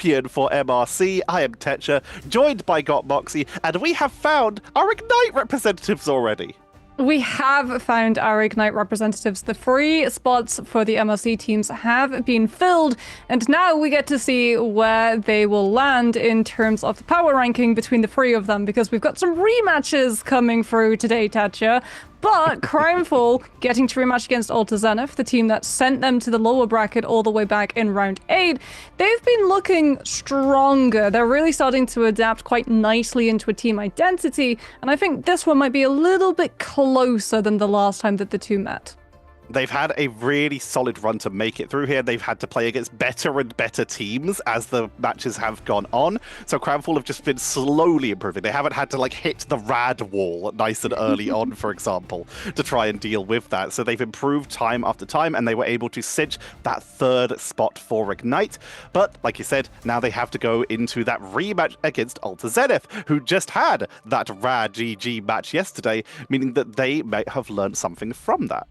champion for MRC. I am Tetcher, joined by Got Moxie, and we have found our Ignite representatives already. We have found our Ignite representatives. The 3 spots for the MRC teams have been filled, and now we get to see where they will land in terms of the power ranking between the 3 of them, because we've got some rematches coming through today, Tatcha. But Crownfall getting to rematch against Alta Zenith, the team that sent them to the lower bracket all the way back in round 8. They've been looking stronger. They're really starting to adapt quite nicely into a team identity, and I think this one might be a little bit closer than the last time that the two met. They've had a really solid run to make it through here. They've had to play against better and better teams as the matches have gone on. So Crownfall have just been slowly improving. They haven't had to hit the rad wall nice and early on, for example, to try and deal with that. So they've improved time after time, and they were able to cinch that 3rd spot for Ignite. But like you said, now they have to go into that rematch against Alta Zenith, who just had that rad GG match yesterday, meaning that they may have learned something from that.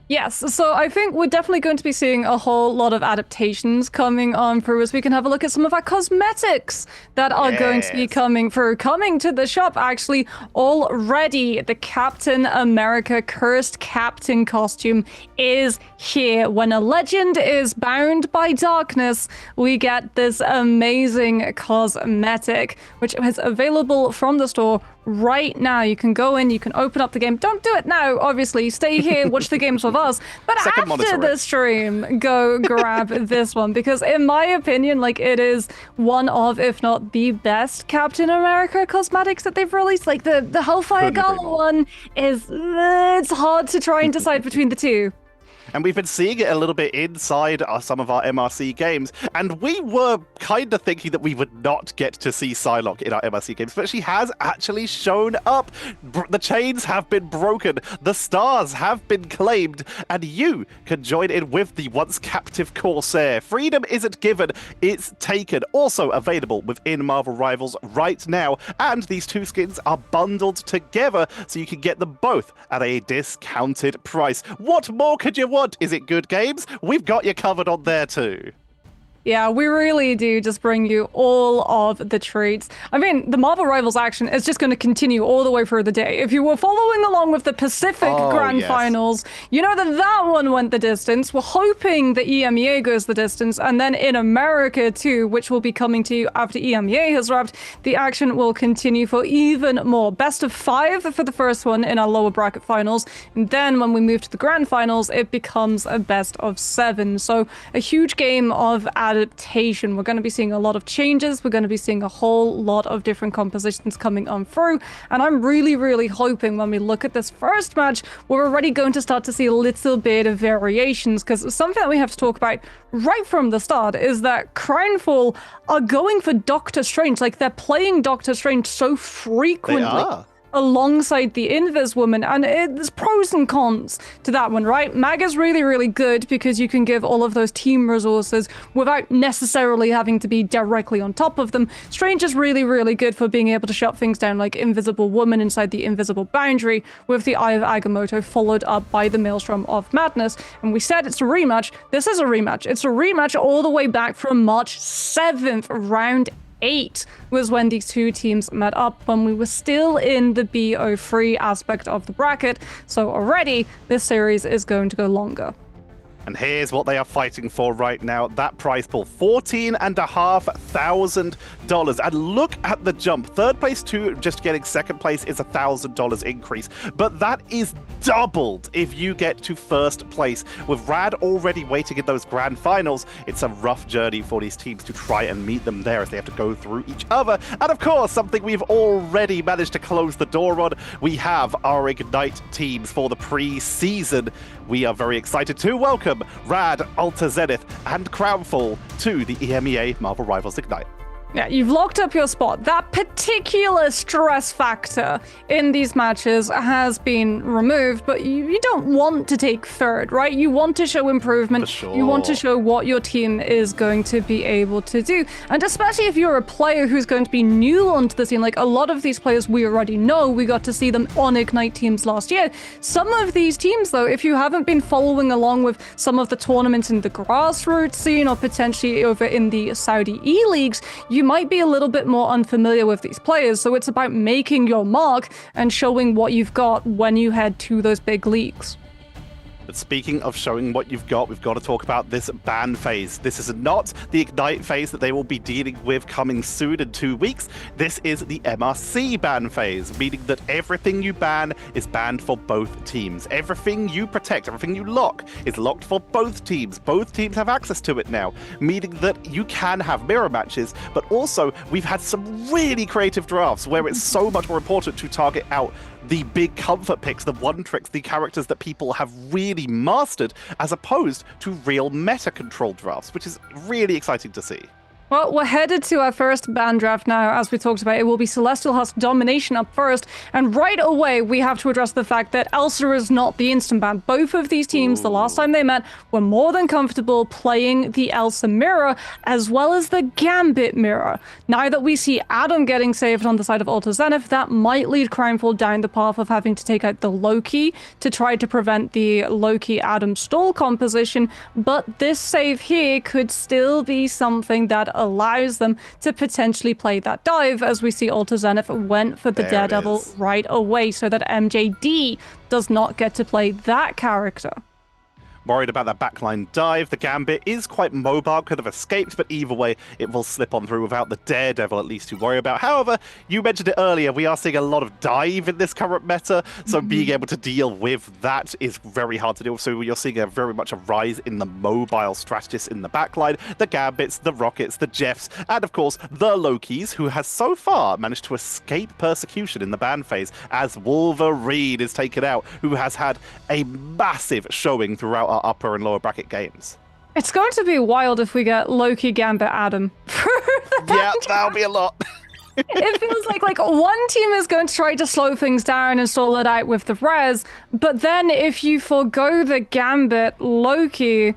Yes, so I think we're definitely going to be seeing a whole lot of adaptations coming on through as we can have a look at some of our cosmetics that are going to be coming through. Coming to the shop, actually, already, the Captain America Cursed Captain costume is here. When a legend is bound by darkness, we get this amazing cosmetic, which is available from the store right now. You can go in, you can open up the game. Don't do it now, obviously. Stay here, watch the games with us. But after the stream, go grab this one, because in my opinion, it is one of, if not the best Captain America cosmetics that they've released. The Hellfire Gala one is, it's hard to try and decide between the two. And we've been seeing it a little bit inside some of our MRC games. And we were kind of thinking that we would not get to see Psylocke in our MRC games, but she has actually shown up. The chains have been broken. The stars have been claimed. And you can join in with the once captive Corsair. Freedom isn't given, it's taken. Also available within Marvel Rivals right now. And these 2 skins are bundled together, so you can get them both at a discounted price. What more could you want? Is it good games? We've got you covered on there too. Yeah, we really do just bring you all of the treats. I mean, the Marvel Rivals action is just going to continue all the way through the day. If you were following along with the Pacific Grand Finals, you know that one went the distance. We're hoping the EMEA goes the distance. And then in America too, which will be coming to you after EMEA has wrapped, the action will continue for even more. Best of 5 for the first one in our lower bracket finals. And then when we move to the Grand Finals, it becomes a best of 7. So a huge game of adaptation. We're going to be seeing a lot of changes. We're going to be seeing a whole lot of different compositions coming on through. And I'm really, really hoping when we look at this first match, we're already going to start to see a little bit of variations, because something that we have to talk about right from the start is that Crownfall are going for Doctor Strange. They're playing Doctor Strange so frequently. They are. Alongside the Invis woman, and there's pros and cons to that one, right? Mag is really, really good because you can give all of those team resources without necessarily having to be directly on top of them. Strange is really, really good for being able to shut things down, like Invisible Woman inside the Invisible Boundary, with the Eye of Agamotto followed up by the Maelstrom of Madness. And we said it's a rematch. This is a rematch. It's a rematch all the way back from March 7th, round 8 was when these 2 teams met up, when we were still in the BO3 aspect of the bracket. So already this series is going to go longer. And here's what they are fighting for right now. That prize pool, $14,500. And look at the jump. 3rd place to just getting 2nd place is $1,000 increase. But that is doubled if you get to 1st place. With Rad already waiting in those grand finals, it's a rough journey for these teams to try and meet them there as they have to go through each other. And of course, something we've already managed to close the door on, we have our Ignite teams for the pre-season. We are very excited to welcome Rad, Alta Zenith, and Crownfall to the EMEA Marvel Rivals Ignite. Yeah, you've locked up your spot. That particular stress factor in these matches has been removed, but you don't want to take third, right? You want to show improvement. For sure. You want to show what your team is going to be able to do. And especially if you're a player who's going to be new onto the scene, like a lot of these players we already know, we got to see them on Ignite teams last year. Some of these teams, though, if you haven't been following along with some of the tournaments in the grassroots scene or potentially over in the Saudi E-leagues, you might be a little bit more unfamiliar with these players, so it's about making your mark and showing what you've got when you head to those big leagues. But speaking of showing what you've got, we've got to talk about this ban phase. This is not the Ignite phase that they will be dealing with coming soon in 2 weeks. This is the MRC ban phase, meaning that everything you ban is banned for both teams. Everything you protect, everything you lock is locked for both teams. Both teams have access to it now, meaning that you can have mirror matches, but also we've had some really creative drafts where it's so much more important to target out the big comfort picks, the one tricks, the characters that people have really mastered, as opposed to real meta control drafts, which is really exciting to see. Well, we're headed to our first ban draft now, as we talked about. It will be Celestial Husk Domination up first, and right away we have to address the fact that Elsa is not the instant ban. Both of these teams, the last time they met, were more than comfortable playing the Elsa mirror, as well as the Gambit mirror. Now that we see Adam getting saved on the side of Alter Zenith, that might lead Crimefall down the path of having to take out the Loki to try to prevent the Loki-Adam stall composition, but this save here could still be something that allows them to potentially play that dive, as we see Alter Zenith went for the Daredevil right away so that MJD does not get to play that character. Worried about that backline dive. The Gambit is quite mobile, could have escaped, but either way, it will slip on through without the Daredevil at least to worry about. However, you mentioned it earlier, we are seeing a lot of dive in this current meta, so being able to deal with that is very hard to deal with. So you're seeing very much a rise in the mobile strategists in the backline, the Gambits, the Rockets, the Jeffs, and of course, the Lokis, who has so far managed to escape persecution in the ban phase as Wolverine is taken out, who has had a massive showing throughout our upper and lower bracket games. It's going to be wild if we get Loki, Gambit, Adam. Yeah, that'll be a lot. It feels like one team is going to try to slow things down and stall it out with the res, but then if you forgo the Gambit Loki,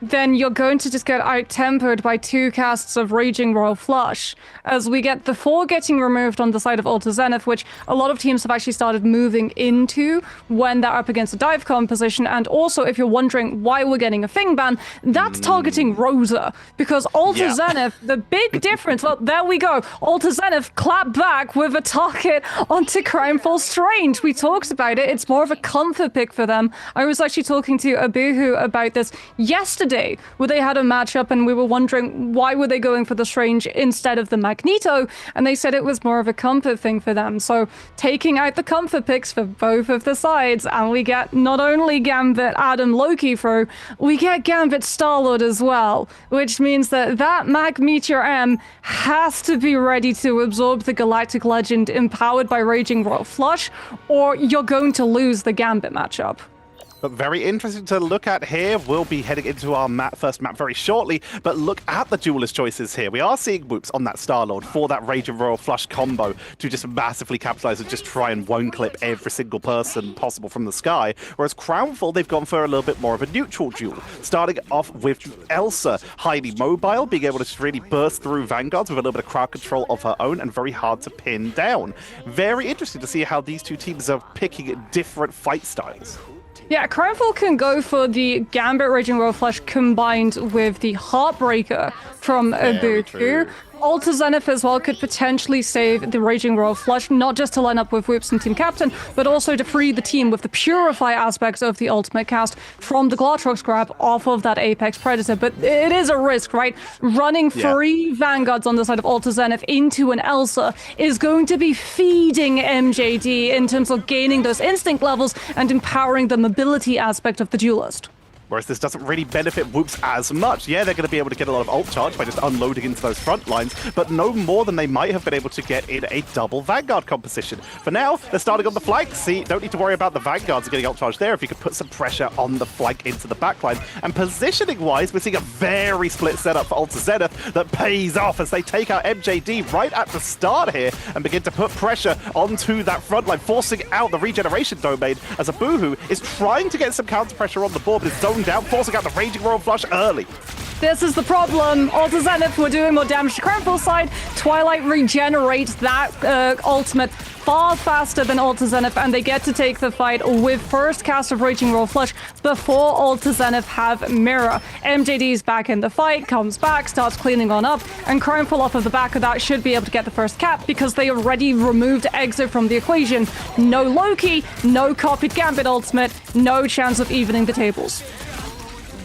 then you're going to just get out-tempered by 2 casts of Raging Royal Flush, as we get the 4 getting removed on the side of Alter Zenith, which a lot of teams have actually started moving into when they're up against a dive composition. And also, if you're wondering why we're getting a Thing ban, that's targeting Rosa, because Alter Zenith, the big difference, well, there we go, Alter Zenith clapped back with a target onto Crimefall Strange. We talked about it, it's more of a comfort pick for them. I was actually talking to Abuhu about this yesterday, where they had a matchup and we were wondering why were they going for the Strange instead of the Magneto, and they said it was more of a comfort thing for them. So taking out the comfort picks for both of the sides, and we get not only Gambit, Adam, Loki through, we get Gambit, Star-Lord as well, which means that Mag Meteor M has to be ready to absorb the Galactic Legend empowered by Raging Royal Flush, or you're going to lose the Gambit matchup. But very interesting to look at here. We'll be heading into our first map very shortly, but look at the duelist choices here. We are seeing Whoops on that Star-Lord for that Raging Royal Flush combo to just massively capitalize and just try and one-clip every single person possible from the sky. Whereas Crownfall, they've gone for a little bit more of a neutral duel, starting off with Elsa, highly mobile, being able to just really burst through Vanguards with a little bit of crowd control of her own and very hard to pin down. Very interesting to see how these two teams are picking different fight styles. Yeah, Crownfall can go for the Gambit Raging Royal Flush combined with the Heartbreaker from Abuku. Alter Zenith as well could potentially save the Raging Royal Flush, not just to line up with Whoops and Team Captain, but also to free the team with the Purify aspects of the ultimate cast from the Glartrox grab off of that Apex Predator. But it is a risk, right? Running 3 Vanguards on the side of Alter Zenith into an Elsa is going to be feeding MJD in terms of gaining those instinct levels and empowering the mobility aspect of the duelist. Whereas this doesn't really benefit Whoops as much. Yeah, they're going to be able to get a lot of ult charge by just unloading into those front lines, but no more than they might have been able to get in a double Vanguard composition. For now, they're starting on the flank. See, don't need to worry about the Vanguards getting ult charge there if you could put some pressure on the flank into the backline. And positioning-wise, we're seeing a very split setup for Ultra Zenith that pays off as they take out MJD right at the start here and begin to put pressure onto that front line, forcing out the regeneration domain as Abuhu is trying to get some counter pressure on the board, but is zoned down, forcing out the Raging Royal Flush early. This is the problem. Ultra Zenith were doing more damage to Crownfall's side. Twilight regenerates that ultimate far faster than Ultra Zenith, and they get to take the fight with first cast of Raging Royal Flush before Ultra Zenith have Mirror. MJD's back in the fight, comes back, starts cleaning on up, and Crownfall off of the back of that should be able to get the first cap because they already removed Exo from the equation. No Loki, no copied Gambit ultimate, no chance of evening the tables.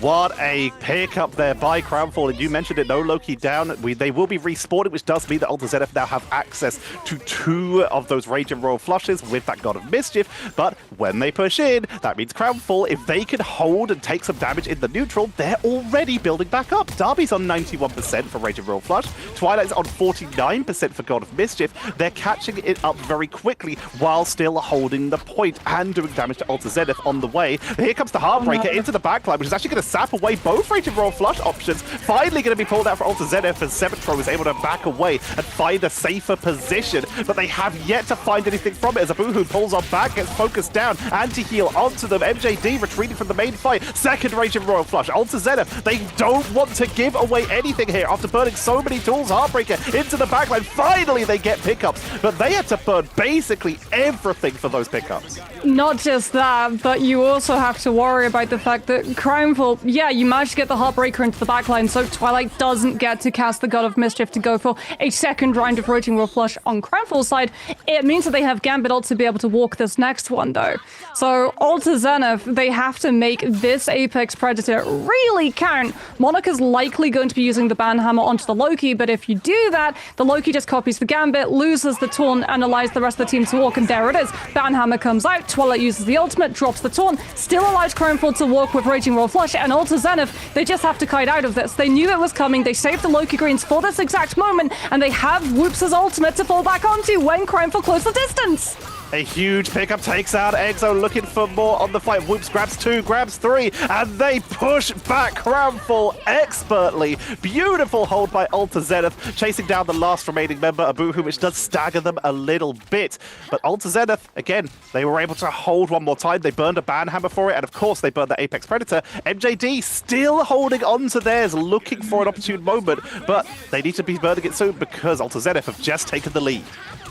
What a pickup there by Crownfall. And you mentioned it, no Loki down. They will be respawned, which does mean that Ultra Zenith now have access to 2 of those Raging Royal Flushes with that God of Mischief. But when they push in, that means Crownfall, if they can hold and take some damage in the neutral, they're already building back up. Darby's on 91% for Raging Royal Flush. Twilight's on 49% for God of Mischief. They're catching it up very quickly while still holding the point and doing damage to Ultra Zenith on the way. Here comes the Heartbreaker into the backline, which is actually going to sap away both Raging Royal Flush options. Finally going to be pulled out for Ultra Zenith as Seventro is able to back away and find a safer position, but they have yet to find anything from it as Abuhu pulls on back, gets focused down, anti-heal onto them. MJD retreating from the main fight. Second Raging Royal Flush. Ultra Zenith, they don't want to give away anything here after burning so many tools. Heartbreaker into the backline. Finally they get pickups, but they had to burn basically everything for those pickups. Not just that, but you also have to worry about the fact that Crownfall, yeah, you managed to get the Heartbreaker into the backline, so Twilight doesn't get to cast the God of Mischief to go for a second round of Raging Royal Flush on Crownfall's side. It means that they have Gambit ult to be able to walk this next one, though. So Ultra Zenith, they have to make this Apex Predator really count. Monica's likely going to be using the Banhammer onto the Loki, but if you do that, the Loki just copies the Gambit, loses the taunt, and allows the rest of the team to walk, and there it is. Banhammer comes out, Twilight uses the ultimate, drops the taunt, still allows Crownfall to walk with Raging Royal Flush, and Ultra Zenith, they just have to kite out of this. They knew it was coming, they saved the Loki greens for this exact moment, and they have Whoops' ultimate to fall back onto when Crownfall close the distance. A huge pickup takes out Exo, looking for more on the fight. Whoops grabs 2, grabs 3, and they push back Crownfall expertly. Beautiful hold by Ultra Zenith, chasing down the last remaining member, Abuhu, which does stagger them a little bit. But Ultra Zenith, again, they were able to hold one more time. They burned a Banhammer for it, and of course they burned the Apex Predator. MJD still holding on to theirs, looking for an opportune moment, but they need to be burning it soon because Ultra Zenith have just taken the lead.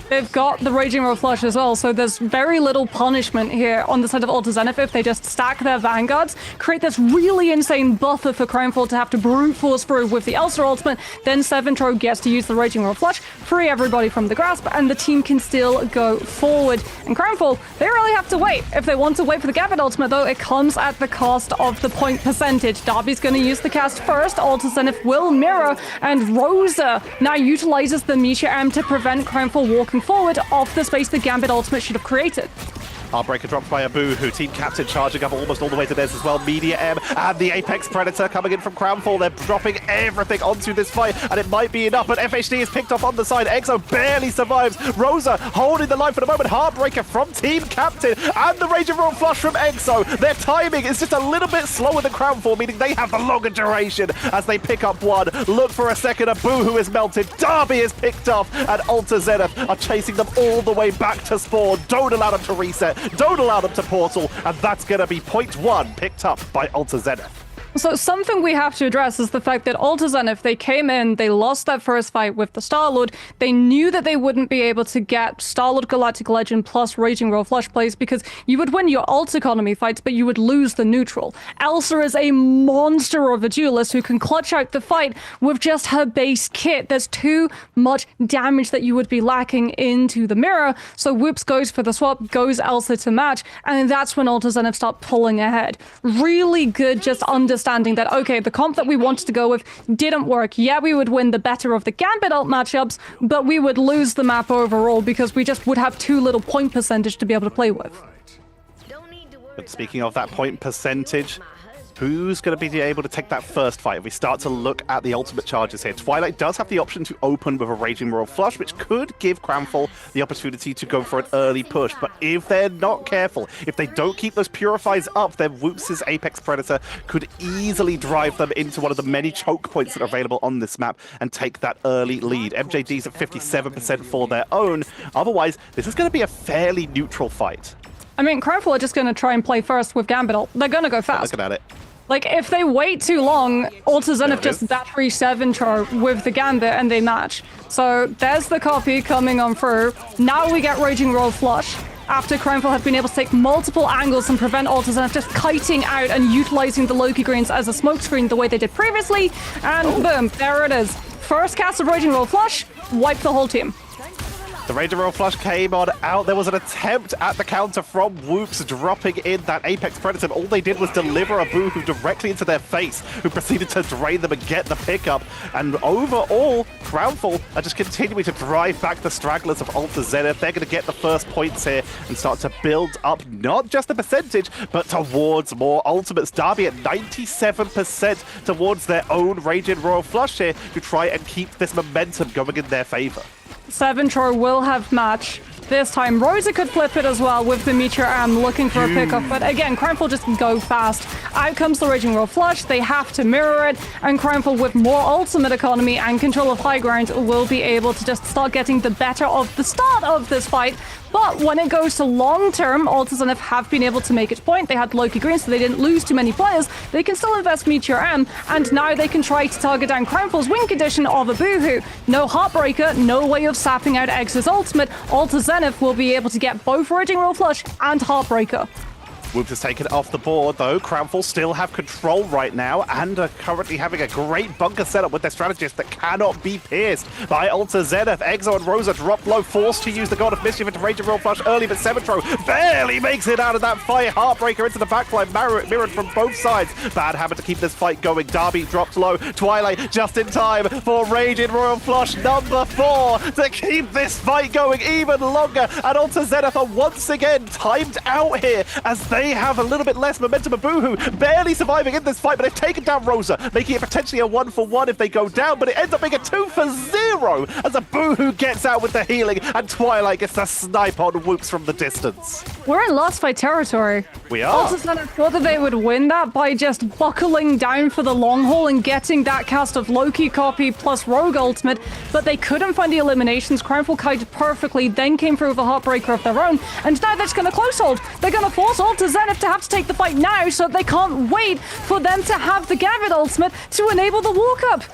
They've got the Raging Royal Flush as well, so there's very little punishment here on the side of Ultra Zenith if they just stack their Vanguards, create this really insane buffer for Crownfall to have to brute force through with the Elsa ultimate, then Seventro gets to use the Raging Royal Flush, free everybody from the grasp, and the team can still go forward. And Crownfall, they really have to wait. If they want to wait for the Gambit ultimate, though, it comes at the cost of the point percentage. Darby's going to use the cast first, Ultra Zenith will mirror, and Rosa now utilizes the Meteor M to prevent Crownfall walking forward off the space the Gambit ultimate should have created. Heartbreaker dropped by Abuhu, team captain charging up almost all the way to theirs as well. Media M and the Apex Predator coming in from Crownfall. They're dropping everything onto this fight, and it might be enough, but FHD is picked off on the side. Exo barely survives. Rosa holding the line for the moment. Heartbreaker from team captain, and the Raging Royal Flush from Exo. Their timing is just a little bit slower than Crownfall, meaning they have the longer duration as they pick up one. Look for a second. Abuhu is melted. Darby is picked off, and Ultra Zenith are chasing them all the way back to spawn. Don't allow them to reset. Don't allow them to portal, and that's going to be point 1 picked up by Ultra Zenith. So something we have to address is the fact that Ultra Zenith, they came in, they lost that first fight with the Star-Lord. They knew that they wouldn't be able to get Star-Lord Galactic Legend plus Raging Royal Flush plays because you would win your ult economy fights, but you would lose the neutral. Elsa is a monster of a duelist who can clutch out the fight with just her base kit. There's too much damage that you would be lacking into the mirror, so Whoops goes for the swap, goes Elsa to match, and that's when Ultra Zenith start pulling ahead. Really good just understanding that, okay, the comp that we wanted to go with didn't work. Yeah, we would win the better of the Gambit ult matchups, but we would lose the map overall because we just would have too little point percentage to be able to play with. But speaking of that point percentage, Who's going to be able to take that first fight? If we start to look at the ultimate charges here, Twilight does have the option to open with a Raging Royal Flush, which could give Cramful the opportunity to go for an early push. But if they're not careful, if they don't keep those Purifies up, then Whoops' Apex Predator could easily drive them into one of the many choke points that are available on this map and take that early lead. MJD's at 57% for their own. Otherwise, this is going to be a fairly neutral fight. I mean, Cramful are just going to try and play first with Gambit ult. They're going to go fast. Looking at it. Like, if they wait too long, Alta Zenith just battery 7-char with the Gambit and they match. So there's the copy coming on through. Now we get Raging Royal Flush after Cramful have been able to take multiple angles and prevent Alta Zenith just kiting out and utilizing the Loki Greens as a smokescreen the way they did previously. And boom, there it is. First cast of Raging Royal Flush, wipe the whole team. The Raging Royal Flush came on out. There was an attempt at the counter from Whoops, dropping in that Apex Predator. All they did was deliver a Boohoo directly into their face, who proceeded to drain them and get the pickup. And overall, Crownful are just continuing to drive back the stragglers of Alta Zenith. They're going to get the first points here and start to build up not just the percentage, but towards more ultimates. Derby at 97% towards their own Raging Royal Flush here to try and keep this momentum going in their favor. 7-char will have match. This time, Rosa could flip it as well with the Meteor Am looking for a pickup. But again, Cramful just go fast. Out comes the Raging Royal Flush. They have to mirror it. And Cramful, with more ultimate economy and control of high ground, will be able to just start getting the better of the start of this fight. But when it goes to long-term, Alta Zenith have been able to make its point. They had Loki Green, so they didn't lose too many players. They can still invest Meteor M, and now they can try to target down Cramful's win condition of a Boohoo. No Heartbreaker, no way of sapping out X's ultimate. Alta Zenith will be able to get both Raging Royal Flush and Heartbreaker. Whoops has taken it off the board, though. Cramful still have control right now and are currently having a great bunker setup with their strategist that cannot be pierced by Alta Zenith. Exo and Rosa drop low, forced to use the God of Mischief into Raging Royal Flush early, but Semitro barely makes it out of that fight. Heartbreaker into the backline, mirrored from both sides. Bad habit to keep this fight going. Derby dropped low. Twilight just in time for Raging Royal Flush number 4 to keep this fight going even longer. And Alta Zenith are once again timed out here as they have a little bit less momentum. Boohoo barely surviving in this fight, but they've taken down Rosa, making it potentially a 1-for-1 if they go down, but it ends up being a 2-for-0 as a Boohoo gets out with the healing and Twilight gets the snipe on Whoops from the distance. We're in last fight territory. We are. Alta Zenith thought that they would win that by just buckling down for the long haul and getting that cast of Loki copy plus Rogue ultimate, but they couldn't find the eliminations. Crownful kited perfectly, then came through with a Heartbreaker of their own, and now they're just going to close hold. They're going to force Alta Zenith to have to take the fight now, so they can't wait for them to have the Gambit ultimate to enable the walk-up.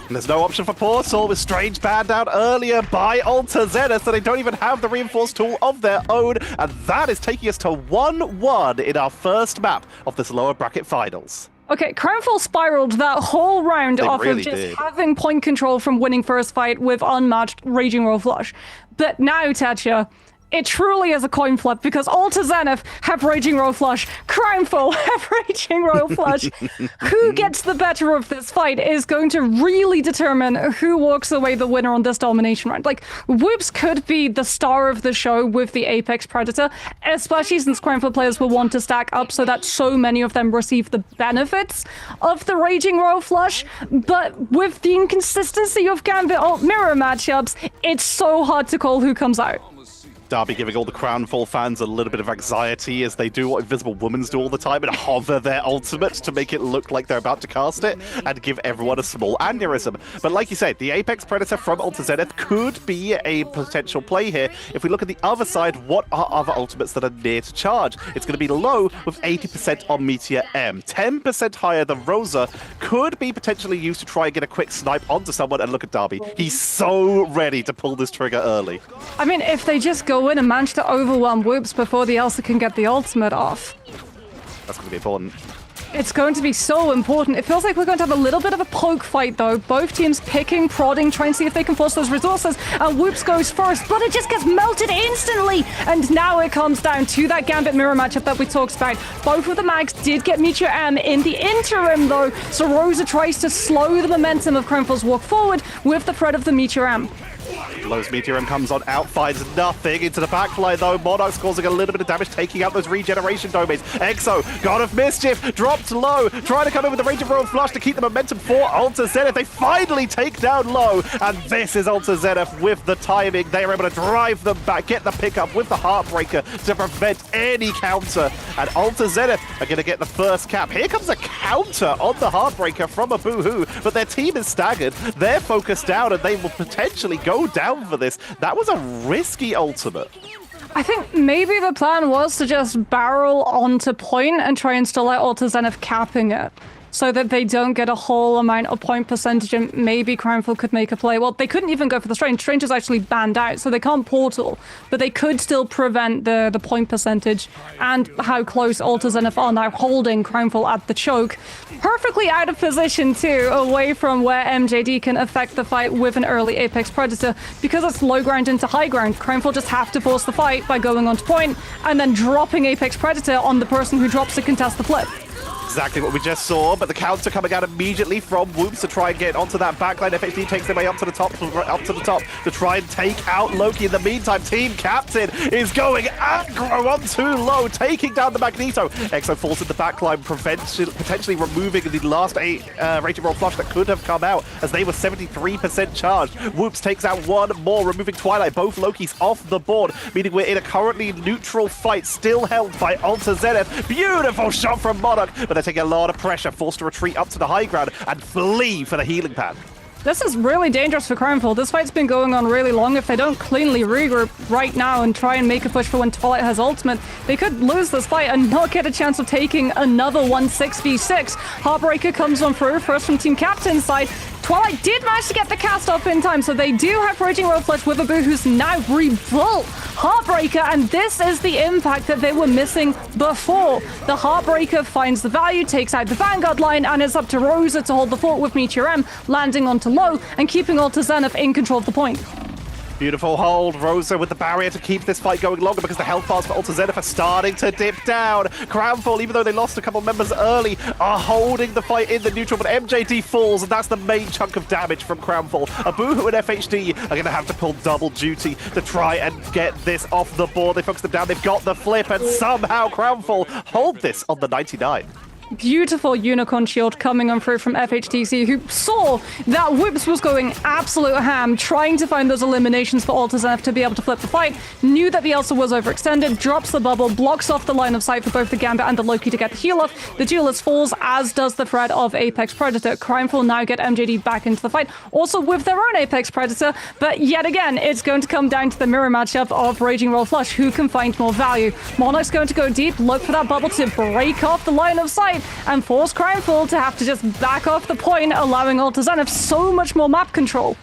And there's no option for Portal, with Strange banned out earlier by Alta Zenith, so they don't even have the reinforced tool of their own, and that is taking us to 1-1 in our first map of this lower bracket finals. Okay, Crownful spiraled that whole round off really of just did. having point control from winning first fight with unmatched Raging Royal Flush. But now, Tatcha, it truly is a coin flip because Alta Zenith have Raging Royal Flush, Crownful have Raging Royal Flush. Who gets the better of this fight is going to really determine who walks away the winner on this domination round. Like, Whoops could be the star of the show with the Apex Predator, especially since Crownful players will want to stack up so that so many of them receive the benefits of the Raging Royal Flush. But with the inconsistency of Gambit ult mirror matchups, it's so hard to call who comes out. Derby giving all the Crownfall fans a little bit of anxiety as they do what Invisible Womans do all the time and hover their ultimate to make it look like they're about to cast it and give everyone a small aneurysm. But like you said, the Apex Predator from Alta Zenith could be a potential play here. If we look at the other side, what are other ultimates that are near to charge? It's going to be low with 80% on Meteor M. 10% higher than Rosa could be potentially used to try and get a quick snipe onto someone. And look at Derby. He's so ready to pull this trigger early. I mean, if they just go in and manage to overwhelm Whoops before the Elsa can get the ultimate off. That's going to be important. It's going to be so important. It feels like we're going to have a little bit of a poke fight, though. Both teams picking, prodding, trying to see if they can force those resources. And Whoops goes first, but it just gets melted instantly. And now it comes down to that Gambit mirror matchup that we talked about. Both of the mags did get Meteor M in the interim, though. So Rosa tries to slow the momentum of Crownfall's walk forward with the threat of the Meteor M. Lowe's Meteorum comes on out, finds nothing into the backline though. Monarch's causing a little bit of damage, taking out those regeneration domains. Exo, God of Mischief, dropped low, trying to come in with the Raging Royal Flush to keep the momentum for Alter Zenith. They finally take down low, and this is Alter Zenith with the timing. They are able to drive them back, get the pickup with the Heartbreaker to prevent any counter, and Alter Zenith are going to get the first cap. Here comes a counter on the Heartbreaker from a Boohoo, but their team is staggered. They're focused down, and they will potentially go down for this. That was a risky ultimate. I think maybe the plan was to just barrel onto point and try and still let Alter Zenith capping it, so that they don't get a whole amount of point percentage, and maybe Crownful could make a play. Well, they couldn't even go for the Strange. Strange is actually banned out, so they can't portal, but they could still prevent the point percentage and how close Alter Zenith are now holding Crownful at the choke. Perfectly out of position, too, away from where MJD can affect the fight with an early Apex Predator. Because it's low ground into high ground, Crownful just have to force the fight by going onto point and then dropping Apex Predator on the person who drops to contest the flip. Exactly what we just saw, but the counter coming out immediately from Whoops to try and get onto that backline. FHD takes their way up to the top to try and take out Loki. In the meantime, Team Captain is going aggro on too low, taking down the Magneto. Exo falls in the backline, potentially removing the last Raging Roll Flush that could have come out, as they were 73% charged. Whoops takes out one more, removing Twilight. Both Lokis off the board, meaning we're in a currently neutral fight, still held by Alter Zenith. Beautiful shot from Monarch, but they're taking a lot of pressure, forced to retreat up to the high ground and flee for the healing pad. This is really dangerous for Crownful. This fight's been going on really long. If they don't cleanly regroup right now and try and make a push for when Twilight has ultimate, they could lose this fight and not get a chance of taking another 1-6v6. Heartbreaker comes on through, first from Team Captain's side. Twilight did manage to get the cast off in time, so they do have Raging Royal Flush with a Boo who's now rebuilt Heartbreaker, and this is the impact that they were missing before. The Heartbreaker finds the value, takes out the Vanguard line, and it's up to Rosa to hold the fort with Meteor M, landing onto low and keeping Alter Zenith in control of the point. Beautiful hold. Rosa with the barrier to keep this fight going longer, because the health bars for Alter Zenith are starting to dip down. Crownful, even though they lost a couple members early, are holding the fight in the neutral, but MJD falls, and that's the main chunk of damage from Crownful. Abuhu and FHD are going to have to pull double duty to try and get this off the board. They focus them down, they've got the flip, and somehow Crownful hold this on the 99. Beautiful unicorn shield coming on through from FHTC, who saw that Whoops was going absolute ham, trying to find those eliminations for Alter Zenith to be able to flip the fight, knew that the Elsa was overextended, drops the bubble, blocks off the line of sight for both the Gambit and the Loki to get the heal off. The duelist falls, as does the threat of Apex Predator. Crownful now get MJD back into the fight, also with their own Apex Predator, but yet again, it's going to come down to the mirror matchup of Raging Roll Flush, who can find more value. Monarch's going to go deep, look for that bubble to break off the line of sight, and force Crownful to have to just back off the point, allowing Alter Zenith so much more map control.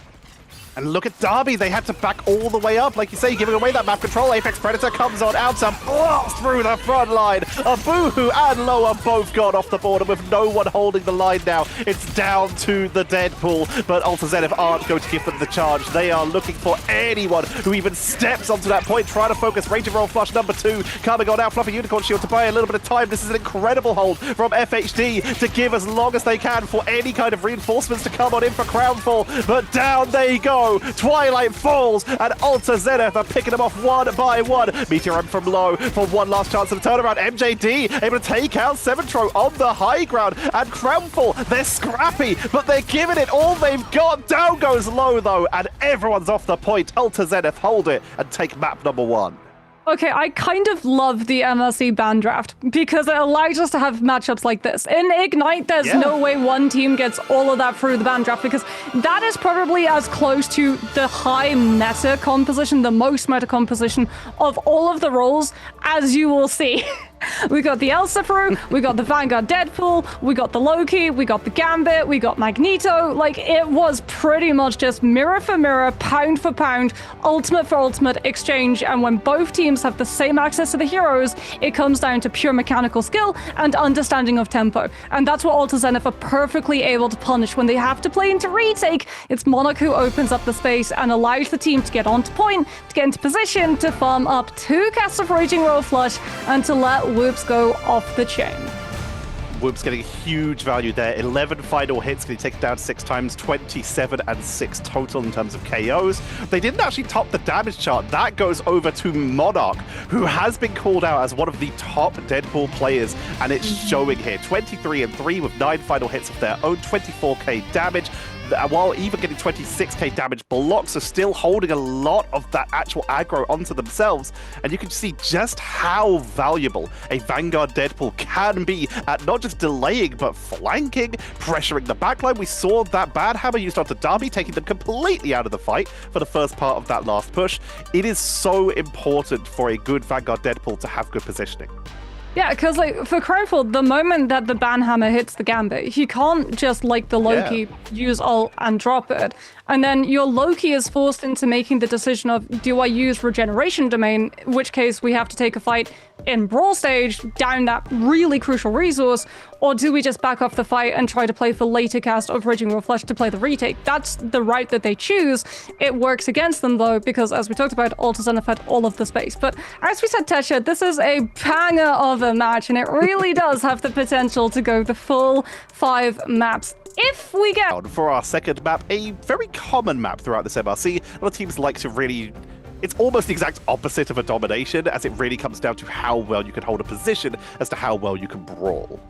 And look at Derby, they had to back all the way up, like you say, giving away that map control. Apex Predator comes on out to blast through the front line. Boohoo and Low are both gone off the board, and with no one holding the line now, it's down to the Deadpool. But Alter Zenith aren't going to give them the charge. They are looking for anyone who even steps onto that point, trying to focus. Raging Roll Flush number 2 coming on out, Fluffy Unicorn Shield to buy a little bit of time. This is an incredible hold from FHD to give as long as they can for any kind of reinforcements to come on in for Crownful. But down they go. Twilight falls, and Alter Zenith are picking them off one by one. Meteor M from low for one last chance of the turnaround. MJD able to take out Seventro on the high ground, and Crownful, they're scrappy, but they're giving it all they've got. Down goes low, though, and everyone's off the point. Alter Zenith hold it and take map number 1. Okay, I kind of love the MRC ban draft because it allows us to have matchups like this. In Ignite, there's no way one team gets all of that through the ban draft, because that is probably as close to the high meta composition, the most meta composition of all of the roles as you will see. We got the Elsa through, we got the Vanguard Deadpool, we got the Loki, we got the Gambit, we got Magneto. Like, it was pretty much just mirror for mirror, pound for pound, ultimate for ultimate exchange. And when both teams have the same access to the heroes, it comes down to pure mechanical skill and understanding of tempo. And that's what Alter Zenith are perfectly able to punish when they have to play into retake. It's Monarch who opens up the space and allows the team to get onto point, to get into position, to farm up 2 casts of Raging Roll Flush, and to let Whoops go off the chain. Whoops getting huge value there. 11 final hits, can he take it down 6 times, 27 and 6 total in terms of KOs. They didn't actually top the damage chart. That goes over to Monarch, who has been called out as one of the top Deadpool players, and it's showing here. 23 and 3 with 9 final hits of their own, 24k damage. While even getting 26k damage, blocks are still holding a lot of that actual aggro onto themselves. And you can see just how valuable a Vanguard Deadpool can be at not just delaying, but flanking, pressuring the backline. We saw that bad hammer used onto Darby, taking them completely out of the fight for the first part of that last push. It is so important for a good Vanguard Deadpool to have good positioning. Yeah, because like for Crownfall, the moment that the banhammer hits the Gambit, he can't just like the Loki use ult and drop it. And then your Loki is forced into making the decision of, do I use Regeneration Domain, in which case we have to take a fight in Brawl Stage down that really crucial resource, or do we just back off the fight and try to play for later cast of Raging Royal Flush to play the retake? That's the route that they choose. It works against them though, because as we talked about, Ult has had all of the space. But as we said, Tesha, this is a banger of a match, and it really does have the potential to go the full 5 maps. If we get... For our second map, a very common map throughout this MRC, a lot of teams like to really... It's almost the exact opposite of a domination, as it really comes down to how well you can hold a position as to how well you can brawl.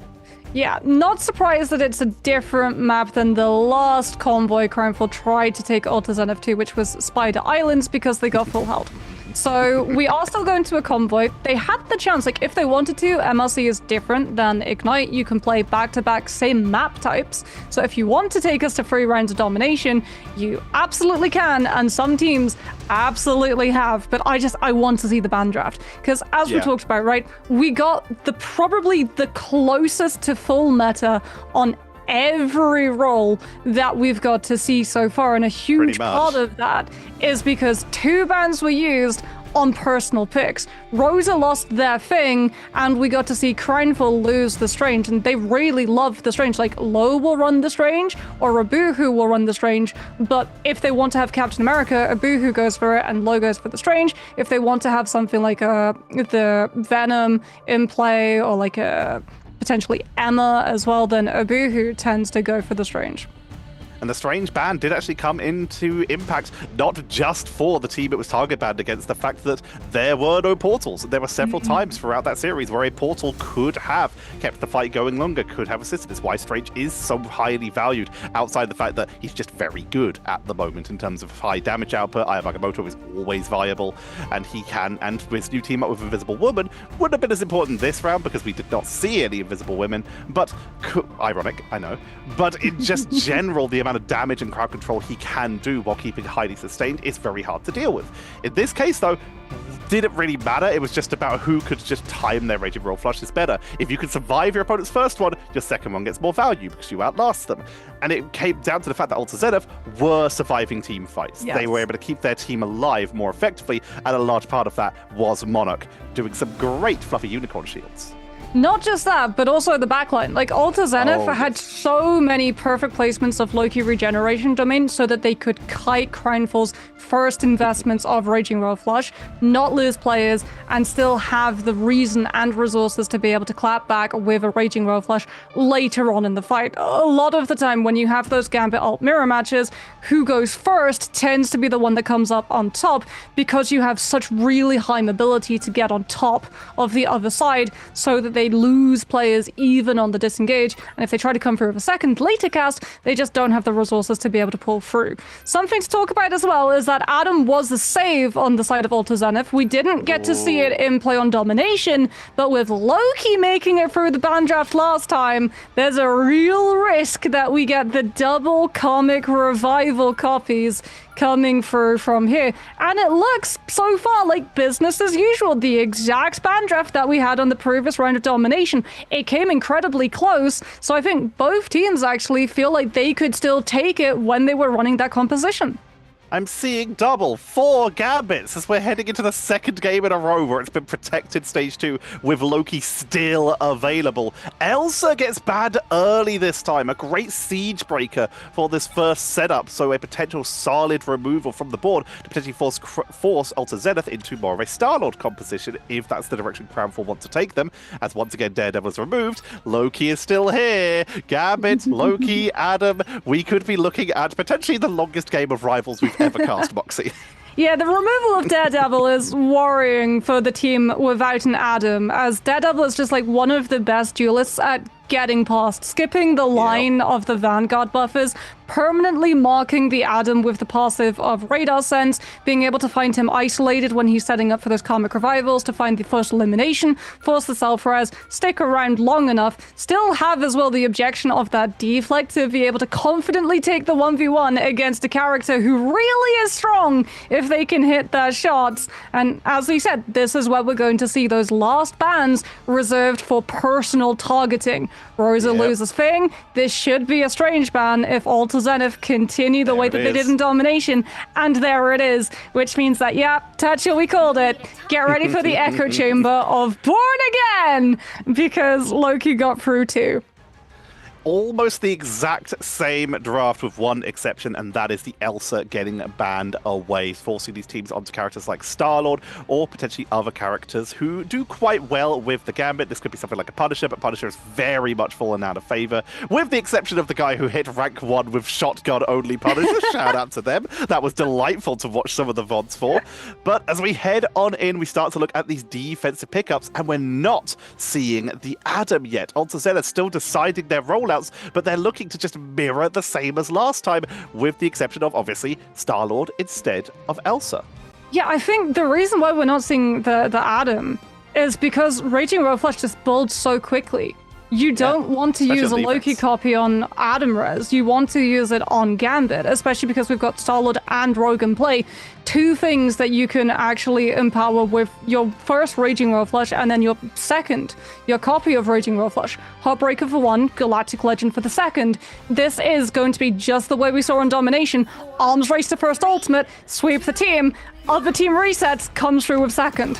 Yeah, not surprised that it's a different map than the last convoy Crownfall tried to take Ult as NF2, which was Spider Islands, because they got full health. So we are still going to a convoy. They had the chance, like if they wanted to, MRC is different than Ignite. You can play back-to-back same map types. So if you want to take us to 3 rounds of domination, you absolutely can. And some teams absolutely have. But I want to see the ban draft. Because as we talked about, right, we got probably the closest to full meta on every role that we've got to see so far, and a huge part of that is because 2 bans were used on personal picks. Rosa lost their thing, and we got to see Crownfall lose the Strange, and they really love the Strange. Like, Low will run the Strange, or Abuhu will run the Strange, but if they want to have Captain America, Abuhu goes for it, and Low goes for the Strange. If they want to have something like the Venom in play, or like a potentially Emma as well, then Abuhu tends to go for the Strange. And the Strange ban did actually come into impact, not just for the team it was target banned against, the fact that there were no portals. There were several times throughout that series where a portal could have kept the fight going longer, could have assisted. It's why Strange is so highly valued, outside the fact that he's just very good at the moment in terms of high damage output. Aya Magamoto is always viable, and he can, and with his new team up with Invisible Woman, wouldn't have been as important this round because we did not see any Invisible Women, but ironic, I know. But in just general, the amount of damage and crowd control he can do while keeping highly sustained is very hard to deal with. In this case, though, didn't really matter. It was just about who could just time their Raging Royal Flush is better. If you can survive your opponent's first one, your second one gets more value because you outlast them. And it came down to the fact that Ultra Zenith were surviving team fights. Yes. They were able to keep their team alive more effectively, and a large part of that was Monarch doing some great fluffy unicorn shields. Not just that, but also the backline. Like, Alta Zenith had so many perfect placements of Loki Regeneration Domain so that they could kite Crownfall's first investments of Raging Royal Flush, not lose players, and still have the reason and resources to be able to clap back with a Raging Royal Flush later on in the fight. A lot of the time when you have those Gambit ult mirror matches, who goes first tends to be the one that comes up on top, because you have such really high mobility to get on top of the other side, so that they lose players even on the disengage, and if they try to come through with a second later cast, they just don't have the resources to be able to pull through. Something to talk about as well is that Adam was the save on the side of Alta Zenith. We didn't get to see it in play on Domination, but with Loki making it through the ban draft last time, there's a real risk that we get the double comic revival copies coming through from here. And it looks so far like business as usual. The exact ban draft that we had on the previous round of Domination. It came incredibly close, so I think both teams actually feel like they could still take it when they were running that composition. I'm seeing double, 4 Gambits as we're heading into the second game in a row where it's been protected stage 2 with Loki still available. Elsa gets banned early this time, a great siege breaker for this first setup, so a potential solid removal from the board to potentially force Alter Zenith into more of a Star-Lord composition if that's the direction Crownfall want to take them, as once again Daredevil is removed, Loki is still here, Gambit, Loki, Adam, we could be looking at potentially the longest game of Rivals we've ever cast, Moxie. Yeah, the removal of Daredevil is worrying for the team without an Adam, as Daredevil is just like one of the best duelists at getting past, skipping the line of the Vanguard buffers, permanently marking the Adam with the passive of Radar Sense, being able to find him isolated when he's setting up for those Karmic Revivals to find the first elimination, force the self-res, stick around long enough, still have as well the objection of that deflect to be able to confidently take the 1v1 against a character who really is strong if they can hit their shots. And as we said, this is where we're going to see those last bans reserved for personal targeting. Rosa loses Fing. This should be a strange ban if Alter Zenith continue the way that they did in Domination. And there it is, which means that, yeah, Tatcha, we called it. Get ready for the echo chamber of Born Again, because Loki got through too. Almost the exact same draft with one exception, and that is the Elsa getting banned away, forcing these teams onto characters like Star-Lord or potentially other characters who do quite well with the Gambit. This could be something like a Punisher, but Punisher has very much fallen out of favor, with the exception of the guy who hit rank 1 with shotgun-only Punisher. Shout out to them. That was delightful to watch some of the VODs for. But as we head on in, we start to look at these defensive pickups, and we're not seeing the Adam yet. Alter Zenith still deciding their rollouts, but they're looking to just mirror the same as last time, with the exception of, obviously, Star-Lord instead of Elsa. Yeah, I think the reason why we're not seeing the Adam is because Raging Royal Flush just builds so quickly. You don't want to use a Loki copy on Adam Res. You want to use it on Gambit, especially because we've got Star-Lord and Rogue in play. Two things that you can actually empower with your first Raging Royal Flush and then your second, your copy of Raging Royal Flush. Heartbreaker for one, Galactic Legend for the second. This is going to be just the way we saw in Domination. Arms race to first ultimate, sweep the team, other team resets, comes through with second.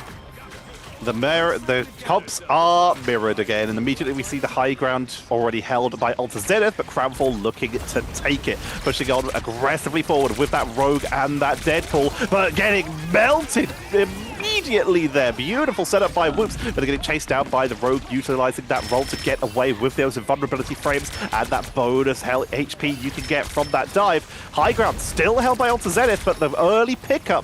The comps are mirrored again, and immediately we see the high ground already held by Alter Zenith, but Crownfall looking to take it, pushing on aggressively forward with that Rogue and that Deadpool, but getting melted immediately there. Beautiful setup by Whoops, but they're getting chased down by the Rogue, utilizing that roll to get away with those invulnerability frames and that bonus HP you can get from that dive. High ground still held by Alter Zenith, but the early pickup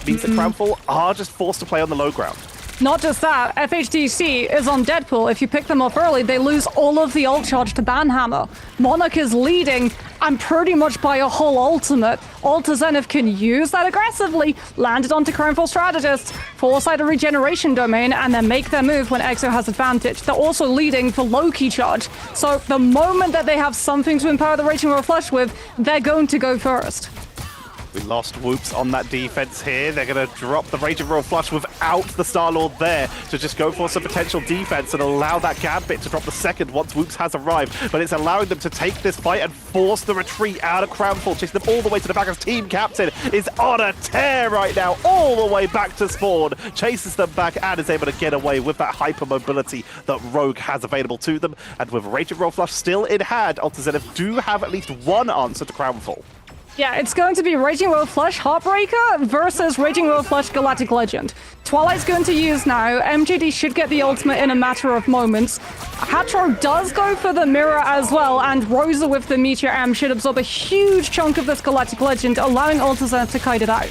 means that Crownfall are just forced to play on the low ground. Not just that, FHDC is on Deadpool. If you pick them off early, they lose all of the ult charge to Banhammer. Monarch is leading, and pretty much by a whole ultimate. Alter Zenith can use that aggressively, land it onto Crownfall Strategists, force out a regeneration domain, and then make their move when Exo has advantage. They're also leading for Loki charge. So the moment that they have something to empower the Raging Royal Flush with, they're going to go first. We lost Whoops on that defense here. They're going to drop the Raging Royal Flush without the Star-Lord there to just go for some potential defense and allow that Gambit to drop the second once Whoops has arrived. But it's allowing them to take this fight and force the retreat out of Crownfall, chasing them all the way to the back as Team Captain is on a tear right now, all the way back to spawn, chases them back and is able to get away with that hypermobility that Rogue has available to them. And with Raging Royal Flush still in hand, Alter Zenith do have at least one answer to Crownfall. Yeah, it's going to be Raging Royal Flush Heartbreaker versus Raging Royal Flush Galactic Legend. Twilight's going to use now. MJD should get the ultimate in a matter of moments. Hatro does go for the mirror as well, and Rosa with the Meteor M should absorb a huge chunk of this Galactic Legend, allowing Alter Zenith to kite it out.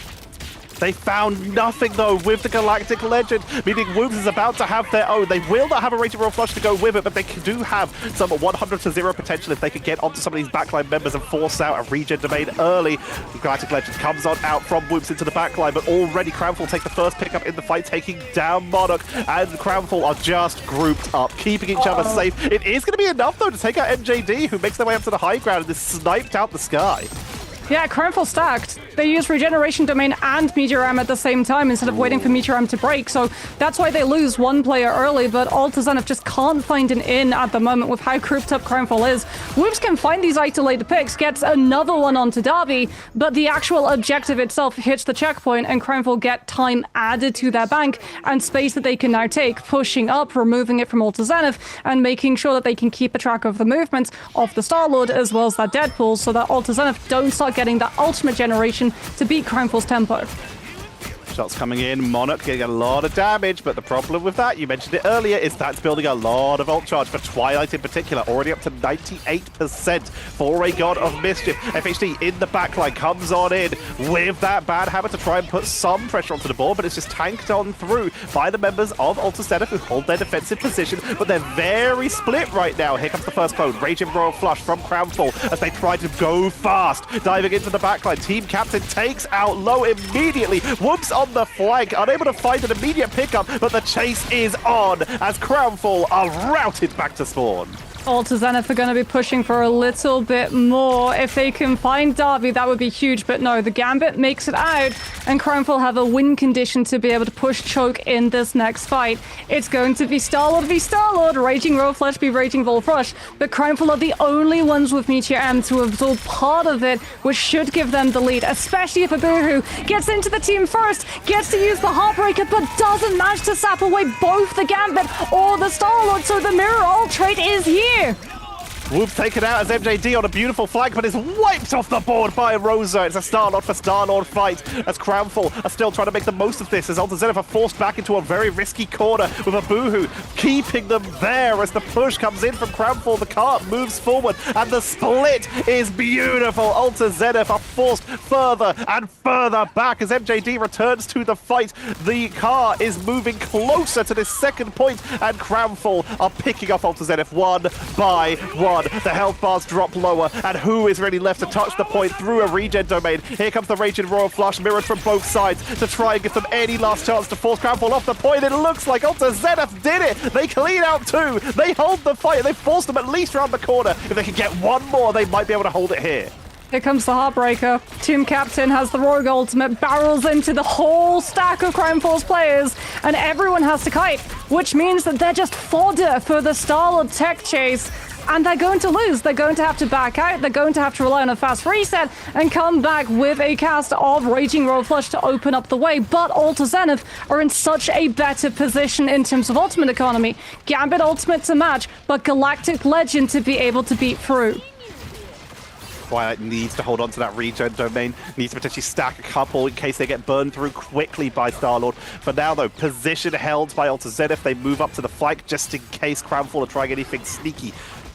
They found nothing, though, with the Galactic Legend, meaning Whoops is about to have their own. They will not have a Raging Royal Flush to go with it, but they do have some 100-0 potential if they can get onto some of these backline members and force out a regen domain early. The Galactic Legend comes on out from Whoops into the backline, but already Crownfall take the first pickup in the fight, taking down Monarch, and Crownfall are just grouped up, keeping each other safe. It is going to be enough, though, to take out MJD, who makes their way up to the high ground and is sniped out the sky. Yeah, Crownfall stacked. They used Regeneration Domain and Meteor Ram at the same time instead of waiting for Meteor Ram to break, so that's why they lose one player early, but Zenith just can't find an in at the moment with how grouped up Crownfall is. Whoops can find these isolated picks, gets another one onto Derby, but the actual objective itself hits the checkpoint, and Crownfall get time added to their bank and space that they can now take, pushing up, removing it from Zenith, and making sure that they can keep a track of the movements of the Star-Lord as well as that Deadpool, so that Zenith don't start getting that ultimate generation to beat Crownfall's tempo. Shots coming in, Monarch getting a lot of damage, but the problem with that, you mentioned it earlier, is that's building a lot of ult charge for Twilight in particular, already up to 98% for a God of Mischief. FHD in the backline comes on in with that bad habit to try and put some pressure onto the board, but it's just tanked on through by the members of Zenith who hold their defensive position, but they're very split right now. Here comes the first clone, Raging Royal Flush from Crownfall as they try to go fast, diving into the backline. Team Captain takes out low immediately, whoops on the flank, unable to find an immediate pickup, but the chase is on as Crownfall are routed back to spawn. Zenith are going to be pushing for a little bit more. If they can find Derby, that would be huge, but no, the Gambit makes it out, and Crownfall have a win condition to be able to push choke in this next fight. It's going to be Star-Lord v Star-Lord, Raging Royal Flush v Raging Royal Flush, but Crownfall are the only ones with Meteor M to absorb part of it, which should give them the lead, especially if Abuhu gets into the team first, gets to use the Heartbreaker, but doesn't manage to sap away both the Gambit or the Star-Lord, so the Mirror ult trait is here. Whoop taken out as MJD on a beautiful flank, but is wiped off the board by Rosa. It's a Star-Lord for Star-Lord fight as Crownfall are still trying to make the most of this as Zenith are forced back into a very risky corner with Abuhu keeping them there as the push comes in from Crownfall. The cart moves forward and the split is beautiful. Zenith are forced further and further back as MJD returns to the fight. The car is moving closer to this second point and Crownfall are picking up Zenith one by one. The health bars drop lower, and who is really left to touch the point through a regen domain? Here comes the Raging Royal Flush, mirrored from both sides to try and give them any last chance to force Crownfall off the point. It looks like Zenith did it. They clean out two. They hold the fight. They force them at least around the corner. If they can get one more, they might be able to hold it here. Here comes the Heartbreaker. Team Captain has the Rogue Ultimate, barrels into the whole stack of Crownfall's players, and everyone has to kite, which means that they're just fodder for the Star-Lord tech chase. And they're going to lose. They're going to have to back out. They're going to have to rely on a fast reset and come back with a cast of Raging Royal Flush to open up the way. But Zenith are in such a better position in terms of ultimate economy. Gambit ultimate to match, but Galactic Legend to be able to beat through. Twilight needs to hold on to that regen domain, needs to potentially stack a couple in case they get burned through quickly by Star-Lord. For now, though, position held by Zenith. They move up to the flank just in case Crownfall are trying anything sneaky.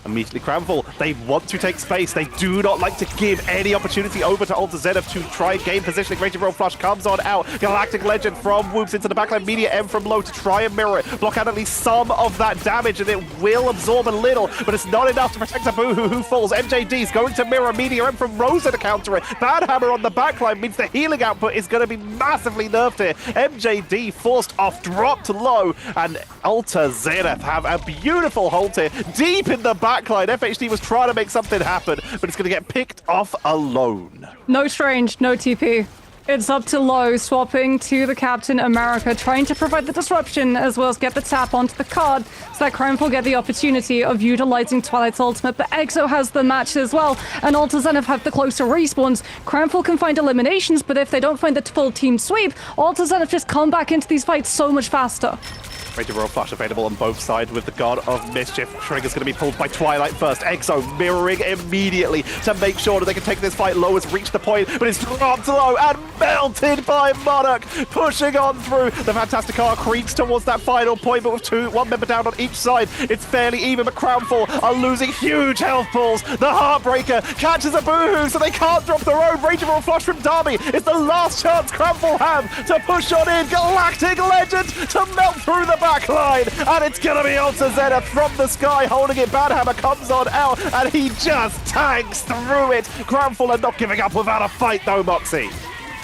Immediately Crownfall, they want to take space. They do not like to give any opportunity over to Zenith to try and gain positioning. Raging Royal Flush comes on out. Galactic Legend from Whoops into the backline. Meteor M from low to try and mirror it. Block out at least some of that damage, and it will absorb a little, but it's not enough to protect Abuhu, who falls. MJD's going to mirror Meteor M from Rosa to counter it. Bad Hammer on the backline means the healing output is going to be massively nerfed here. MJD forced off, dropped low, and Zenith have a beautiful hold here. Deep in the backline, FHD was trying to make something happen, but it's going to get picked off alone. No Strange, no TP. It's up to low, swapping to the Captain America, trying to provide the disruption as well as get the tap onto the card so that Crownfall get the opportunity of utilizing Twilight's ultimate, but EXO has the match as well, and Zenith have the closer respawns. Crownfall can find eliminations, but if they don't find the full team sweep, Zenith just come back into these fights so much faster. Raging Royal Flush available on both sides with the God of Mischief. Trigger's going to be pulled by Twilight first. EXO mirroring immediately to make sure that they can take this fight low. It's reached the point, but it's dropped low and melted by Monarch. Pushing on through. The Fantastic Car creeps towards that final point, but with one member down on each side, it's fairly even, but Crownfall are losing huge health pools. The Heartbreaker catches a boohoo, so they can't drop their own. Raging Royal Flush from Derby. It's the last chance Crownfall have to push on in. Galactic Legend to melt through the backline, and it's gonna be Zenith from the sky holding it. Bad Hammer comes on out, and he just tanks through it. Crownfall are not giving up without a fight, though, Moxie.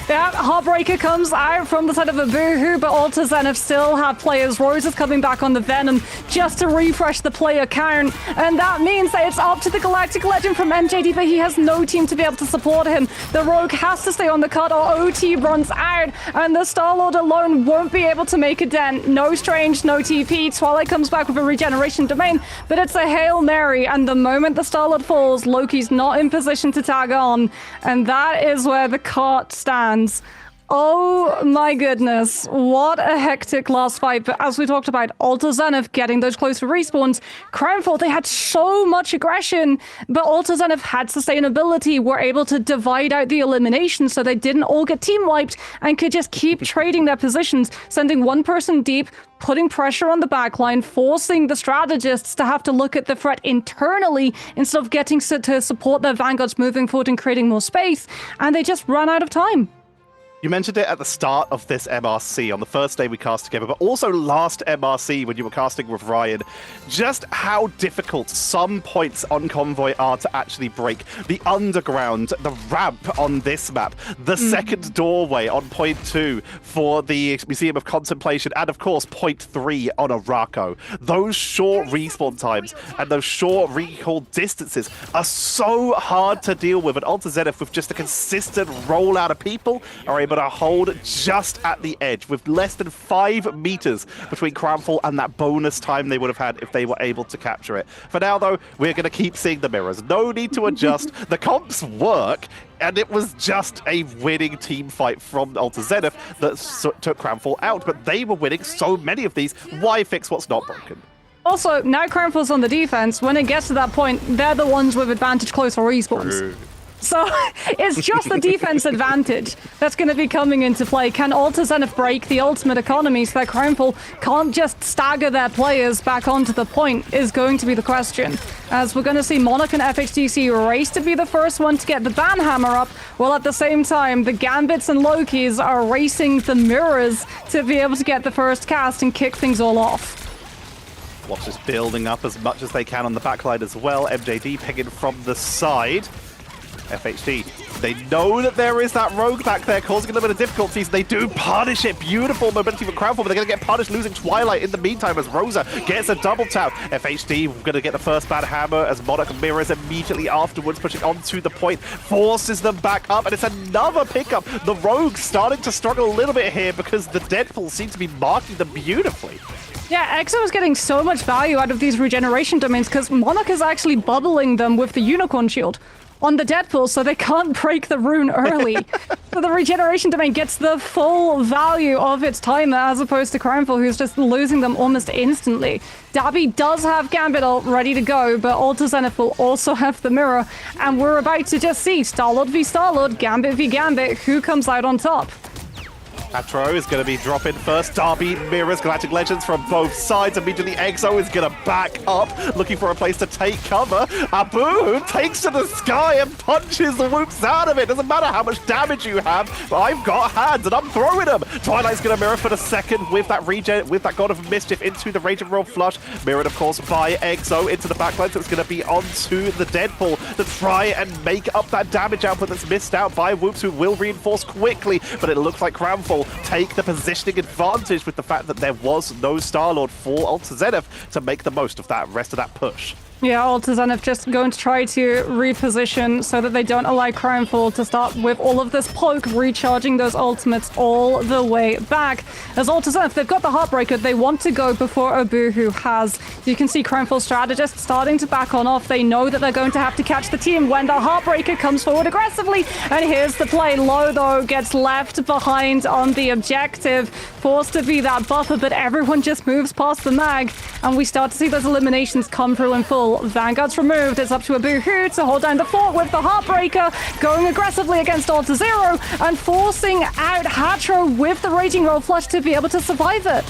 Yeah, Heartbreaker comes out from the side of a Boohoo, but Alta Zenith still have players. Rose is coming back on the Venom just to refresh the player count. And that means that it's up to the Galactic Legend from MJD, but he has no team to be able to support him. The Rogue has to stay on the cut or OT runs out, and the Star-Lord alone won't be able to make a dent. No Strange, no TP. Twilight comes back with a regeneration domain, but it's a Hail Mary, and the moment the Star-Lord falls, Loki's not in position to tag on, and that is where the cart stands. Oh my goodness, what a hectic last fight. But as we talked about, Alta Zenith getting those closer respawns. Crownfall, they had so much aggression, but Alta Zenith had sustainability, were able to divide out the elimination so they didn't all get team wiped and could just keep trading their positions, sending one person deep, putting pressure on the backline, forcing the strategists to have to look at the threat internally instead of getting to support their vanguards moving forward and creating more space, and they just ran out of time. You mentioned it at the start of this MRC, on the first day we cast together, but also last MRC when you were casting with Ryan, just how difficult some points on Convoy are to actually break. The underground, the ramp on this map, the second doorway on point 2 for the Museum of Contemplation, and of course point 3 on Araco. Those short respawn times and those short recall distances are so hard to deal with, and Alta Zenith, with just a consistent rollout of people, are able to hold just at the edge with less than 5 meters between Crownfall and that bonus time they would have had if they were able to capture it. For now, though, we're going to keep seeing the mirrors. No need to adjust. The comps work, and it was just a winning team fight from Alta Zenith that took Crownfall out, but they were winning so many of these. Why fix what's not broken? Also, now Crownfall's on the defense. When it gets to that point, they're the ones with advantage closer respawns. True. So it's just the defense advantage that's going to be coming into play. Can Alta Zenith break the ultimate economy so that Crownfall can't just stagger their players back onto the point is going to be the question. As we're going to see Monarch and FHDC race to be the first one to get the Banhammer up, while at the same time the Gambits and Lokis are racing the mirrors to be able to get the first cast and kick things all off. Watchers building up as much as they can on the backline as well. MJD picking from the side. FHD, they know that there is that rogue back there causing a little bit of difficulties. They do punish it. Beautiful mobility for Crownfall, but they're going to get punished losing Twilight in the meantime as Rosa gets a double tap. FHD going to get the first bad hammer as Monarch mirrors immediately afterwards, pushing onto the point, forces them back up, and it's another pickup. The Rogue starting to struggle a little bit here because the Deadpool seems to be marking them beautifully. Yeah, EXO is getting so much value out of these regeneration domains because Monarch is actually bubbling them with the Unicorn Shield on the Deadpool, so they can't break the rune early. So the regeneration domain gets the full value of its timer, as opposed to Crownfall, who's just losing them almost instantly. Dabby does have Gambit ult ready to go, but Alta Zenith will also have the mirror, and we're about to just see Star-Lord v Star-Lord, Gambit v Gambit, who comes out on top. Atro is going to be dropping first. Darby mirrors Galactic Legends from both sides. Immediately EXO is going to back up, looking for a place to take cover. Abu takes to the sky and punches the whoops out of it. Doesn't matter how much damage you have, but I've got hands and I'm throwing them. Twilight's going to mirror for the second with that regen, with that God of Mischief into the Rage and Roll flush. Mirrored, of course, by EXO into the backline, so it's going to be onto the Deadpool to try and make up that damage output that's missed out by Whoops, who will reinforce quickly, but it looks like Crownfall take the positioning advantage with the fact that there was no Star-Lord for Alta Zenith to make the most of that rest of that push. Yeah, Alta Zenith just going to try to reposition so that they don't allow Crownfall to start with all of this poke, recharging those ultimates all the way back. As Alta Zenith, they've got the Heartbreaker. They want to go before Abu, who has. You can see Crownfall strategists starting to back on off. They know that they're going to have to catch the team when the Heartbreaker comes forward aggressively. And here's the play. Low, though, gets left behind on the objective, forced to be that buffer, but everyone just moves past the mag, and we start to see those eliminations come through in full. Vanguard's removed. It's up to Abu-Hu to hold down the fort with the Heartbreaker, going aggressively against Alta Zero and forcing out Hatro with the Raging Roll flush to be able to survive it.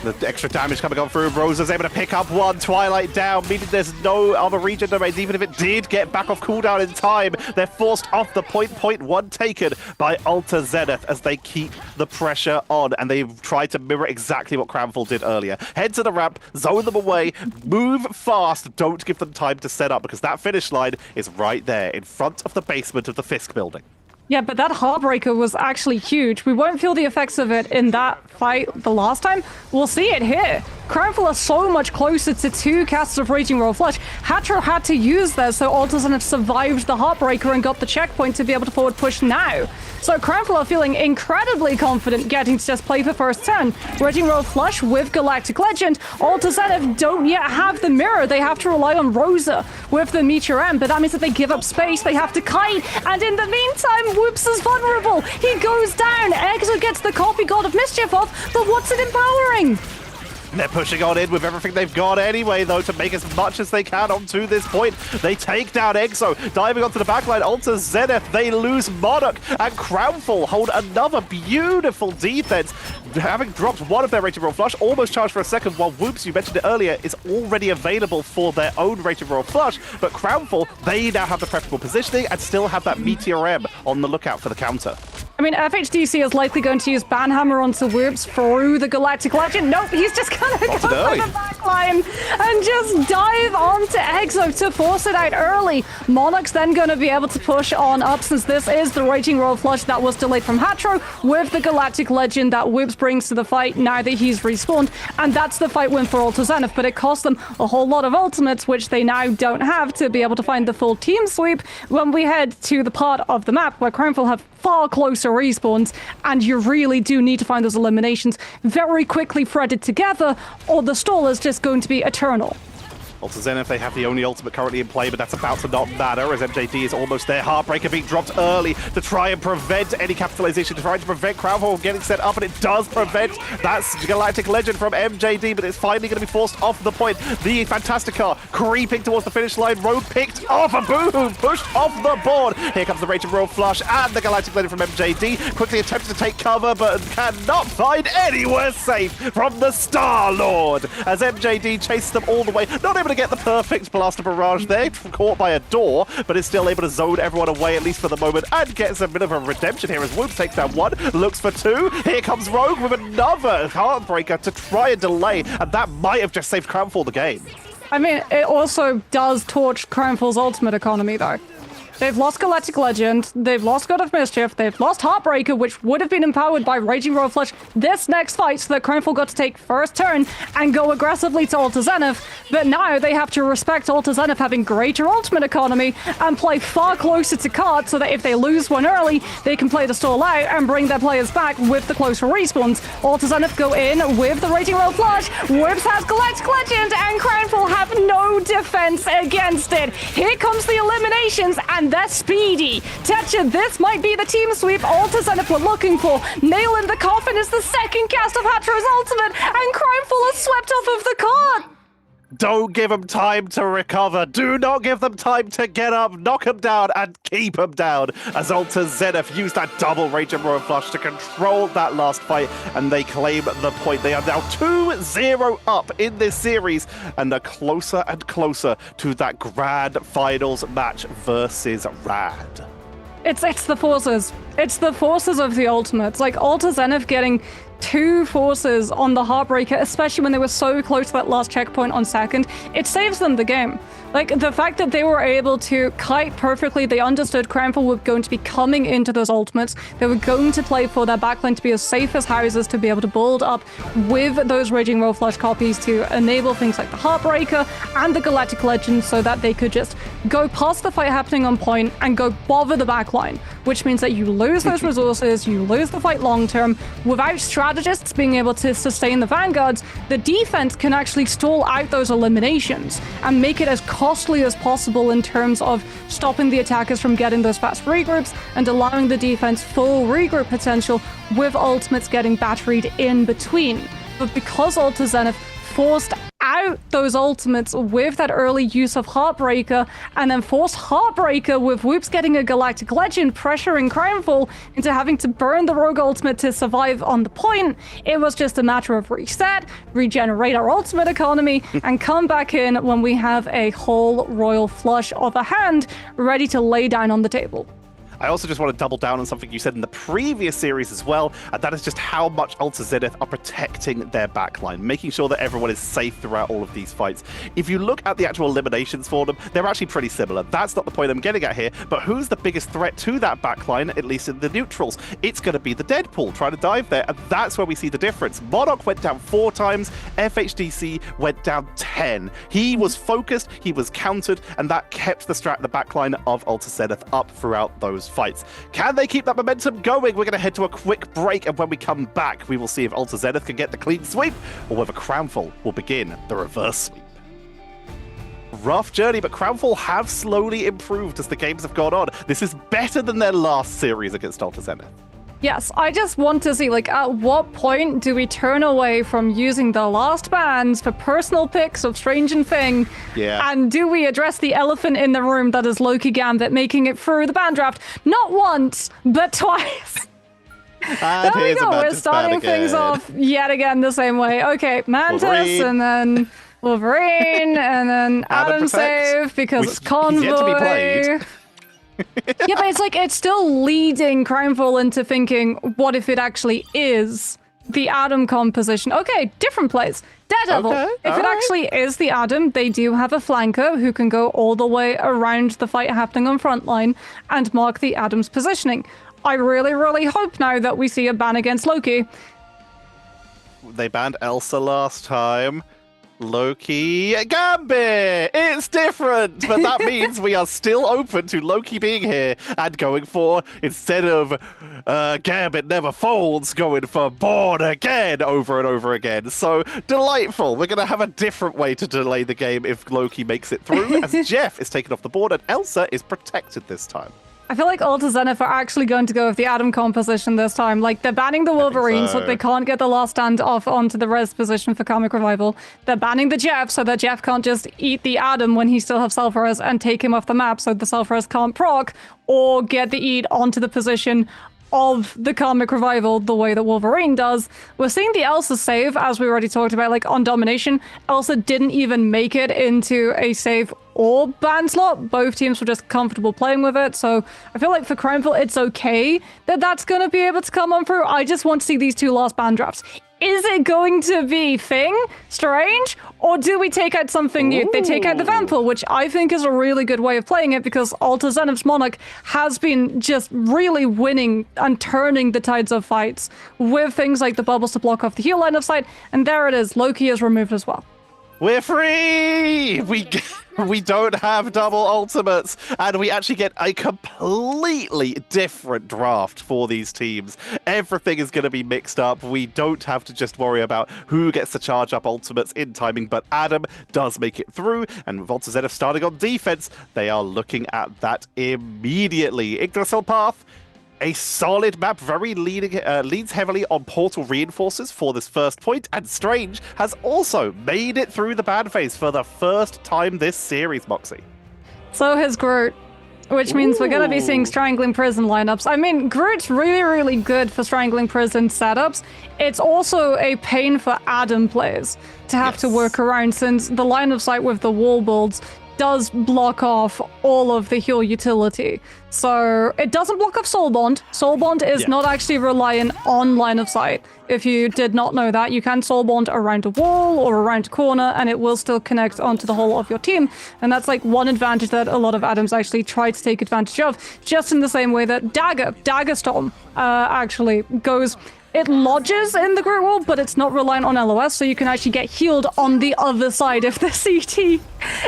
The extra damage coming on through. Rosa's able to pick up one. Twilight down, meaning there's no other regen domains. Even if it did get back off cooldown in time, they're forced off the point one taken by Alta Zenith as they keep the pressure on. And they've tried to mirror exactly what Crownfall did earlier. Head to the ramp, zone them away, move fast. Don't give them time to set up because that finish line is right there in front of the basement of the Fisk building. Yeah, but that Heartbreaker was actually huge. We won't feel the effects of it in that fight the last time. We'll see it here. Crownful are so much closer to 2 casts of Raging Royal Flush. Hatro had to use theirs, so Altazan survived the Heartbreaker and got the checkpoint to be able to forward push now. So Crownful are feeling incredibly confident getting to just play for first turn. Raging Royal Flush with Galactic Legend. Altazan don't yet have the mirror. They have to rely on Rosa with the Meteor M, but that means that they give up space. They have to kite, and in the meantime, Whoops is vulnerable. He goes down. Exo gets the copy God of Mischief off, but what's it empowering? They're pushing on in with everything they've got anyway, though, to make as much as they can onto this point. They take down Exo, diving onto the backline. Alta Zenith, they lose Monarch, and Crownful hold another beautiful defense, having dropped one of their Raging Royal Flush, almost charged for a second, while Whoops, you mentioned it earlier, is already available for their own Raging Royal Flush. But Crownful, they now have the preferable positioning and still have that Meteor M on the lookout for the counter. I mean, FHDC is likely going to use Banhammer onto Whoops through the Galactic Legend. Nope, he's just going to go for the backline and just dive onto Exo to force it out early. Monarch's then going to be able to push on up, since this is the Raging Royal Flush that was delayed from Hatro with the Galactic Legend that Whoops brings to the fight now that he's respawned. And that's the fight win for Alta Zenith, but it cost them a whole lot of ultimates, which they now don't have to be able to find the full team sweep when we head to the part of the map where Crownful have far closer respawns, and you really do need to find those eliminations very quickly threaded together, or the stall is just going to be eternal. Alta Zenith, they have the only ultimate currently in play, but that's about to not matter as MJD is almost there. Heartbreaker being dropped early to try and prevent any capitalization, to try to prevent Crownful getting set up, and it does prevent that Galactic Legend from MJD, but it's finally going to be forced off the point. The Fantastic Car creeping towards the finish line. Road picked off, and boom, pushed off the board. Here comes the Raging Royal Flush and the Galactic Legend from MJD. Quickly attempts to take cover, but cannot find anywhere safe from the Star-Lord as MJD chases them all the way. Not able to get the perfect blaster barrage there, caught by a door, but is still able to zone everyone away, at least for the moment, and gets a bit of a redemption here as Whoops takes down one, looks for two. Here comes Rogue with another Heartbreaker to try and delay, and that might have just saved Crownful the game. I mean, it also does torch Crownful's ultimate economy, though. They've lost Galactic Legend, they've lost God of Mischief, they've lost Heartbreaker, which would have been empowered by Raging Royal Flush this next fight, so that Crownful got to take first turn and go aggressively to Alta Zenith. But now they have to respect Alta Zenith having greater ultimate economy and play far closer to card, so that if they lose one early, they can play the stall out and bring their players back with the closer respawns. Alta Zenith go in with the Raging Royal Flush, Whoops has Galactic Legend, and Crownful have no defense against it. Here comes the eliminations, and they're speedy. Tetcha, this might be the team sweep Alta Zenith were looking for. Nail in the Coffin is the second cast of Hatro's ultimate, and Crownful is swept off of the card. Don't give them time to recover. Do not give them time to get up, knock them down, and keep them down. As Alta Zenith used that double Raging Royal Flush to control that last fight, and they claim the point. They are now 2-0 up in this series, and are closer and closer to that grand finals match versus Rad. It's the forces. It's the forces of the ultimates. Like, Alta Zenith getting 2 forces on the Heartbreaker, especially when they were so close to that last checkpoint on second, it saves them the game. Like, the fact that they were able to kite perfectly, they understood Crownful were going to be coming into those ultimates. They were going to play for their backline to be as safe as houses, to be able to build up with those Raging Royal Flush copies to enable things like the Heartbreaker and the Galactic Legend, so that they could just go past the fight happening on point and go bother the backline, which means that you lose those resources, you lose the fight long term. Without strategists being able to sustain the vanguards, the defense can actually stall out those eliminations and make it as costly as possible in terms of stopping the attackers from getting those fast regroups and allowing the defense full regroup potential, with ultimates getting batteried in between. But because Alta Zenith forced out those ultimates with that early use of Heartbreaker, and then forced Heartbreaker with Whoops getting a Galactic Legend, pressuring Crownful into having to burn the Rogue ultimate to survive on the point, it was just a matter of reset, regenerate our ultimate economy, and come back in when we have a whole Royal Flush of a hand ready to lay down on the table. I also just want to double down on something you said in the previous series as well, and that is just how much Ultra Zenith are protecting their backline, making sure that everyone is safe throughout all of these fights. If you look at the actual eliminations for them, they're actually pretty similar. That's not the point I'm getting at here, but who's the biggest threat to that backline, at least in the neutrals? It's going to be the Deadpool trying to dive there, and that's where we see the difference. Monarch went down 4 times, FHDC went down 10. He was focused, he was countered, and that kept the backline of Ultra Zenith up throughout those fights. Can they keep that momentum going? We're going to head to a quick break, and when we come back, we will see if Ultra Zenith can get the clean sweep, or whether Crownfall will begin the reverse sweep. Rough journey, but Crownfall have slowly improved as the games have gone on. This is better than their last series against Ultra Zenith. Yes, I just want to see, like, at what point do we turn away from using the last bans for personal picks of Strange and Thing? Yeah. And do we address the elephant in the room that is Loki Gambit making it through the ban draft? Not once, but twice. And there we go. We're starting things off yet again the same way. Okay, Mantis, Wolverine. and then Wolverine, and then Adam save because it's Convoy. He's yet to be played. Yeah, but it's like, it's still leading Crownfall into thinking, what if it actually is the Adam composition? Okay, different plays. Daredevil. Okay, if it actually is the Adam, they do have a flanker who can go all the way around the fight happening on frontline and mark the Adam's positioning. I really, really hope now that we see a ban against Loki. They banned Elsa last time. Loki Gambit! It's different, but that means we are still open to Loki being here and going for, instead of Gambit never folds, going for Born Again over and over again. So delightful. We're going to have a different way to delay the game if Loki makes it through, as Jeff is taken off the board and Elsa is protected this time. I feel like Ultra Zenith are actually going to go with the Adam composition this time. Like, they're banning the Wolverine so they can't get the last stand off onto the res position for Karmic Revival. They're banning the Jeff so that Jeff can't just eat the Adam when he still has self-res and take him off the map so the self-res can't proc or get the eat onto the position of the Karmic Revival the way that Wolverine does. We're seeing the Elsa save, as we already talked about, like on Domination. Elsa didn't even make it into a save or ban slot. Both teams were just comfortable playing with it. So I feel like for Crownfall, it's okay that that's going to be able to come on through. I just want to see these 2 last ban drafts. Is it going to be Thing, Strange, or do we take out something new? They take out the Vampire, which I think is a really good way of playing it because Ultra Zenith's Monarch has been just really winning and turning the tides of fights with things like the bubbles to block off the heal line of sight. And there it is. Loki is removed as well. We're free! We don't have double ultimates, and we actually get a completely different draft for these teams. Everything is going to be mixed up. We don't have to just worry about who gets to charge up ultimates in timing, but Adam does make it through, and with Ultra Zenith starting on defense, they are looking at that immediately. Yggdrasil Path, a solid map, very leans heavily on portal reinforcers for this first point, and Strange has also made it through the ban phase for the first time this series, Moxie. So has Groot, which means we're going to be seeing Strangling Prison lineups. I mean, Groot's really, really good for Strangling Prison setups. It's also a pain for Adam players to have to work around, since the line of sight with the wall builds does block off all of the heal utility. So it doesn't block off Soul Bond. Soul Bond is not actually reliant on line of sight. If you did not know that, you can Soul Bond around a wall or around a corner and it will still connect onto the whole of your team. And that's like one advantage that a lot of Adams actually try to take advantage of, just in the same way that Dagger Storm actually goes. It lodges in the Groot Wall, but it's not reliant on LOS, so you can actually get healed on the other side if the CT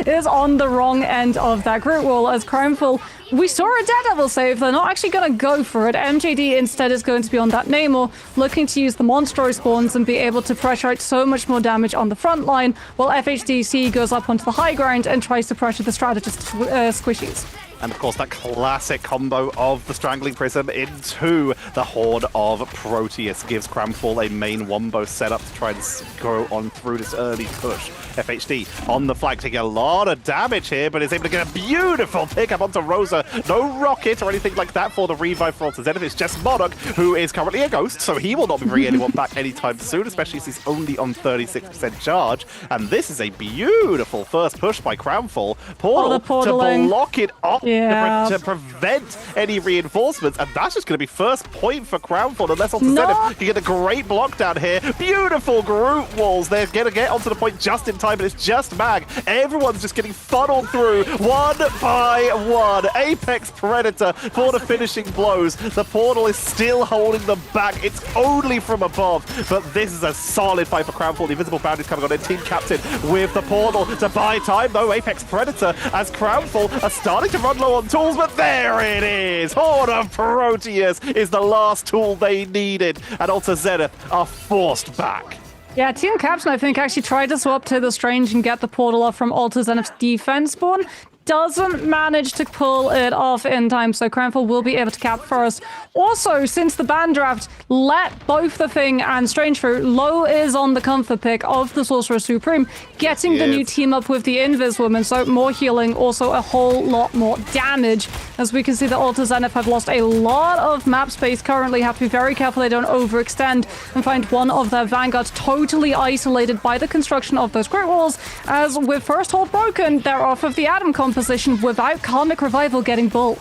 is on the wrong end of that Groot Wall. As Crownfall, we saw a Daredevil save. They're not actually going to go for it. MJD instead is going to be on that Namor, looking to use the Monstroid spawns and be able to pressure out so much more damage on the front line, while FHDC goes up onto the high ground and tries to pressure the strategist squishies. And of course, that classic combo of the Strangling Prism into the Horde of Proteus gives Crownfall a main wombo setup to try and go on through this early push. FHD on the flag, taking a lot of damage here, but is able to get a beautiful pickup onto Rosa. No rocket or anything like that for the revive for Alta Zenith. It's just Monarch, who is currently a ghost, so he will not be bringing anyone back anytime soon, especially as he's only on 36% charge. And this is a beautiful first push by Crownfall. Portal to block it off to prevent any reinforcements, and that's just going to be first point for Crownfall, unless Alta Zenith can get a great block down here. Beautiful group walls. They're going to get onto the point just in time, but it's just Mag. Everyone's just getting funneled through one by one. Apex Predator for the finishing blows. The portal is still holding them back. It's only from above, but this is a solid fight for Crownfall. The invisible boundaries coming on in. Team captain with the portal to buy time, though. Apex Predator as Crownfall are starting to run low on tools, but there it is. Horde of Proteus is the last tool they needed, and Alta Zenith are forced back. Yeah, Team Captain, I think, actually tried to swap to the Strange and get the portal off from Alta Zenith's defense spawn. Doesn't manage to pull it off in time, so Crownfall will be able to cap first. Also, since the ban draft let both the Thing and Strange through, Low is on the comfort pick of the Sorcerer Supreme, getting the new team up with the Invis Woman, so more healing, also a whole lot more damage. As we can see, the Alta Zenith have lost a lot of map space currently, have to be very careful they don't overextend and find one of their vanguards totally isolated by the construction of those Great Walls, as with first hold broken, they're off of the Adam composition without Karmic Revival getting bull.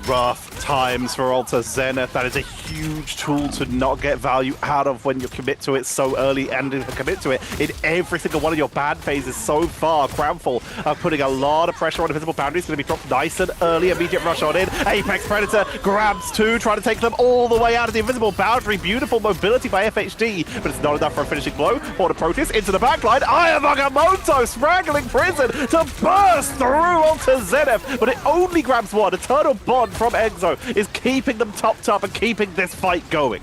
Rough times for Alta Zenith. That is a huge tool to not get value out of when you commit to it so early, and to commit to it in every single one of your bad phases so far. Crownfall are putting a lot of pressure on invisible boundaries. Going to be dropped nice and early. Immediate rush on in. Apex Predator grabs two, trying to take them all the way out of the invisible boundary. Beautiful mobility by FHD, but it's not enough for a finishing blow. Horde of Proteus into the backline. Ayamagamoto straggling Prison to burst through Alta Zenith, but it only grabs one. Eternal Bond from Exo is keeping them topped up and keeping this fight going.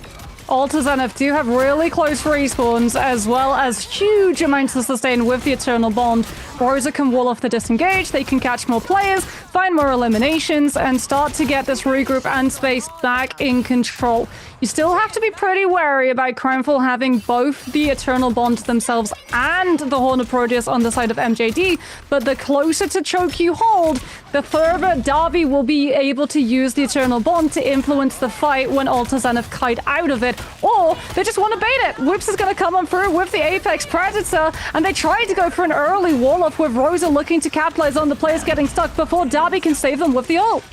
Alta Zenith do have really close respawns, as well as huge amounts of sustain with the Eternal Bond. Rosa can wall off the disengage, they can catch more players, find more eliminations, and start to get this regroup and space back in control. You still have to be pretty wary about Crownfall having both the Eternal Bond themselves and the Horn of Proteus on the side of MJD, but the closer to choke you hold, the further Darby will be able to use the Eternal Bond to influence the fight when Alta Zenith kite out of it, or they just want to bait it. Whoops is going to come on through with the Apex Predator, and they tried to go for an early wall-off with Rosa looking to capitalize on the players getting stuck before Darby can save them with the ult.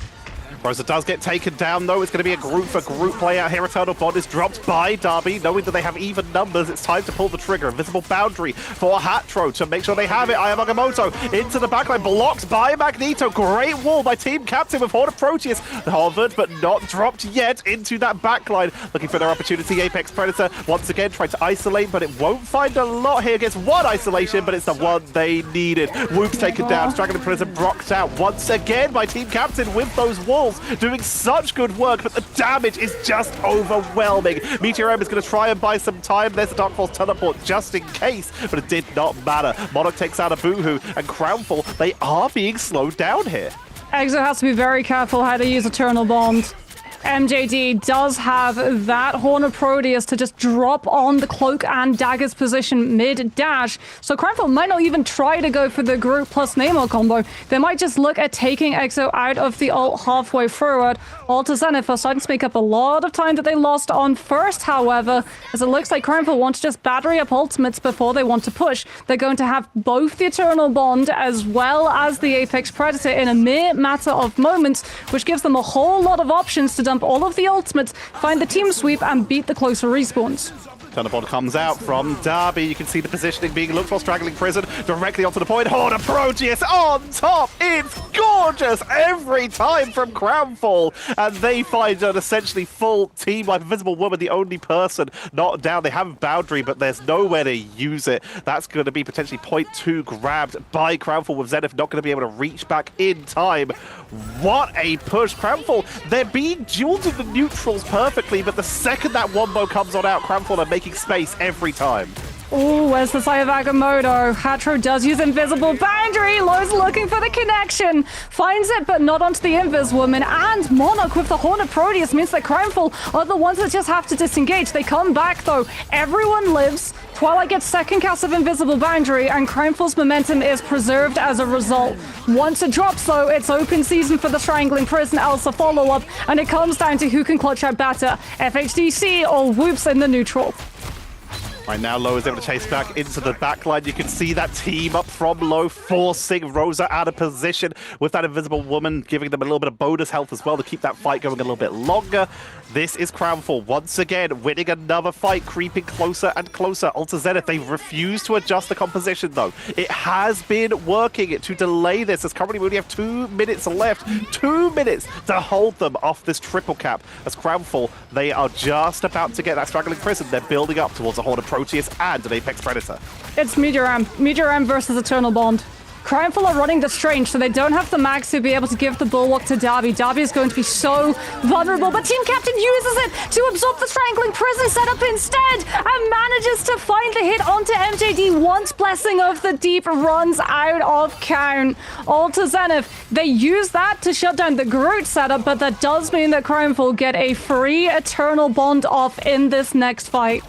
Rosa does get taken down, though. It's going to be a group-for-group play out here. Eternal Bond is dropped by Darby. Knowing that they have even numbers, it's time to pull the trigger. Invisible boundary for Hatro to make sure they have it. Ayamagamoto into the backline, blocked by Magneto. Great wall by Team Captain with Horde of Proteus. Hovered, but not dropped yet into that backline. Looking for their opportunity. Apex Predator once again trying to isolate, but it won't find a lot here. Gets one isolation, but it's the one they needed. Whoop's taken down. Straggling Predator brocked out once again by Team Captain with those walls. Doing such good work, but the damage is just overwhelming. Meteor M is going to try and buy some time. There's a Dark Force teleport just in case, but it did not matter. Monarch takes out a Boohoo, and Crownfall, they are being slowed down here. Exo has to be very careful how to use Eternal Bond. MJD does have that Horn of Proteus to just drop on the Cloak and Daggers position mid-dash, so Crownfall might not even try to go for the group plus Namor combo. They might just look at taking Exo out of the ult halfway through it. Alta Zenith are starting to make up a lot of time that they lost on first, however, as it looks like Crownfall want to just battery up ultimates before they want to push. They're going to have both the Eternal Bond as well as the Apex Predator in a mere matter of moments, which gives them a whole lot of options to dump all of the ultimates, find the team sweep, and beat the closer respawns. Thunderbolt comes out from Darby. You can see the positioning being looked for. Straggling Prison directly onto the point. Horde of Proteus on top. It's gorgeous every time from Crownfall. And they find an essentially full team like Invisible Woman, the only person not down. They have Boundary, but there's nowhere to use it. That's going to be potentially point 2 grabbed by Crownfall, with Zenith not going to be able to reach back in time. What a push. Crownfall, they're being dueled in the neutrals perfectly, but the second that Wombo comes on out, Crownfall are making space every time. Oh, where's the Eye of Agamotto? Hatro does use Invisible Boundary. Lowe's looking for the connection. Finds it, but not onto the Invis Woman. And Monarch with the Hornet Proteus means that Crimefall are the ones that just have to disengage. They come back, though. Everyone lives. Twilight gets second cast of Invisible Boundary, and Crimefall's momentum is preserved as a result. Once it drops, though, it's open season for the Strangling Prison Elsa follow-up, and it comes down to who can clutch out better, FHDC or Whoops in the neutral. Right now, Lowe is able to chase back into the backline. You can see that team up from Lowe, forcing Rosa out of position with that Invisible Woman, giving them a little bit of bonus health as well to keep that fight going a little bit longer. This is Crownfall once again winning another fight, creeping closer and closer. Ultra Zenith, they refuse to adjust the composition though. It has been working to delay this, as currently we only have 2 minutes left. 2 minutes to hold them off this triple cap. As Crownfall, they are just about to get that Straggling Prison. They're building up towards a Horde of Proteus and an Apex Predator. It's Meteor Am versus Eternal Bond. Crimefall are running the Strange, so they don't have the max to be able to give the Bulwark to Darby. Darby is going to be so vulnerable, but Team Captain uses it to absorb the Strangling Prison setup instead and manages to find the hit onto MJD once Blessing of the Deep runs out of count. Ultra Zenith, they use that to shut down the Groot setup, but that does mean that Crimefall get a free Eternal Bond off in this next fight.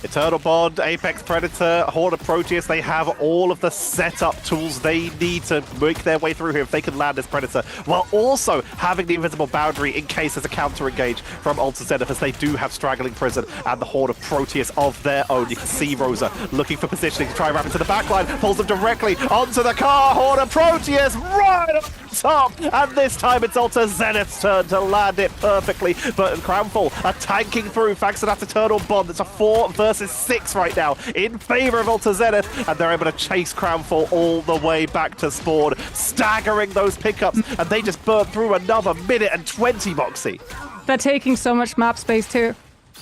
Eternal Bond, Apex Predator, Horde of Proteus, they have all of the setup tools they need to make their way through here if they can land this Predator, while also having the Invisible Boundary in case there's a counter-engage from Ultra Zenith, as they do have Straggling Prison and the Horde of Proteus of their own. You can see Rosa looking for positioning to try and wrap into the backline, pulls them directly onto the car. Horde of Proteus right up top, and this time it's Ultra Zenith's turn to land it perfectly, but Crownfall are tanking through thanks to that Eternal Bond. It's a 4 versus 6 right now in favor of Ultra Zenith, and they're able to chase Crownfall all the way back to spawn, staggering those pickups, and they just burn through another minute and 20, Moxie. They're taking so much map space too.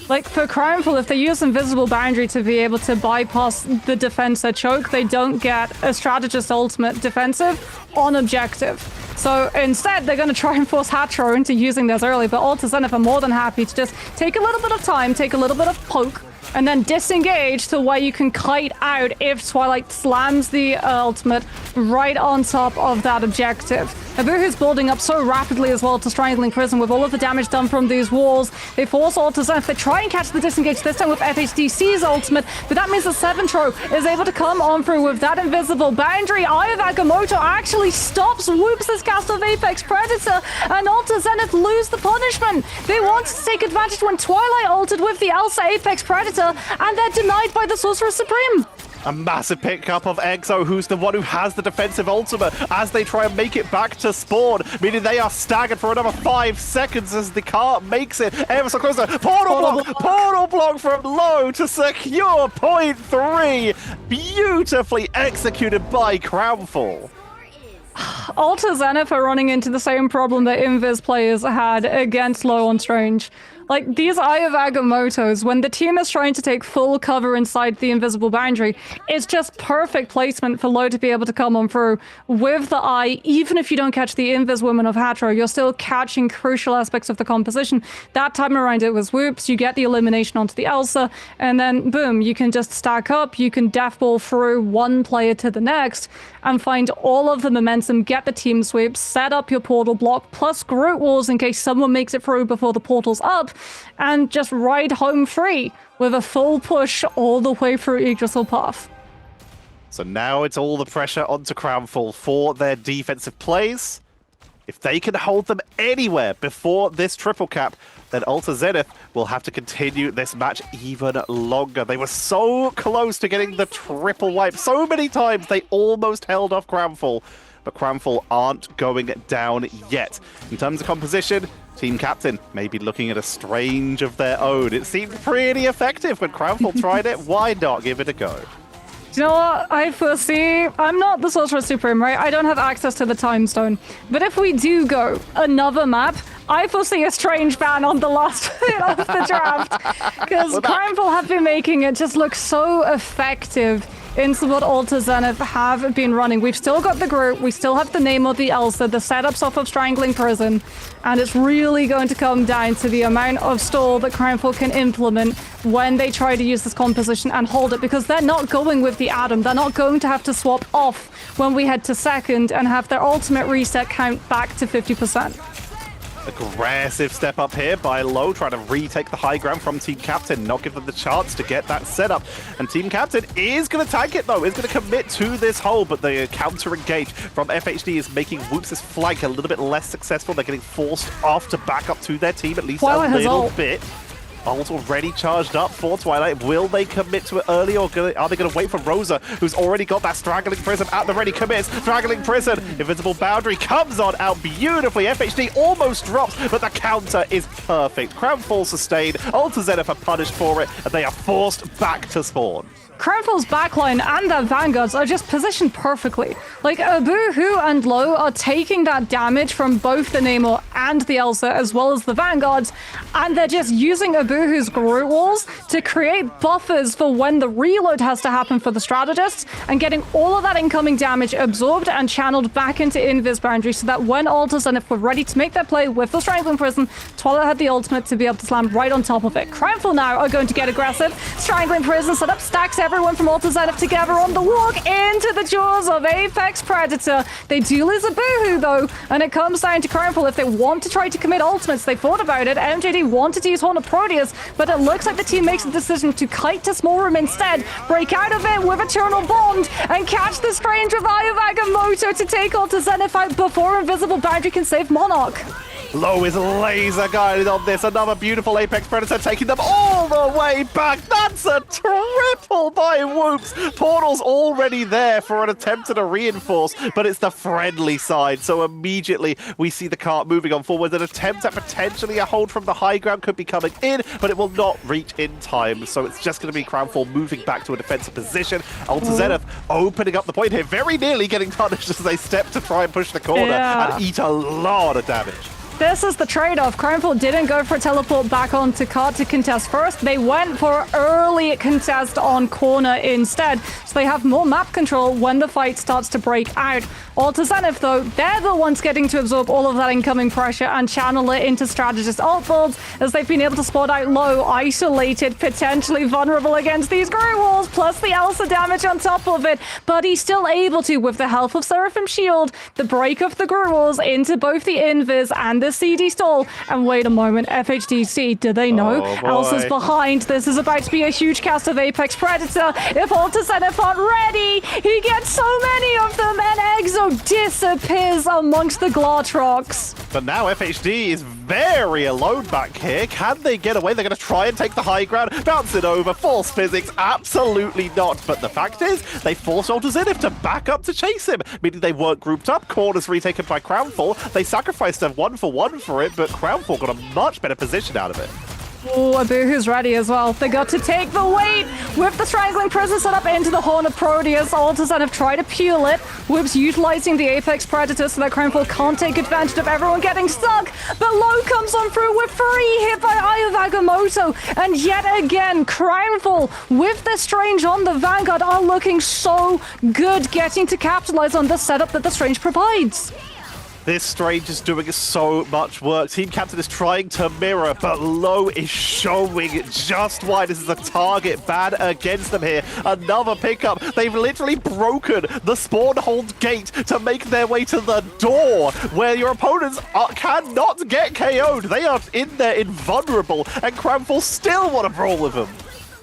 Like, for Crownfall, if they use Invisible Boundary to be able to bypass the defense choke, they don't get a Strategist Ultimate defensive on objective. So instead, they're going to try and force Hatro into using this early, but Ultra Zenith are more than happy to just take a little bit of time, take a little bit of poke, and then disengage to where you can kite out if Twilight slams the ultimate right on top of that objective. Abuhu's building up so rapidly as well to Strangling Prison with all of the damage done from these walls. They force Ultra Zenith. They try and catch the disengage this time with FHDC's ultimate, but that means the 7-tro is able to come on through with that Invisible Boundary. Eye of Agamotto actually stops Whoops' cast of Apex Predator, and Ultra Zenith lose the punishment. They want to take advantage when Twilight ulted with the Elsa Apex Predator, and they're denied by the Sorcerer Supreme. A massive pickup of Exo, who's the one who has the defensive ultimate, as they try and make it back to spawn, meaning they are staggered for another 5 seconds as the car makes it ever so closer. Portal block from Low to secure point 3. Beautifully executed by Crownfall. Ultra Zenith are running into the same problem that Invis players had against Low on Strange. Like, these Eye of Agamottos, when the team is trying to take full cover inside the Invisible Boundary, it's just perfect placement for Low to be able to come on through with the Eye. Even if you don't catch the Invis Woman of Hatro, you're still catching crucial aspects of the composition. That time around it was Whoops, you get the elimination onto the Elsa, and then boom, you can just stack up, you can deathball through one player to the next, and find all of the momentum, get the team sweep, set up your portal block, plus Groot walls in case someone makes it through before the portal's up, and just ride home free with a full push all the way through Yggdrasil Path. So now it's all the pressure onto Crownfall for their defensive plays. If they can hold them anywhere before this triple cap, then Ultra Zenith will have to continue this match even longer. They were so close to getting the triple wipe. So many times they almost held off Crownfall, but Crownfall aren't going down yet. In terms of composition, Team Captain may be looking at a Strange of their own. It seemed pretty effective when Crownfall tried it. Why not give it a go? Do you know what I foresee? I'm not the Sorcerer Supreme, right? I don't have access to the Time Stone. But if we do go another map, I foresee a Strange ban on the last bit of the draft. Because Crownfall have been making it just look so effective into what Alta Zenith have been running. We've still got the Groot, we still have the Namor, the Elsa, the setups off of Strangling Prison, and it's really going to come down to the amount of stall that Crownfall can implement when they try to use this composition and hold it, because they're not going with the Atom. They're not going to have to swap off when we head to second and have their ultimate reset count back to 50%. Aggressive step up here by Low, trying to retake the high ground from Team Captain, not give them the chance to get that setup. And Team Captain is going to tank it though, is going to commit to this hole, but the counter engage from FHD is making Whoops' flank a little bit less successful. They're getting forced off to back up to their team at least a little bit. Ult already charged up for Twilight. Will they commit to it early, or are they going to wait for Rosa, who's already got that Strangling Prison at the ready? Commits. Strangling Prison. Invisible Boundary comes on out beautifully. FHD almost drops, but the counter is perfect. Crownfall sustained. Alta Zenith are punished for it, and they are forced back to spawn. Crownfall's backline and their vanguards are just positioned perfectly. Like, Abuhu and Low are taking that damage from both the Namor and the Elsa, as well as the vanguards, and they're just using Abuhu's Groot walls to create buffers for when the reload has to happen for the strategists, and getting all of that incoming damage absorbed and channeled back into Invis Boundary, so that when Alta Zenith were ready to make their play with the Strangling Prison, Twilight had the ultimate to be able to slam right on top of it. Crownfall now are going to get aggressive. Strangling Prison set up stacks everyone from Alta Zenith together on the walk into the jaws of Apex Predator. They do lose a Boohoo though, and it comes down to Crownfall if they want to try to commit ultimates. They thought about it. MJD wanted to use Horn of Proteus, but it looks like the team makes a decision to kite to small room instead, break out of it with Eternal Bond, and catch the Strange with Eye of Agamotto to take Alta Zenith out before Invisible Boundary can save Monarch. Low is laser guided on this. Another beautiful Apex Predator taking them all the way back. That's a triple by Whoops. Portal's already there for an attempt at a reinforce, but it's the friendly side. So immediately we see the cart moving on forward. An attempt at potentially a hold from the high ground could be coming in, but it will not reach in time. So it's just going to be Crownfall moving back to a defensive position. Alta Zenith opening up the point here, very nearly getting punished as they step to try and push the corner and eat a lot of damage. This is the trade-off. Crownfall didn't go for a teleport back onto cart to contest first. They went for early contest on corner instead, so they have more map control when the fight starts to break out. Alta Zenith, though, they're the ones getting to absorb all of that incoming pressure and channel it into strategist ult builds, as they've been able to spot out Low, isolated, potentially vulnerable against these Groot walls, plus the Elsa damage on top of it. But he's still able to, with the help of Seraphim Shield, the break of the Groot walls into both the Invis and the CD stall. And wait a moment, FHDC, do they know? Elsa's behind. This is about to be a huge cast of Apex Predator. If Alta Zenith aren't ready, he gets so many of them, and Exo disappears amongst the Glartrox. But now FHD is very alone back here. Can they get away? They're going to try and take the high ground, bounce it over, force physics. Absolutely not. But the fact is, they forced Alta Zenith to back up to chase him, meaning they weren't grouped up. Corners retaken by Crownfall. They sacrificed a 1-for-1 for it, but Crownfall got a much better position out of it. Oh, Abuhu's ready as well. They got to take the weight with the Strangling Prison set up into the Horn of Proteus. Alta Zenith try to peel it. Whoops utilizing the Apex Predator so that Crownfall can't take advantage of everyone getting stuck. But Low comes on through with free hit by Eye of Agamotto. And yet again, Crownfall with the Strange on the Vanguard are looking so good, getting to capitalize on the setup that the Strange provides. This Strange is doing so much work. Team Captain is trying to mirror, but Low is showing just why this is a target ban against them here. Another pickup. They've literally broken the spawn hold gate to make their way to the door where your opponents cannot get KO'd. They are in there invulnerable, and Crownfall still want to brawl with them.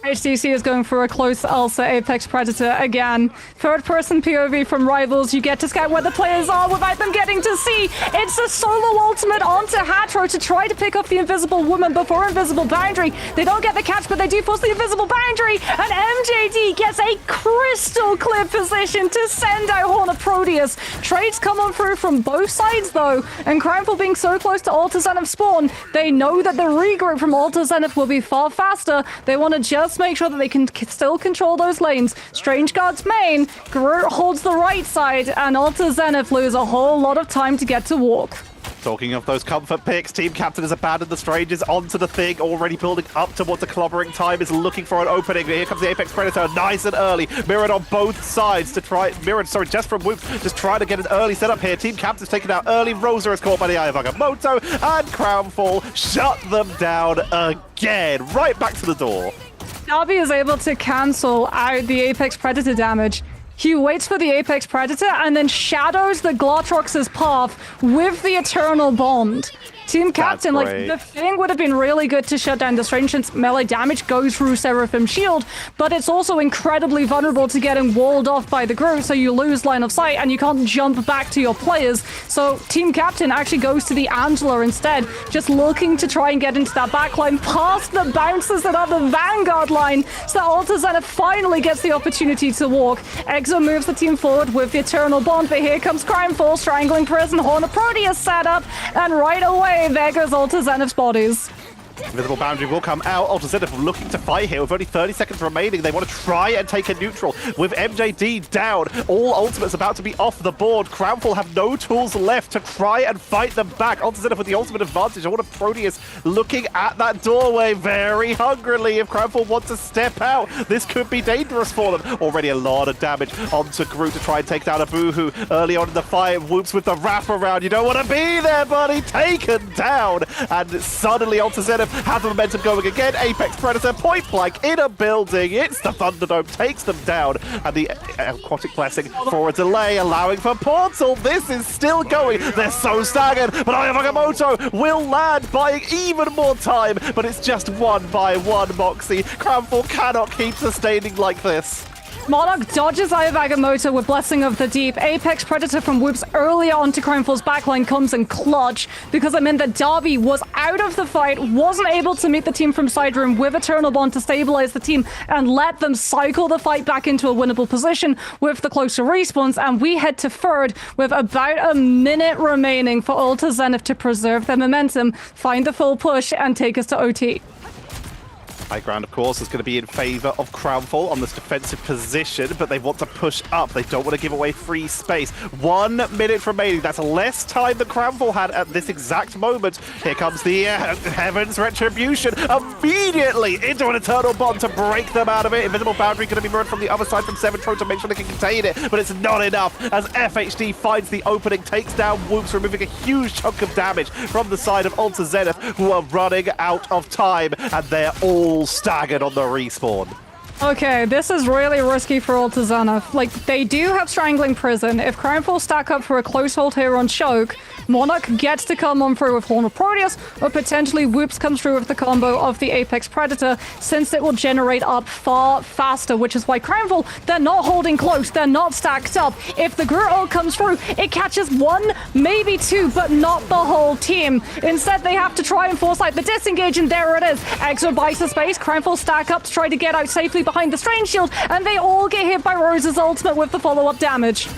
HDC is going for a close Elsa Apex Predator again. Third-person POV from Rivals. You get to scout where the players are without them getting to see. It's a solo ultimate onto Hatro to try to pick up the Invisible Woman before Invisible Boundary. They don't get the catch, but they do force the Invisible Boundary. And MJD gets a crystal clear position to send out Horn of Proteus. Trades come on through from both sides, though. And Crownfall being so close to Alta Zenith spawn, they know that the regroup from Alta Zenith will be far faster. They want to just make sure that they can still control those lanes. Strange guards main, Groot holds the right side, and Alta Zenith lose a whole lot of time to get to walk. Talking of those comfort picks, Team Captain has abandoned the Strangers onto the thing, already building up towards the clobbering time, is looking for an opening. Here comes the Apex Predator, nice and early. Mirrored on both sides to try, just from Whoop, just trying to get an early setup here. Team Captain's taken out early. Rosa is caught by the eye of Agamotto, and Crownfall shut them down again. Right back to the door. Darby is able to cancel out the Apex Predator damage. He waits for the Apex Predator and then shadows the Glotrox's path with the Eternal Bond. Team Captain, like, the thing would have been really good to shut down the Strange since melee damage goes through Seraphim's shield, but it's also incredibly vulnerable to getting walled off by the Groot, so you lose line of sight and you can't jump back to your players. So Team Captain actually goes to the Angela instead, just looking to try and get into that backline past the bouncers that are the Vanguard line, so Alta Zenith finally gets the opportunity to walk. Exo moves the team forward with the Eternal Bond, but here comes Crimefall, Strangling Prison, Horn of Proteus set up, and right away, there goes Alta Zenith's bodies. Invisible Boundary will come out. Alta Zenith looking to fight here with only 30 seconds remaining. They want to try and take a neutral. With MJD down, all ultimates about to be off the board. Crownfall have no tools left to try and fight them back. Alta Zenith with the ultimate advantage. All of Proteus looking at that doorway very hungrily. If Crownfall wants to step out, this could be dangerous for them. Already a lot of damage onto Groot to try and take down a Boohoo early on in the fight. Whoops with the wraparound. You don't want to be there, buddy. Taken down. And suddenly Alta Zenith have the momentum going again. Apex Predator point blank in a building. It's the Thunderdome, takes them down, and the Aquatic Blessing for a delay, allowing for Portal. This is still going. They're so staggered, but Eye of Agamotto will land, buying even more time, but it's just one by one, Moxie. Crownfall cannot keep sustaining like this. Monarch dodges Eye of Agamotto with Blessing of the Deep. Apex Predator from Whoops early on to Crimefall's backline comes in clutch because it meant that Darby was out of the fight, wasn't able to meet the team from side room with Eternal Bond to stabilize the team and let them cycle the fight back into a winnable position with the closer respawns, and we head to third with about a minute remaining for Alta Zenith to preserve their momentum, find the full push, and take us to OT. High ground, of course, is going to be in favor of Crownfall on this defensive position, but they want to push up. They don't want to give away free space. 1 minute remaining. That's less time than Crownfall had at this exact moment. Here comes the Heaven's Retribution immediately into an Eternal Bond to break them out of it. Invisible Boundary going to be mirrored from the other side from Seven Tro to make sure they can contain it, but it's not enough as FHD finds the opening, takes down Whoops, removing a huge chunk of damage from the side of Alta Zenith, who are running out of time, and they're all staggered on the respawn. Okay, this is really risky for Alta Zenith. Like, they do have Strangling Prison. If Crimefall stack up for a close hold here on Choke, Monarch gets to come on through with Horn of Proteus, or potentially Whoops comes through with the combo of the Apex Predator, since it will generate up far faster, which is why Crimefall, they're not holding close, they're not stacked up. If the Groot ult comes through, it catches one, maybe two, but not the whole team. Instead, they have to try and force the disengage, and there it is. Exo buys the space, Crimefall stack up to try to get out safely behind the Strange Shield, and they all get hit by Rose's ultimate with the follow-up damage.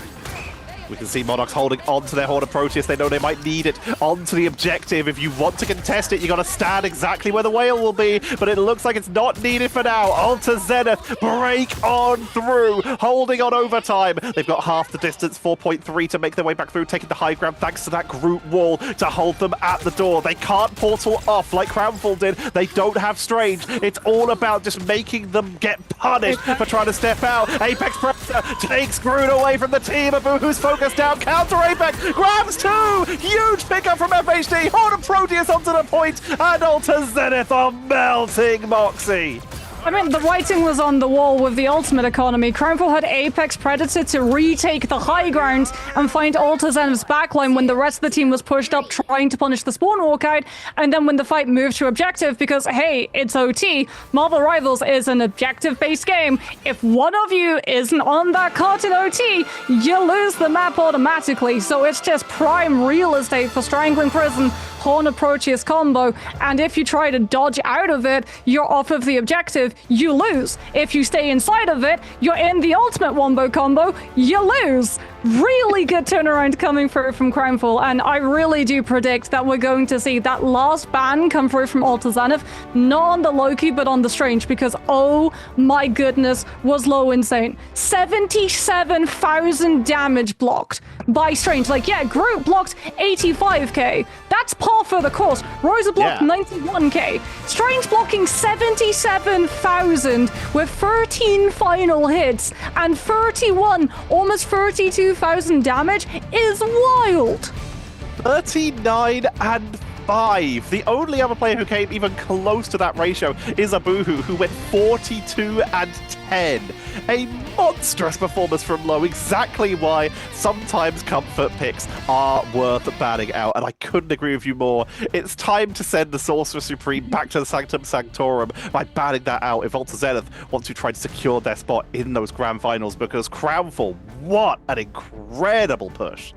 We can see Monarchs holding on to their Horn of Proteus. They know they might need it onto the objective. If you want to contest it, you got to stand exactly where the whale will be, but it looks like it's not needed for now. Alta Zenith break on through, holding on overtime. They've got half the distance, 4.3 to make their way back through, taking the high ground thanks to that Groot wall to hold them at the door. They can't portal off like Crownfall did. They don't have Strange. It's all about just making them get punished for trying to step out. Apex Predator takes Groot away from the team. Abu, who's focused down, counter Apex, grabs two! Huge pickup from FHD, Horn of Proteus onto the point, and Alta Zenith are melting Moxie. I mean, the writing was on the wall with the ultimate economy. Crownfall had Apex Predator to retake the high ground and find Alta Zenith's backline when the rest of the team was pushed up trying to punish the spawn walkout, and then when the fight moved to objective, because, hey, it's OT, Marvel Rivals is an objective-based game. If one of you isn't on that cart in OT, you lose the map automatically, so it's just prime real estate for Strangling Prison, corner Proteus combo, and if you try to dodge out of it, you're off of the objective, you lose. If you stay inside of it, you're in the ultimate wombo combo, you lose. Really good turnaround coming through from Crownfall, and I really do predict that we're going to see that last ban come through from Alta Zenith, not on the Loki, but on the Strange, because oh my goodness, was low insane. 77,000 damage blocked by Strange. Like, yeah, Groot blocked 85k. That's par for the course. Rosa blocked 91k. Strange blocking 77,000 with 13 final hits and 31, almost 32,000 damage is wild. 39 and 5. The only other player who came even close to that ratio is Abuhu, who went 42 and 10. A monstrous performance from Low, exactly why sometimes comfort picks are worth banning out, and I couldn't agree with you more. It's time to send the Sorcerer Supreme back to the Sanctum Sanctorum by banning that out if Alta Zenith wants to try to secure their spot in those grand finals, because Crownfall, what an incredible push.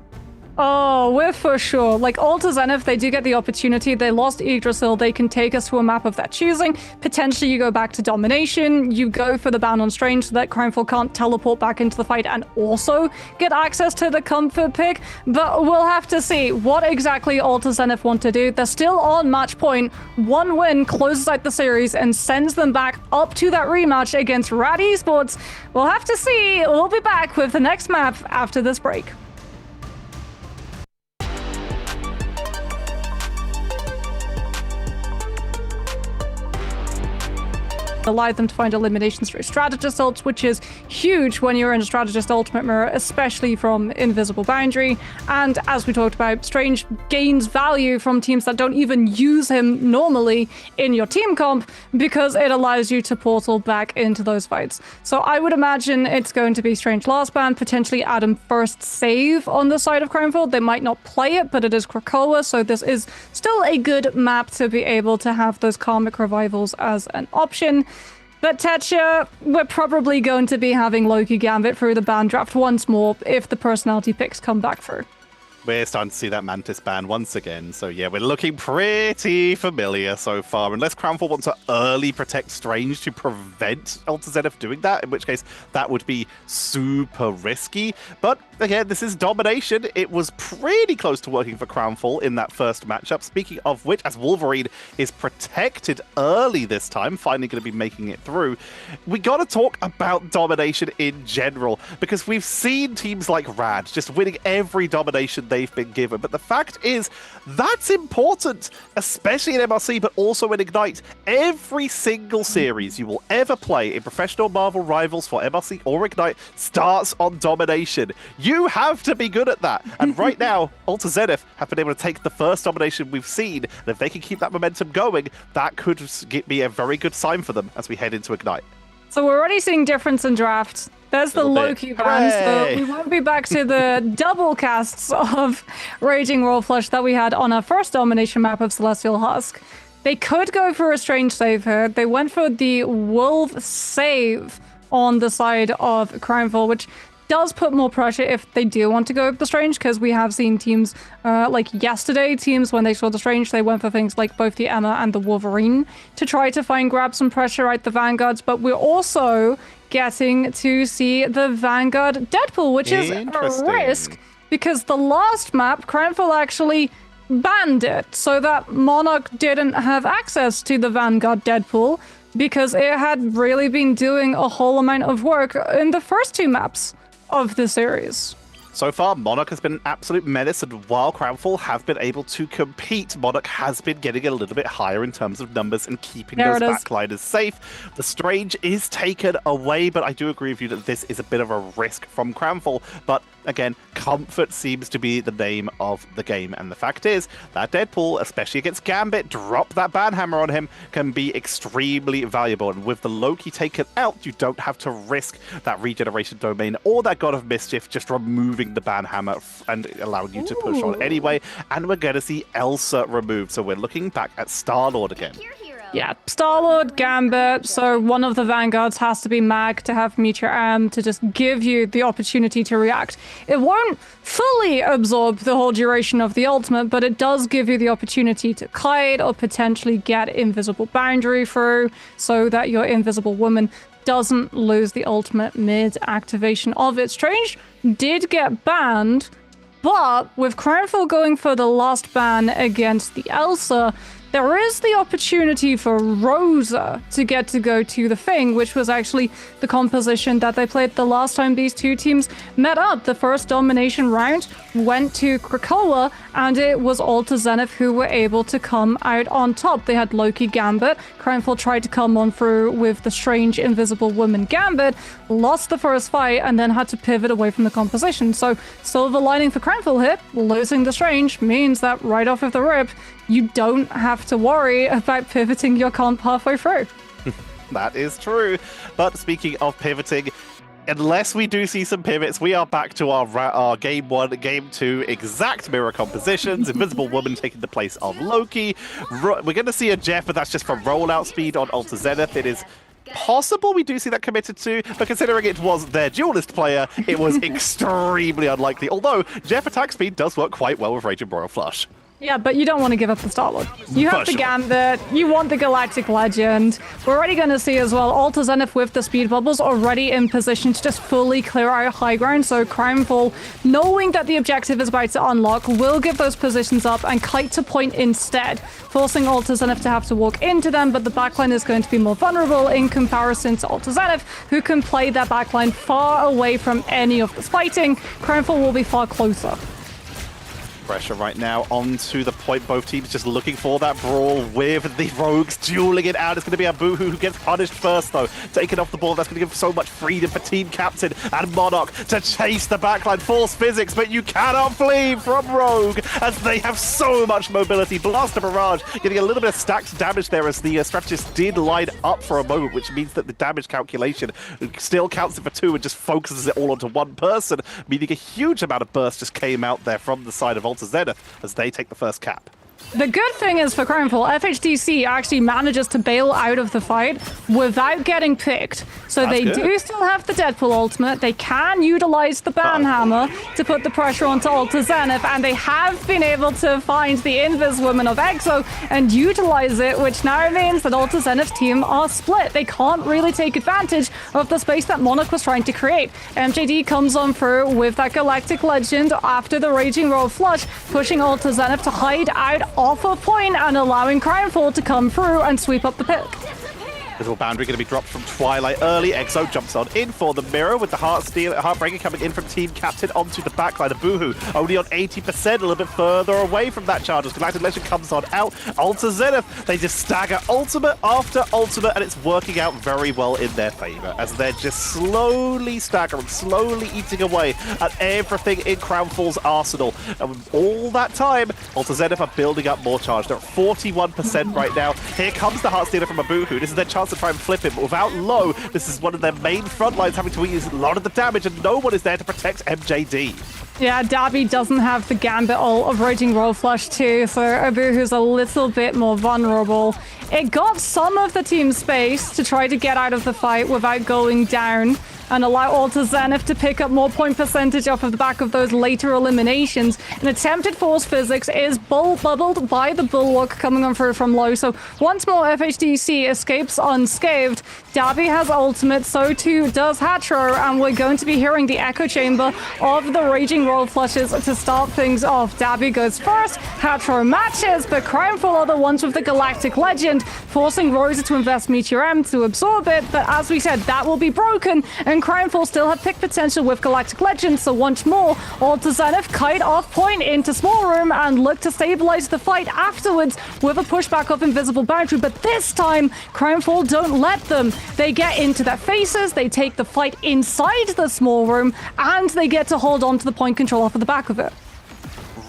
Oh, we're for sure. Like, Alta Zenith, they do get the opportunity. They lost Yggdrasil. They can take us to a map of their choosing. Potentially, you go back to Domination. You go for the ban on Strange so that Crownfall can't teleport back into the fight and also get access to the comfort pick. But we'll have to see what exactly Alta Zenith want to do. They're still on match point. One win closes out the series and sends them back up to that rematch against Rad Esports. We'll have to see. We'll be back with the next map after this break. Allowed them to find eliminations through strategist ults, which is huge when you're in a strategist ultimate mirror, especially from Invisible Boundary. And as we talked about, Strange gains value from teams that don't even use him normally in your team comp because it allows you to portal back into those fights. So I would imagine it's going to be Strange last ban, potentially Adam first save on the side of Crownfall. They might not play it, but it is Krakoa, so this is still a good map to be able to have those karmic revivals as an option. But Tetcha, we're probably going to be having Loki Gambit through the ban draft once more if the personality picks come back through. We're starting to see that Mantis ban once again, so yeah, we're looking pretty familiar so far. Unless Crownfall wants to early protect Strange to prevent Alta Zenith doing that, in which case that would be super risky. But again, this is Domination. It was pretty close to working for Crownfall in that first matchup. Speaking of which, as Wolverine is protected early this time, finally going to be making it through, we got to talk about Domination in general, because we've seen teams like Rad just winning every Domination they've been given. But the fact is, that's important, especially in MRC, but also in Ignite. Every single series you will ever play in professional Marvel Rivals for MRC or Ignite starts on Domination. You have to be good at that. And right now, Alta Zenith have been able to take the first Domination we've seen. And if they can keep that momentum going, that could be a very good sign for them as we head into Ignite. So we're already seeing difference in drafts. There's the Loki ban, so we won't be back to the double casts of Raging Royal Flush that we had on our first Domination map of Celestial Husk. They could go for a Strange save here. They went for the Wolf save on the side of Crownfall, which does put more pressure if they do want to go with the Strange, because we have seen teams like yesterday, teams when they saw the Strange, they went for things like both the Emma and the Wolverine to try to grab some pressure out the Vanguards. But we're also getting to see the Vanguard Deadpool, which is a risk because the last map, Crownfall actually banned it so that Monarch didn't have access to the Vanguard Deadpool because it had really been doing a whole amount of work in the first two maps of the series. So far, Monarch has been an absolute menace, and while Crownfall have been able to compete, Monarch has been getting a little bit higher in terms of numbers and keeping those backliners safe. The Strange is taken away, but I do agree with you that this is a bit of a risk from Crownfall. But again, comfort seems to be the name of the game, and the fact is that Deadpool, especially against Gambit, drop that banhammer on him, can be extremely valuable. And with the Loki taken out, you don't have to risk that regeneration domain or that God of Mischief just removing the banhammer and allowing you to push on anyway. And we're going to see Elsa removed, so we're looking back at Star-Lord again. Your hero. Yeah, Star-Lord, Gambit, so one of the Vanguards has to be Mag to have Meteor M to just give you the opportunity to react. It won't fully absorb the whole duration of the ultimate, but it does give you the opportunity to kite or potentially get Invisible Boundary through so that your Invisible Woman doesn't lose the ultimate mid-activation of it. Strange did get banned, but with Crownfall going for the last ban against the Elsa, there is the opportunity for Rosa to get to go to the Thing, which was actually the composition that they played the last time these two teams met up. The first domination round went to Krakoa, and it was Alta Zenith who were able to come out on top. They had Loki Gambit. Crownfall tried to come on through with the strange Invisible Woman Gambit, lost the first fight, and then had to pivot away from the composition. So silver lining for Crownfall here, losing the strange means that right off of the rip, you don't have to worry about pivoting your comp halfway through. That is true. But speaking of pivoting, unless we do see some pivots, we are back to our game 1, game 2 exact mirror compositions. Invisible Woman taking the place of Loki. We're going to see a Jeff, but that's just from rollout speed on Alta Zenith. It is possible we do see that committed to, but considering it was their duelist player, it was extremely unlikely. Although Jeff attack speed does work quite well with Raging Royal Flush. Yeah, but you don't want to give up the Star-Lord. You have the Gambit, you want the Galactic Legend. We're already going to see as well Alta Zenith with the speed bubbles already in position to just fully clear out high ground. So Crownfall, knowing that the objective is about to unlock, will give those positions up and kite to point instead, forcing Alta Zenith to have to walk into them, but the backline is going to be more vulnerable in comparison to Alta Zenith, who can play their backline far away from any of this fighting. Crownfall will be far closer. Pressure right now onto the point. Both teams just looking for that brawl with the rogues dueling it out. It's going to be a Boohoo who gets punished first, though. Taken off the ball. That's going to give so much freedom for Team Captain and Monarch to chase the backline. Force physics, but you cannot flee from Rogue as they have so much mobility. Blaster Barrage getting a little bit of stacked damage there as the strategist did line up for a moment, which means that the damage calculation still counts it for 2 and just focuses it all onto one person, meaning a huge amount of burst just came out there from the side of Alta Zenith as they take the first cap. The good thing is for Crownfall, FHDC actually manages to bail out of the fight without getting picked. So they do still have the Deadpool ultimate. They can utilize the Banhammer to put the pressure onto Alta Zenith, and they have been able to find the Invis Woman of Exo and utilize it, which now means that Alta Zenith's team are split. They can't really take advantage of the space that Monarch was trying to create. MJD comes on through with that Galactic Legend after the Raging Roll Flush, pushing Alta Zenith to hide out off a point and allowing Crownfall to come through and sweep up the pick. Little boundary going to be dropped from Twilight early. Exo jumps on in for the mirror with the Heartbreaker coming in from Team Captain onto the backline of Boohoo. Only on 80%, a little bit further away from that charge as Galactic Legend comes on out. Alta Zenith, they just stagger ultimate after ultimate, and it's working out very well in their favor as they're just slowly staggering, slowly eating away at everything in Crownfall's arsenal. And all that time, Alta Zenith are building up more charge. They're at 41% right now. Here comes the Heartstealer from a Boohoo. This is their chance to try and flip him, but without low, this is one of their main front lines having to use a lot of the damage, and no one is there to protect MJD. Yeah, Dabby doesn't have the Gambit ult of Raging Roll Flush too, so Abuhu's a little bit more vulnerable. It got some of the team space to try to get out of the fight without going down and allow Alta Zenith to pick up more point percentage off of the back of those later eliminations. An attempted force physics is bubbled by the Bulwark coming on through from low, so once more FHDC escapes unscathed. Dabby has ultimate, so too does Hatro, and we're going to be hearing the echo chamber of the Raging Roll Flushes to start things off. Dabby goes first, Hatro matches, but Crownfall are the ones with the Galactic Legend, forcing Rosa to invest Meteor M to absorb it, but as we said, that will be broken, and Crownfall still have pick potential with Galactic Legend, so once more, Alta Zenith kite off point into small room and look to stabilize the fight afterwards with a pushback of Invisible Boundary, but this time, Crownfall don't let them. They get into their faces, they take the fight inside the small room, and they get to hold on to the point control off of the back of it.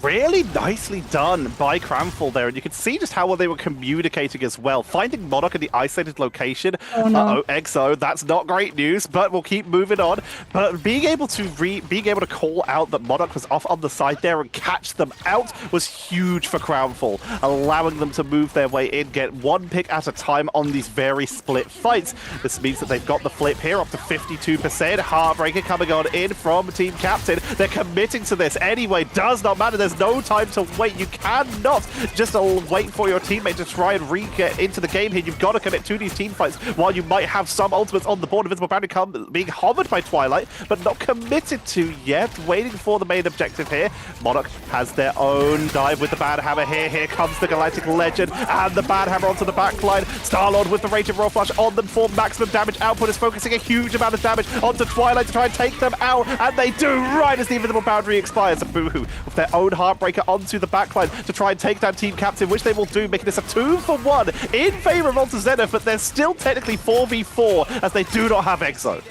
Really nicely done by Cramful there, and you can see just how well they were communicating as well. Finding Monarch in the isolated location. Oh, no. EXO, that's not great news, but we'll keep moving on. But being able to call out that Monarch was off on the side there and catch them out was huge for Cramful, allowing them to move their way in, get one pick at a time on these very split fights. This means that they've got the flip here up to 52%. Heartbreaker coming on in from Team Captain. They're committing to this anyway. Does not matter. There's no time to wait. You cannot just wait for your teammate to try and re-get into the game here. You've got to commit to these team fights while you might have some ultimates on the board. Invisible Boundary being hovered by Twilight, but not committed to yet. Waiting for the main objective here. Monarch has their own dive with the Bad Hammer here. Here comes the Galactic Legend and the Bad Hammer onto the backline. Star-Lord with the Raging Royal Flush on them for maximum damage output is focusing a huge amount of damage onto Twilight to try and take them out, and they do right as the Invisible Boundary expires. And Boohoo with their own Heartbreaker onto the backline to try and take down Team Captain, which they will do, making this a 2-for-1 in favor of Alta Zenith, but they're still technically 4v4 as they do not have EXO.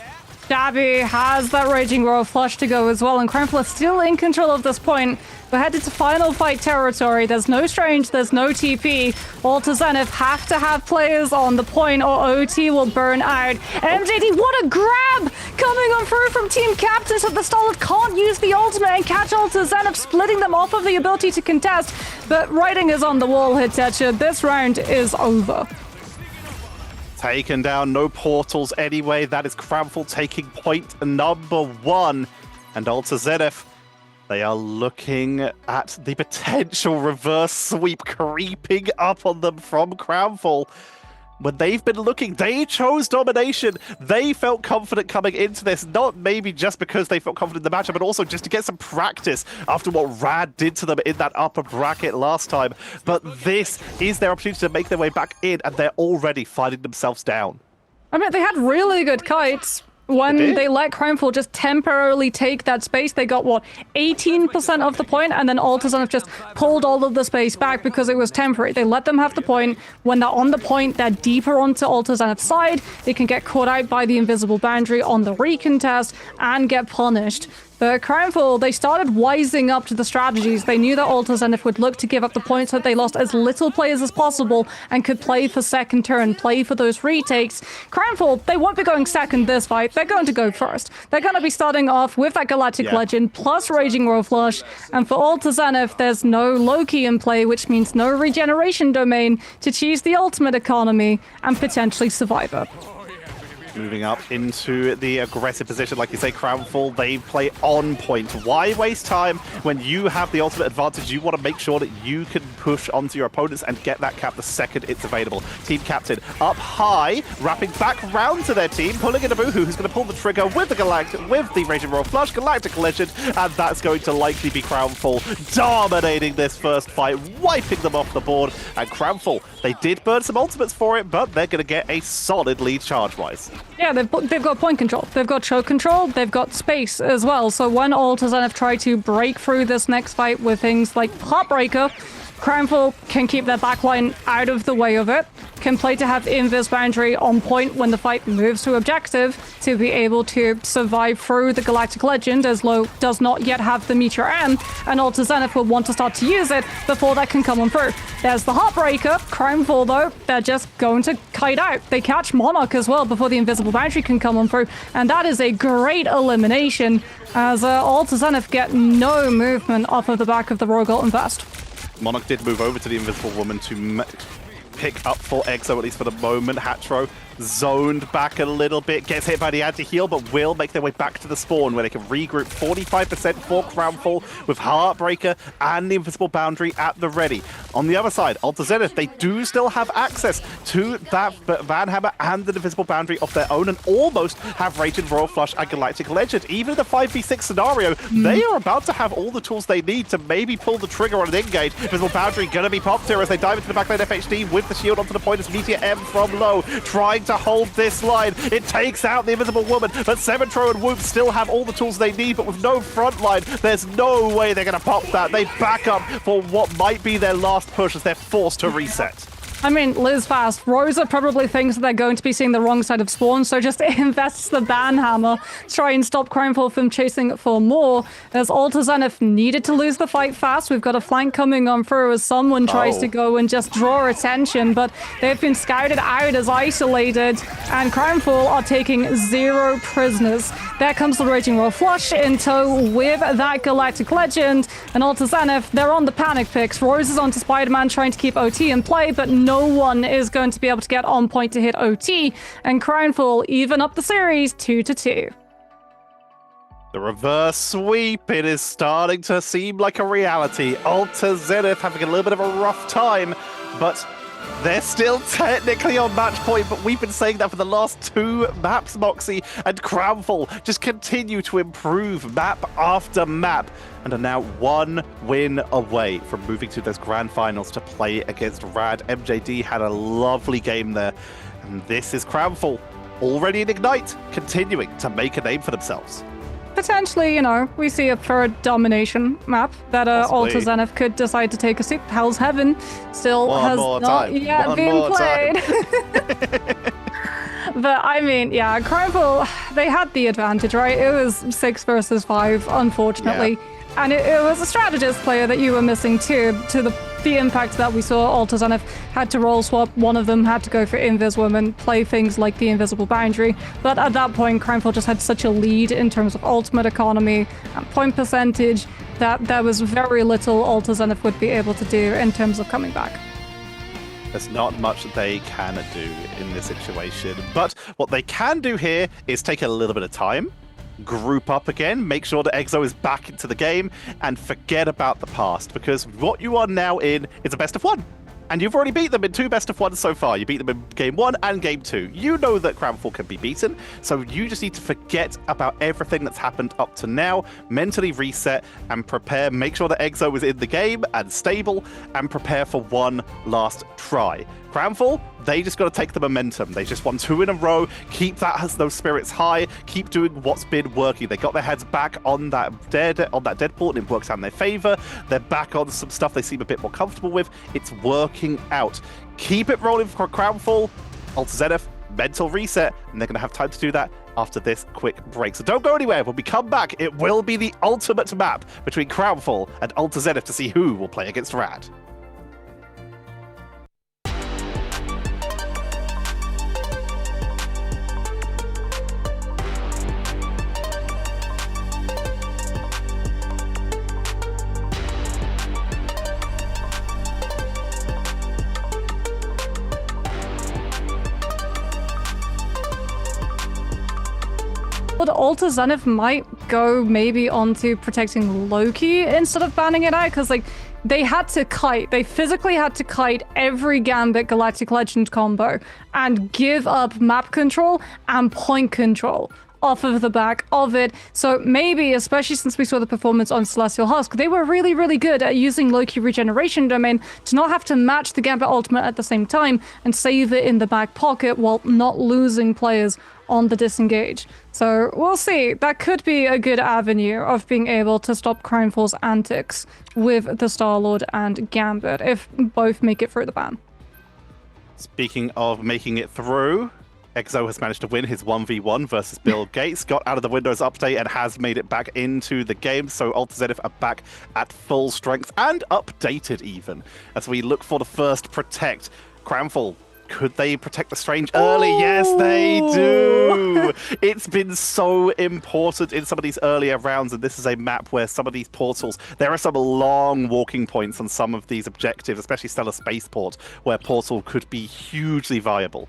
Dabby has that Raging Royal Flush to go as well, and Cramful is still in control of this point. We're headed to final fight territory. There's no Strange, there's no TP. Alta Zenith have to have players on the point or OT will burn out. MJD, what a grab coming on through from Team Captain, so the Star-Lord can't use the ultimate and catch Alta Zenith, splitting them off of the ability to contest. But writing is on the wall, Hitecha. This round is over. Taken down, no portals anyway. That is Cramful taking point number 1. And Alta Zenith, they are looking at the potential reverse sweep creeping up on them from Cramful. When they've been looking, they chose domination. They felt confident coming into this, not maybe just because they felt confident in the matchup, but also just to get some practice after what Rad did to them in that upper bracket last time. But this is their opportunity to make their way back in, and they're already fighting themselves down. I mean, they had really good kites. When they let Cramful just temporarily take that space, they got, what, 18% of the point, and then Alta Zenith just pulled all of the space back because it was temporary. They let them have the point. When they're on the point, they're deeper onto Alta Zenith's side. They can get caught out by the Invisible Boundary on the recontest and get punished. But Cramful, they started wising up to the strategies. They knew that Alta Zenith would look to give up the points, so they lost as little players as possible and could play for second turn, play for those retakes. Cramful, they won't be going second this fight. They're going to go first. They're going to be starting off with that Galactic Legend plus Raging Royal Flush. And for Alta Zenith, there's no Loki in play, which means no regeneration domain to choose the ultimate economy and potentially Survivor. Moving up into the aggressive position, like you say, Cramful, they play on point. Why waste time when you have the ultimate advantage? You want to make sure that you can push onto your opponents and get that cap the second it's available. Team Captain up high, wrapping back round to their team, pulling in a Boohoo, who's going to pull the trigger with the Raging Royal Flush, Galactic Legend, and that's going to likely be Cramful dominating this first fight, wiping them off the board. And Cramful, they did burn some ultimates for it, but they're going to get a solid lead charge-wise. Yeah, they've got point control, they've got choke control, they've got space as well. So when Alta Zenith try to break through this next fight with things like Heartbreaker, Cramful can keep their backline out of the way of it, can play to have Invis Boundary on point when the fight moves to objective to be able to survive through the Galactic Legend, as Low does not yet have the Meteor M, and Alta Zenith will want to start to use it before that can come on through. There's the Heartbreaker. Cramful, though, they're just going to kite out. They catch Monarch as well before the Invisible Boundary can come on through, and that is a great elimination as Alta Zenith get no movement off of the back of the Royal Golden Vest. Monarch did move over to the Invisible Woman to pick up for EXO, at least for the moment. Hatro zoned back a little bit, gets hit by the anti-heal, but will make their way back to the spawn where they can regroup. 45% for Cramful with Heartbreaker and the Invisible Boundary at the ready. On the other side, Alta Zenith, they do still have access to that Van Hammer and the Invisible Boundary of their own and almost have Raging Royal Flush and Galactic Legend. Even in the 5v6 scenario, they are about to have all the tools they need to maybe pull the trigger on an engage. Invisible Boundary gonna be popped here as they dive into the backlane FHD with the shield onto the point as Meteor M from low, trying to hold this line. It takes out the Invisible Woman, but Semitro and Whoop still have all the tools they need, but with no front line, there's no way they're going to pop that. They back up for what might be their last push as they're forced to reset. I mean, Liz fast. Rosa probably thinks that they're going to be seeing the wrong side of Spawn, so just invests the ban hammer to try and stop Crimefall from chasing for more. As Zenith needed to lose the fight fast, we've got a flank coming on through as someone tries to go and just draw attention, but they've been scouted out as isolated, and Crimefall are taking 0 prisoners. There comes the Raging Royal Flush in tow with that Galactic Legend, and Zenith, they're on the panic picks. Rose is onto Spider-Man trying to keep OT in play, but no one is going to be able to get on point to hit OT, and Crownfall even up the series 2-2. The reverse sweep, it is starting to seem like a reality. Zenith having a little bit of a rough time, but they're still technically on match point, but we've been saying that for the last 2 maps, Moxie, and Crownfall just continue to improve map after map, and are now 1 win away from moving to those grand finals to play against Rad. MJD had a lovely game there, and this is Crownfall, already in Ignite, continuing to make a name for themselves. Potentially, we see a third domination map that Zenith could decide to take a seat. Hell's Heaven still has not yet been played. But I mean, yeah, Crimefall, they had the advantage, right? It was 6 versus 5, unfortunately. Yeah. And it was a strategist player that you were missing too, to the impact that we saw. Zenith had to roll swap, one of them had to go for Invis Woman, play things like the Invisible Boundary, but at that point Crimefall just had such a lead in terms of ultimate economy and point percentage that there was very little Zenith would be able to do in terms of coming back. There's not much that they can do in this situation, but what they can do here is take a little bit of time, group up again, make sure that EXO is back into the game, and forget about the past, because what you are now in is a best of 1. And you've already beat them in 2 best of 1s so far. You beat them in game 1 and game 2. You know that Crownfall can be beaten, so you just need to forget about everything that's happened up to now, mentally reset and prepare. Make sure that EXO is in the game and stable, and prepare for one last try. Crownfall, they just got to take the momentum. They just won 2 in a row. Keep those spirits high. Keep doing what's been working. They got their heads back on that Deadpool, and it works out in their favor. They're back on some stuff they seem a bit more comfortable with. It's working out. Keep it rolling for Crownfall. Zenith, mental reset, and they're going to have time to do that after this quick break. So don't go anywhere. When we come back, it will be the ultimate map between Crownfall and Zenith to see who will play against Rad. But Zenith might go maybe onto protecting Loki instead of banning it out, because they had to kite. They physically had to kite every Gambit Galactic Legend combo and give up map control and point control off of the back of it. So maybe, especially since we saw the performance on Celestial Husk, they were really, really good at using Loki Regeneration Domain to not have to match the Gambit Ultimate at the same time and save it in the back pocket while not losing players on the disengage. So we'll see. That could be a good avenue of being able to stop Crimefall's antics with the Star-Lord and Gambit if both make it through the ban. Speaking of making it through, EXO has managed to win his 1v1 versus Bill Gates, got out of the Windows update and has made it back into the game. So Zenith are back at full strength and updated even, as we look for the first protect. Crownfall, could they protect the Strange early? Ooh. Yes, they do! It's been so important in some of these earlier rounds, and this is a map where some of these portals, there are some long walking points on some of these objectives, especially Stellar Spaceport, where Portal could be hugely viable.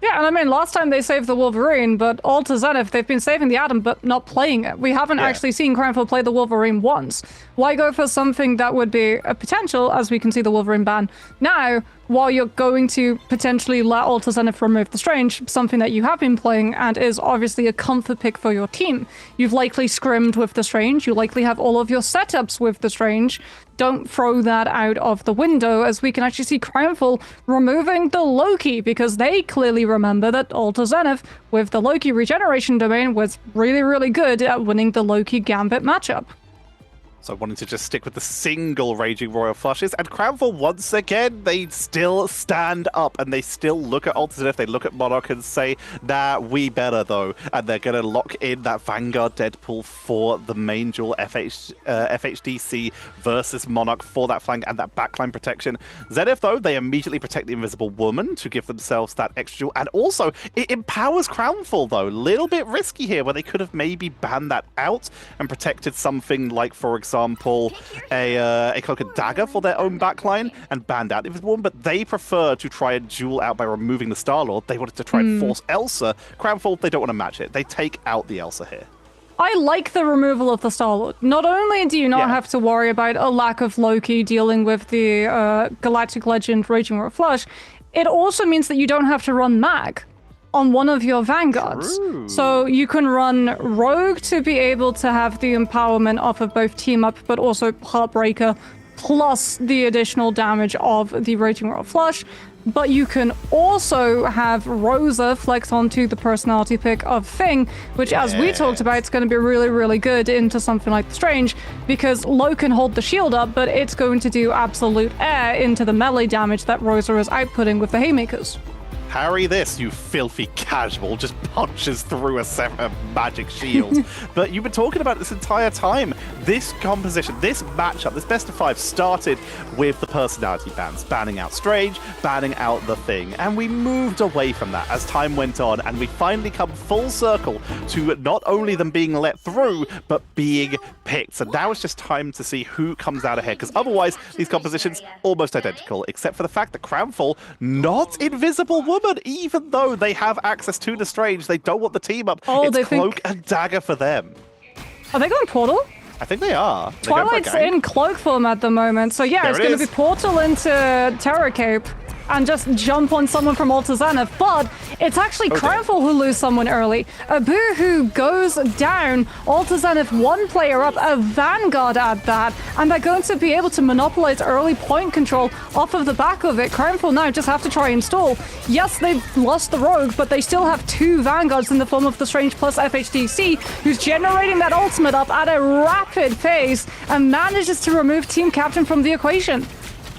Yeah, and I mean, last time they saved the Wolverine, but Zenith, they've been saving the Atom, but not playing it. We haven't actually seen Crownfall play the Wolverine once. Why go for something that would be a potential, as we can see the Wolverine ban now, while you're going to potentially let Zenith remove the Strange, something that you have been playing and is obviously a comfort pick for your team. You've likely scrimmed with the Strange, you likely have all of your setups with the Strange. Don't throw that out of the window, as we can actually see Crownfall removing the Loki, because they clearly remember that Zenith, with the Loki Regeneration Domain, was really, really good at winning the Loki Gambit matchup. So wanting to just stick with the single Raging Royal Flushes, and Crownfall, once again, they still stand up, and they still look at Alta Zenith, they look at Monarch and say, nah, we better though, and they're going to lock in that Vanguard Deadpool for the main duel, FHDC versus Monarch for that flank and that backline protection. Zenith, though, they immediately protect the Invisible Woman to give themselves that extra duel, and also, it empowers Crownfall, though. Little bit risky here, where they could have maybe banned that out and protected something like, for example, a Cloak and Dagger for their own backline and banned out the Invisible Woman, but they prefer to try and duel out by removing the Star-Lord. They wanted to try and force Elsa. Crownfall, they don't want to match it. They take out the Elsa here. I like the removal of the Star-Lord. Not only do you not have to worry about a lack of Loki dealing with the Galactic Legend Raging Royal Flush, it also means that you don't have to run Mag on one of your Vanguards. True. So you can run Rogue to be able to have the empowerment off of both Team Up, but also Heartbreaker, plus the additional damage of the Raging Royal Flush. But you can also have Rosa flex onto the personality pick of Thing, which, as we talked about, it's going to be really, really good into something like the Strange, because Lo can hold the shield up, but it's going to do absolute air into the melee damage that Rosa is outputting with the Haymakers. Parry this, you filthy casual, just punches through a magic shield. But you've been talking about this entire time. This composition, this matchup, this best of 5 started with the personality bans, banning out Strange, banning out the Thing. And we moved away from that as time went on, and we finally come full circle to not only them being let through, but being picked. So now it's just time to see who comes out ahead, because otherwise these compositions almost identical, except for the fact that Crownfall, not Invisible Woman, even though they have access to the Strange, they don't want the team up. It's Cloak and Dagger for them. Are they going Portal? I think they are. Twilight's in Cloak form at the moment, so yeah, it's going to be Portal into Terror Cape and just jump on someone from Alta Zenith, but it's actually Crownfall who lose someone early. Abu who goes down, Alta Zenith 1 player up, a Vanguard at that, and they're going to be able to monopolize early point control off of the back of it. Crownfall now just have to try and stall. Yes, they've lost the Rogue, but they still have 2 Vanguards in the form of the Strange plus FHDC, who's generating that ultimate up at a rapid pace and manages to remove Team Captain from the equation.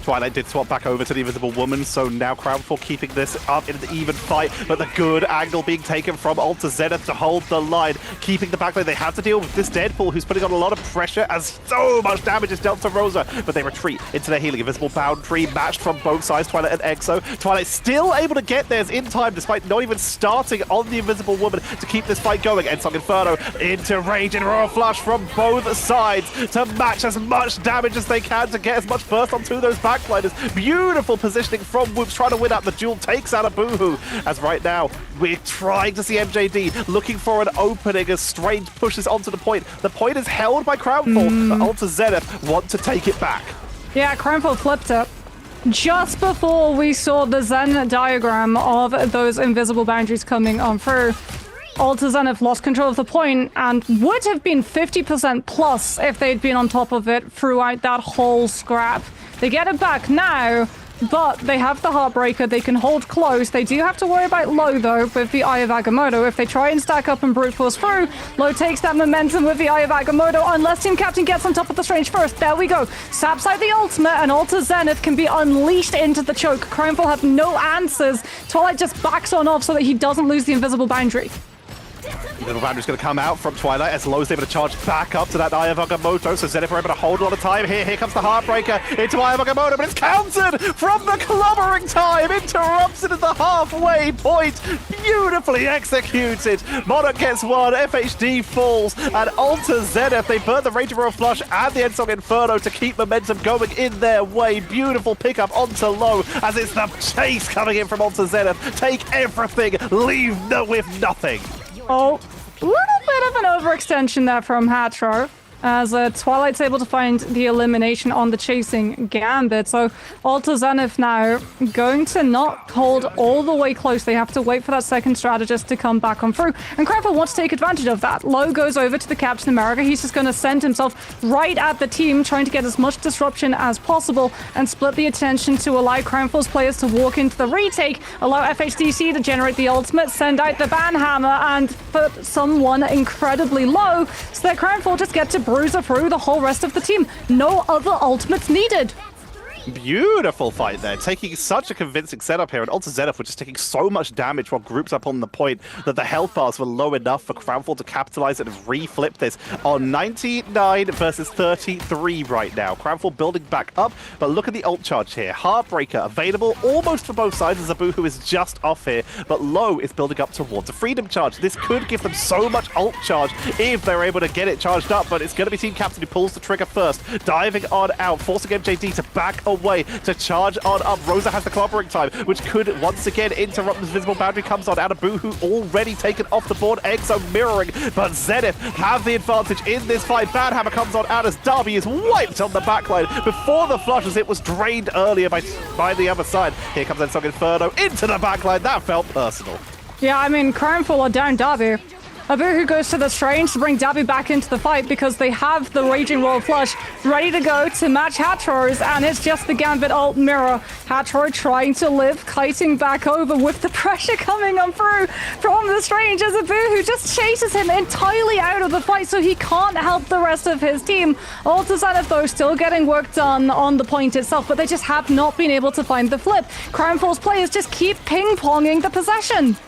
Twilight did swap back over to the Invisible Woman, so now Crownfall keeping this up in an even fight, but the good angle being taken from Alta Zenith to hold the line, keeping the backline. They have to deal with this Deadpool, who's putting on a lot of pressure as so much damage is dealt to Rosa, but they retreat into their healing. Invisible Boundary matched from both sides, Twilight and Exo. Twilight still able to get theirs in time, despite not even starting on the Invisible Woman to keep this fight going. Ensong Inferno into range and Royal Flush from both sides to match as much damage as they can to get as much burst onto those backliners. Beautiful positioning from Whoops, trying to win out the duel, takes out a Boohoo. As right now, we're trying to see MJD looking for an opening as Strange pushes onto the point. The point is held by Crownfall, but Alta Zenith want to take it back. Yeah, Crownfall flipped it. Just before we saw the Zen diagram of those invisible boundaries coming on through, Alta Zenith lost control of the point and would have been 50% plus if they'd been on top of it throughout that whole scrap. They get it back now, but they have the Heartbreaker. They can hold close. They do have to worry about Lo, though, with the Eye of Agamotto. If they try and stack up and brute force through, Lo takes that momentum with the Eye of Agamotto, unless Team Captain gets on top of the Strange first. There we go. Saps out the ultimate, and Alta Zenith can be unleashed into the choke. Crownfall have no answers. Twilight just backs on off so that he doesn't lose the invisible boundary. Little Boundary's going to come out from Twilight as Lowe's able to charge back up to that Eye of Agamotto, so Zenith are able to hold a lot of time here. Here comes the Heartbreaker into Eye of Agamotto, but it's countered from the clobbering time, interrupts it at the halfway point. Beautifully executed. Monarch gets one, FHD falls, and Alta Zenith, they burn the Raging Royal Flush and the Ensong Inferno to keep momentum going in their way. Beautiful pickup onto Lo as it's the chase coming in from Alta Zenith. Take everything, leave with nothing. Oh, a little bit of an overextension there from Hatro, as Twilight's able to find the elimination on the chasing Gambit. So Alta Zenith now going to not hold all the way close. They have to wait for that second strategist to come back on through. And Crownfall wants to take advantage of that. Lo goes over to the Captain America. He's just going to send himself right at the team, trying to get as much disruption as possible and split the attention to allow Crownfall's players to walk into the retake, allow FHDC to generate the ultimate, send out the Banhammer, and put someone incredibly low so that Crownfall just get to Rosa through the whole rest of the team. No other ultimates needed. Beautiful fight there, taking such a convincing setup here, and Ultra Zenith were just taking so much damage while groups up on the point that the health bars were low enough for Crownfall to capitalize and reflip this on 99 versus 33 right now. Crownfall building back up, but look at the ult charge here. Heartbreaker available almost for both sides, as Abu, who is just off here, but Low is building up towards a freedom charge. This could give them so much ult charge if they're able to get it charged up, but it's going to be Team Captain who pulls the trigger first, diving on out, forcing MJD to back away to charge on up. Rosa has the clobbering time, which could once again interrupt this visible boundary. Comes on out of Boo, who already taken off the board. Exo mirroring, but Zenith have the advantage in this fight. Badhammer comes on out as Darby is wiped on the backline before the flush, as it was drained earlier by the other side. Here comes Ensong Inferno into the backline. That felt personal. Yeah, I mean, Crownfall are down Darby. Abu, who goes to the Strange to bring Darby back into the fight because they have the Raging Roll Flush ready to go to match Hatro's, and it's just the Gambit ult mirror. Hatro trying to live, kiting back over with the pressure coming on through from the Strange as Abu, who just chases him entirely out of the fight so he can't help the rest of his team. Ultra Zenith, though, still getting work done on the point itself, but they just have not been able to find the flip. Crownfall's players just keep ping-ponging the possession.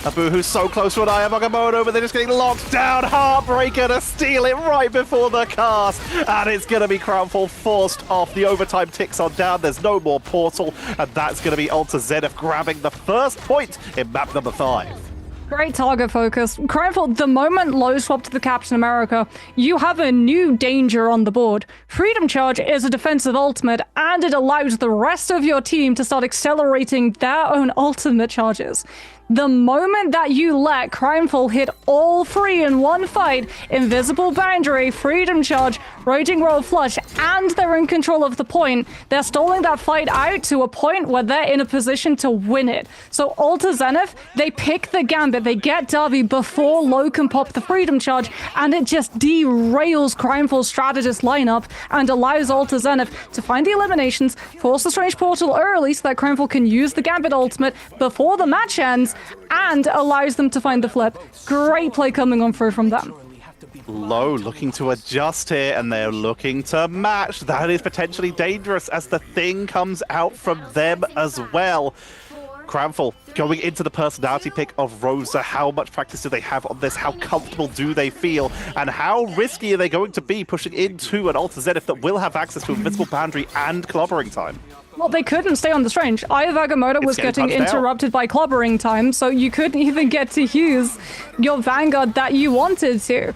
Abu, who's so close to an Eye of Agamotto, but they're just getting locked down. Heartbreaker to steal it right before the cast. And it's going to be Crownfall forced off. The overtime ticks on down. There's no more portal. And that's going to be Ultra Zenith grabbing the first point in map number 5. Great target focus. Crownfall, the moment Low swapped to the Captain America, you have a new danger on the board. Freedom Charge is a defensive ultimate, and it allows the rest of your team to start accelerating their own ultimate charges. The moment that you let Crownfall hit all three in one fight, Invisible Boundary, Freedom Charge, Raging Roll Flush, and they're in control of the point, they're stalling that fight out to a point where they're in a position to win it. So Ultra Zenith, they pick the Gambit, they get Darby before Low can pop the Freedom Charge, and it just derails Crownfall's strategist lineup and allows Ultra Zenith to find the eliminations, force the Strange Portal early so that Crownfall can use the Gambit ultimate before the match ends, and allows them to find the flip. Great play coming on through from them. Low looking to adjust here, and they're looking to match. That is potentially dangerous as the thing comes out from them as well. Crownfall going into the personality pick of Rosa. How much practice do they have on this? How comfortable do they feel? And how risky are they going to be pushing into an Ultra Zenith that will have access to Invisible Boundary and clobbering time? Well, they couldn't stay on the Strange. Eye of Agamotto was getting interrupted by clobbering time, so you couldn't even get to use your Vanguard that you wanted to.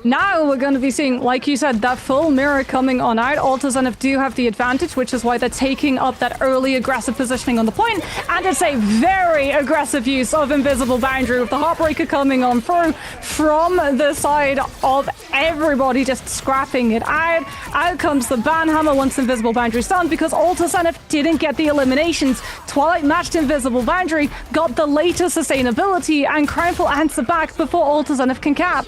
Now we're going to be seeing, like you said, that full mirror coming on out. Ultra Zenith do have the advantage, which is why they're taking up that early aggressive positioning on the point. And it's a very aggressive use of Invisible Boundary with the Heartbreaker coming on through from the side of everybody just scrapping it out. Out comes the Banhammer once Invisible Boundary's done because Ultra Zenith didn't get the eliminations. Twilight matched Invisible Boundary, got the later sustainability, and Crownfall answer back before Ultra Zenith can cap.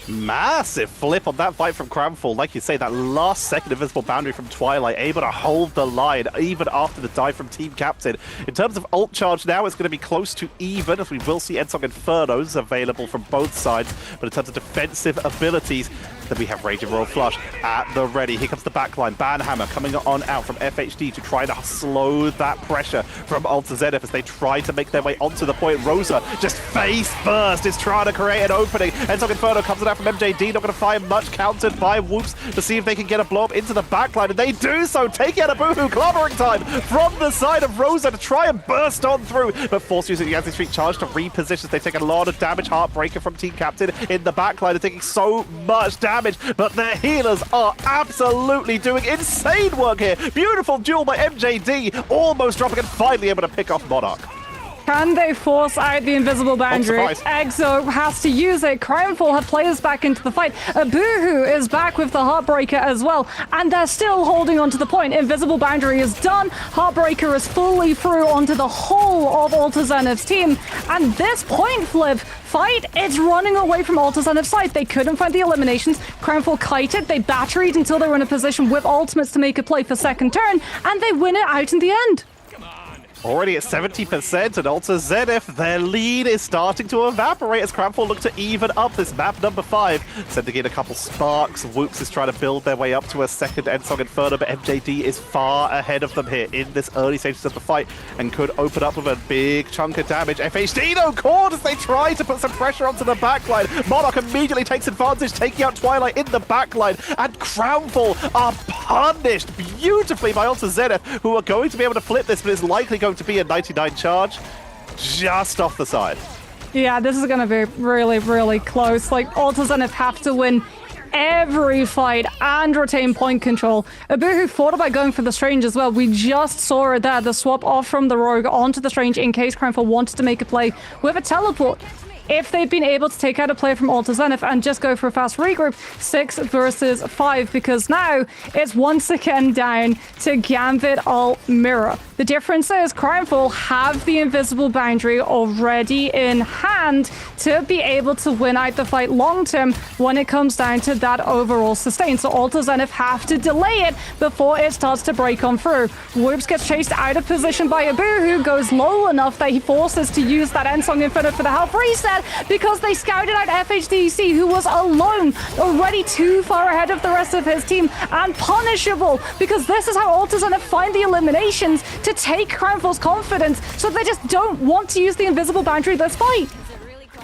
Massive flip on that fight from Crownfall. Like you say, that last second Invisible Boundary from Twilight, able to hold the line even after the dive from Team Captain. In terms of ult charge now, it's going to be close to even, as we will see Ensong Infernos available from both sides. But in terms of defensive abilities, then we have Raging Roll Flush at the ready. Here comes the backline. Banhammer coming on out from FHD to try to slow that pressure from Ultra Zenith as they try to make their way onto the point. Rosa just face first is trying to create an opening. Ensong Inferno comes out from MJD, not going to find much, countered by Whoops to see if they can get a blow up into the backline, and they do so, taking out a boohoo clobbering time from the side of Rosa to try and burst on through, but forced using the anti-street charge to reposition. They take a lot of damage. Heartbreaker from Team Captain in the backline, they're taking so much damage, but their healers are absolutely doing insane work here. Beautiful duel by MJD, almost dropping and finally able to pick off Monarch. Can they force out the Invisible Boundary? Exo has to use it. Crownfall have players back into the fight. Boohoo is back with the Heartbreaker as well, and they're still holding on to the point. Invisible Boundary is done. Heartbreaker is fully through onto the whole of Ultra Zenith's team, and this point flip fight, it's running away from Ultra Zenith's side. They couldn't find the eliminations. Crownfall kited, they batteried until they were in a position with ultimates to make a play for second turn, and they win it out in the end. Already at 70%, and Alta Zenith, their lead is starting to evaporate as Cramfall look to even up this map number 5, sending in a couple sparks. Whoops is trying to build their way up to a second Endsong Inferno, but MJD is far ahead of them here in this early stages of the fight and could open up with a big chunk of damage. FHD though caught as they try to put some pressure onto the backline. Monarch immediately takes advantage, taking out Twilight in the backline, and Cramfall are punished beautifully by Alta Zenith, who are going to be able to flip this, but it's likely going to be a 99 charge just off the side. Yeah, this is going to be really, really close. Like, Alta Zenith have to win every fight and retain point control. Abuhu thought about going for the Strange as well. We just saw it there, the swap off from the Rogue onto the Strange in case Cramfall wanted to make a play with a teleport. If they'd been able to take out a player from Alta Zenith and just go for a fast regroup, 6 versus 5, because now it's once again down to Gambit Alt Mirror. The difference is Crimefall have the invisible boundary already in hand to be able to win out the fight long term when it comes down to that overall sustain. So Alta Zenith have to delay it before it starts to break on through. Whoops gets chased out of position by Abu, who goes low enough that he forces to use that Endsong Infinite for the health reset, because they scouted out FHDC, who was alone, already too far ahead of the rest of his team, and punishable, because this is how Alta Zenith find the eliminations to take Crimefall's confidence, so they just don't want to use the invisible boundary this fight.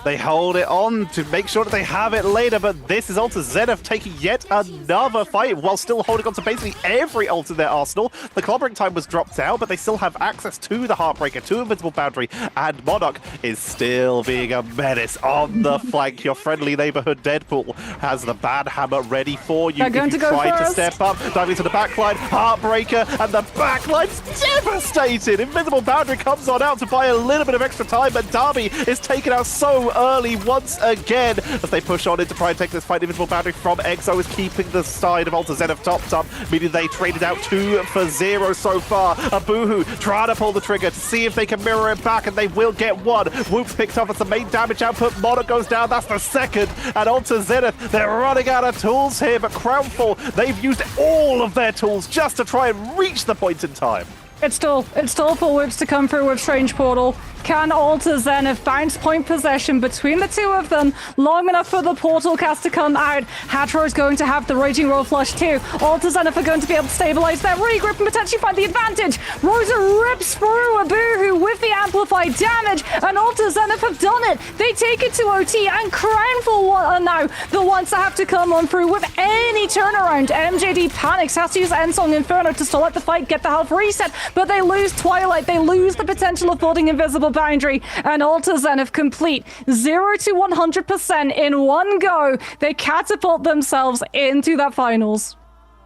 They hold it on to make sure that they have it later, but this is Alta Zenith taking yet another fight while still holding on to basically every ult in their arsenal. The clobbering time was dropped out, but they still have access to the Heartbreaker, to Invincible Boundary, and Monarch is still being a menace on the flank. Your friendly neighborhood Deadpool has the bad hammer ready for you. They're going if you to go try first. to step up, diving to the backline, Heartbreaker, and the backline's devastated. Invincible Boundary comes on out to buy a little bit of extra time, but Darby is taken out so early once again as they push on in to try and take this fight. Invisible Boundary from EXO is keeping the side of Alta Zenith topped up, meaning they traded out 2 for 0 so far. Abuhu trying to pull the trigger to see if they can mirror it back, and they will get one. Whoops picked up as the main damage output. Monarch goes down, that's the second, and Alta Zenith, they're running out of tools here, but Crownfall, they've used all of their tools just to try and reach the point in time. It's still for Whoops to come through with Strange Portal. Can Alta Zenith bounce point possession between the two of them long enough for the portal cast to come out? Hatro is going to have the Raging Roll Flush too. Alta Zenith are going to be able to stabilize their regroup and potentially find the advantage. Rosa rips through Abuhu with the amplified damage, and Alta Zenith have done it. They take it to OT, and Crownfall are now the ones that have to come on through with any turnaround. MJD panics, has to use Endsong Inferno to stall out the fight, get the health reset, but they lose Twilight, they lose the potential of building Invisible Boundary, and Alta Zenith complete 0 to 100% in one go. They catapult themselves into that finals.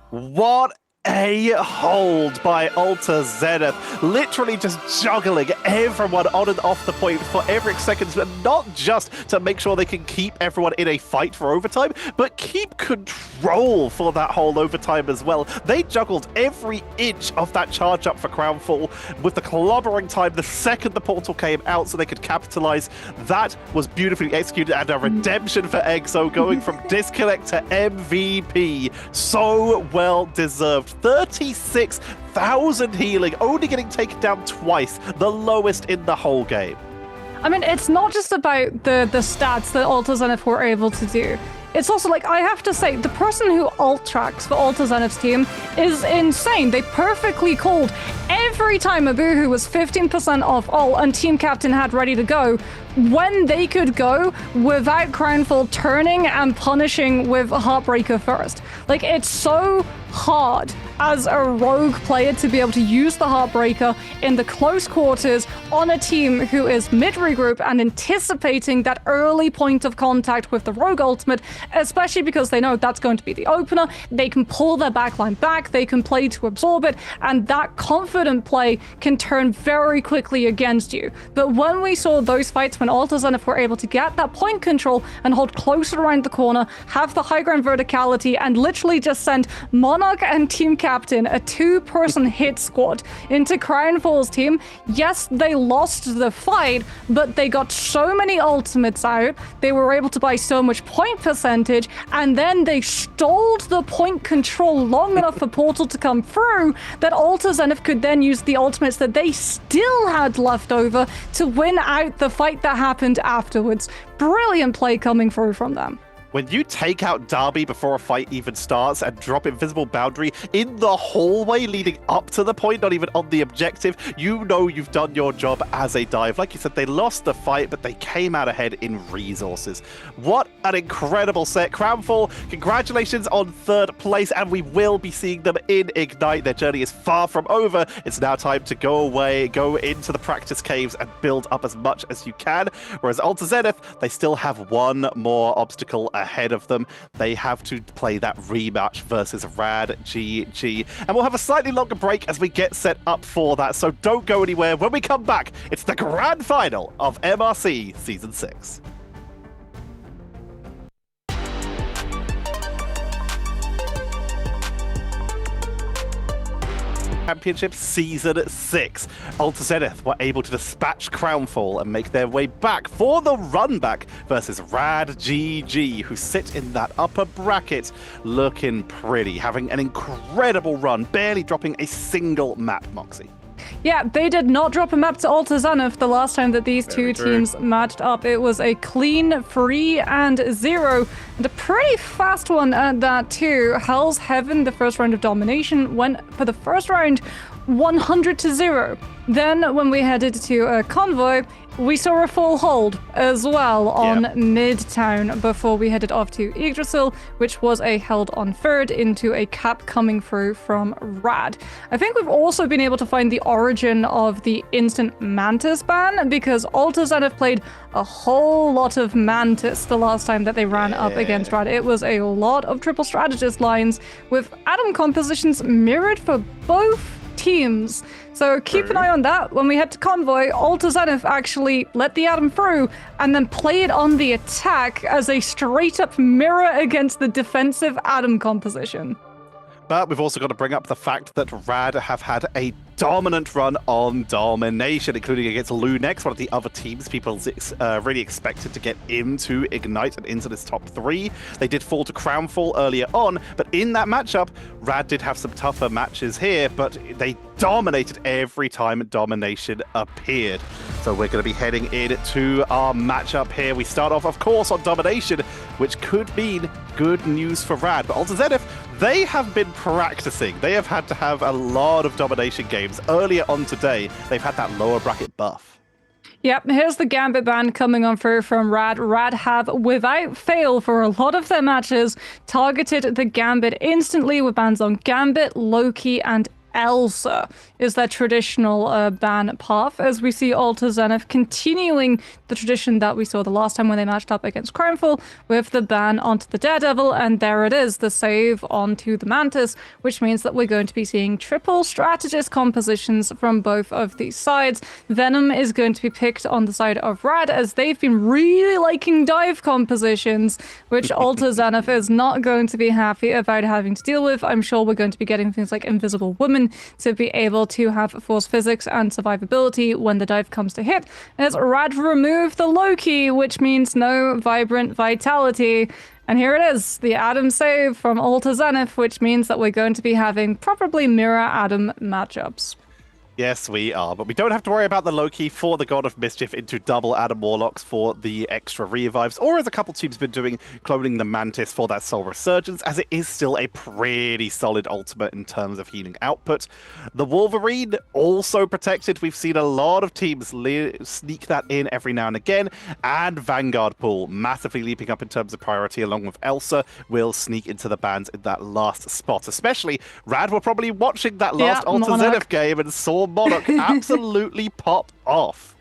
What a hold by Alta Zenith, literally just juggling everyone on and off the point for every second, but not just to make sure they can keep everyone in a fight for overtime, but keep control for that whole overtime as well. They juggled every inch of that charge up for Crownfall with the clobbering time the second the portal came out so they could capitalize. That was beautifully executed, and a redemption for EXO going from disconnect to MVP. So well deserved. 36,000 healing, only getting taken down twice, the lowest in the whole game. I mean, it's not just about the stats that Alta Zenith were able to do. It's also like, I have to say, the person who alt tracks for Alta Zenith's team is insane. They perfectly called every time Abuhu was 15% off alt and team captain had ready to go, when they could go without Crownfall turning and punishing with a Heartbreaker first. Like, it's so hard as a rogue player to be able to use the Heartbreaker in the close quarters on a team who is mid-regroup and anticipating that early point of contact with the rogue ultimate, especially because they know that's going to be the opener. They can pull their backline back, they can play to absorb it, and that confident play can turn very quickly against you. But when we saw those fights when Alta Zenith were able to get that point control and hold closer around the corner, have the high ground verticality, and literally just send Monarch and Team captain a 2-person hit squad into Crownfall's team. Yes, they lost the fight, but they got so many ultimates out, they were able to buy so much point percentage, and then they stalled the point control long enough for Portal to come through that Alta Zenith could then use the ultimates that they still had left over to win out the fight that happened afterwards. Brilliant play coming through from them. When you take out Darby before a fight even starts and drop Invisible Boundary in the hallway leading up to the point, not even on the objective, you know you've done your job as a dive. Like you said, they lost the fight, but they came out ahead in resources. What an incredible set. Crownfall, congratulations on 3rd place, and we will be seeing them in Ignite. Their journey is far from over. It's now time to go away, go into the practice caves, and build up as much as you can. Whereas Alta Zenith, they still have one more obstacle ahead of them. They have to play that rematch versus Rad GG. And we'll have a slightly longer break as we get set up for that, so don't go anywhere. When we come back, it's the grand final of MRC Season 6. Championship Season 6. Alta Zenith were able to dispatch Crownfall and make their way back for the run back versus Rad GG, who sit in that upper bracket looking pretty, having an incredible run, barely dropping a single map, Moxie. Yeah, they did not drop a map to Alta Zenith the last time that these two teams matched up. It was a clean 3-0, and a pretty fast one at that too. Hell's Heaven, the first round of domination, went for the first round 100-0. Then when we headed to Convoy, we saw a full hold as well on Midtown before we headed off to Yggdrasil, which was a held on 3rd into a cap coming through from Rad. I think we've also been able to find the origin of the instant Mantis ban, because Alta Zenith played a whole lot of Mantis the last time that they ran up against Rad. It was a lot of triple strategist lines with Atom compositions mirrored for both teams. So keep an eye on that. When we head to Convoy, Alta Zenith actually let the Atom through and then play it on the attack as a straight-up mirror against the defensive Atom composition. But we've also got to bring up the fact that Rad have had a dominant run on domination, including against Lunex, one of the other teams people really expected to get into Ignite and into this top 3. They did fall to Crownfall earlier on, but in that matchup, Rad did have some tougher matches here, but they dominated every time domination appeared. So we're going to be heading into our matchup here. We start off, of course, on domination, which could mean good news for Rad. But Alta Zenith, they have been practicing. They have had to have a lot of domination games. Earlier on today, they've had that lower bracket buff. Yep, here's the Gambit ban coming on through from Rad. Rad have, without fail, for a lot of their matches, targeted the Gambit instantly with bans on Gambit, Loki, and Elsa is their traditional ban path, as we see Alta Zenith continuing the tradition that we saw the last time when they matched up against Crownfall with the ban onto the Daredevil, and there it is, the save onto the Mantis, which means that we're going to be seeing triple strategist compositions from both of these sides. Venom is going to be picked on the side of Rad, as they've been really liking dive compositions, which Alta Zenith is not going to be happy about having to deal with. I'm sure we're going to be getting things like Invisible Woman to be able to have force physics and survivability when the dive comes to hit, as Rad remove the Loki, which means no Vibrant Vitality. And here it is, the Atom save from Alta Zenith, which means that we're going to be having probably mirror Atom matchups. Yes, we are, but we don't have to worry about the Loki for the God of Mischief into double Adam Warlocks for the extra revives, or as a couple teams been doing, cloning the Mantis for that Soul Resurgence, as it is still a pretty solid ultimate in terms of healing output. The Wolverine also protected. We've seen a lot of teams sneak that in every now and again, and Vanguard Pool massively leaping up in terms of priority, along with Elsa, will sneak into the bans in that last spot. Especially, Rad were probably watching that last Alta Zenith game and saw Monarch absolutely pop off.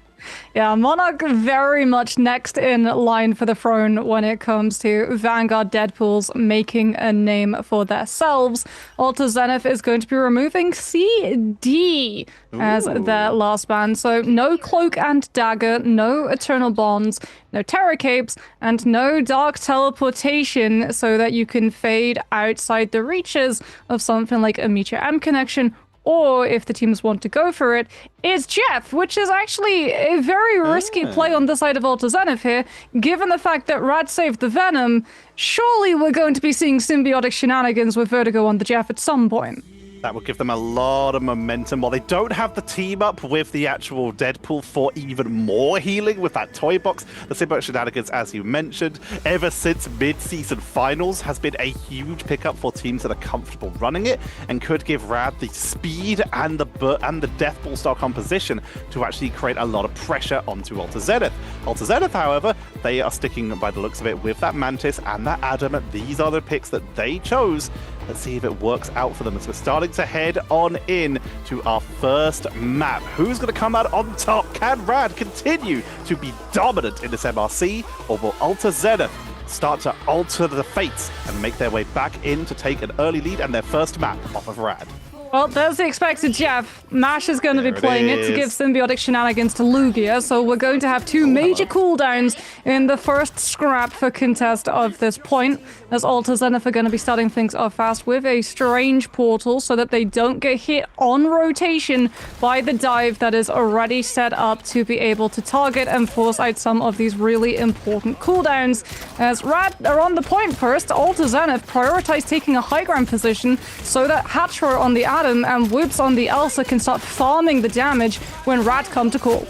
Yeah, Monarch very much next in line for the throne when it comes to Vanguard Deadpools making a name for themselves. Alter Zenith is going to be removing CD as their last band. So no Cloak and Dagger, no Eternal Bonds, no Terror Capes, and no Dark Teleportation so that you can fade outside the reaches of something like a Meteor M connection. Or, if the teams want to go for it, is Jeff, which is actually a very risky play on the side of Alter Zenith here. Given the fact that Rad saved the Venom, surely we're going to be seeing symbiotic shenanigans with Vertigo on the Jeff at some point. That would give them a lot of momentum. While they don't have the team up with the actual Deadpool for even more healing with that toy box, the symbiotic shenanigans, as you mentioned, ever since mid-season finals, has been a huge pickup for teams that are comfortable running it and could give Rad the speed and the Deathball style composition to actually create a lot of pressure onto Alter Zenith. Alter Zenith, however, they are sticking by the looks of it with that Mantis and that Adam. These are the picks that they chose. Let's see if it works out for them as we're starting to head on in to our first map. Who's going to come out on top? Can Rad continue to be dominant in this MRC, or will Alter Zenith start to alter the fates and make their way back in to take an early lead and their first map off of Rad? Well, there's the expected Jeff. Mash is going to be playing it to give symbiotic shenanigans to Lugia, so we're going to have two major cooldowns in the first scrap for contest of this point, as Alter Zenith are going to be starting things off fast with a strange portal so that they don't get hit on rotation by the dive that is already set up to be able to target and force out some of these really important cooldowns. As Rad are on the point first, Alter Zenith prioritize taking a high ground position so that Hatchro on the Adam and Woods on the Elsa can start farming the damage when Rad come to call.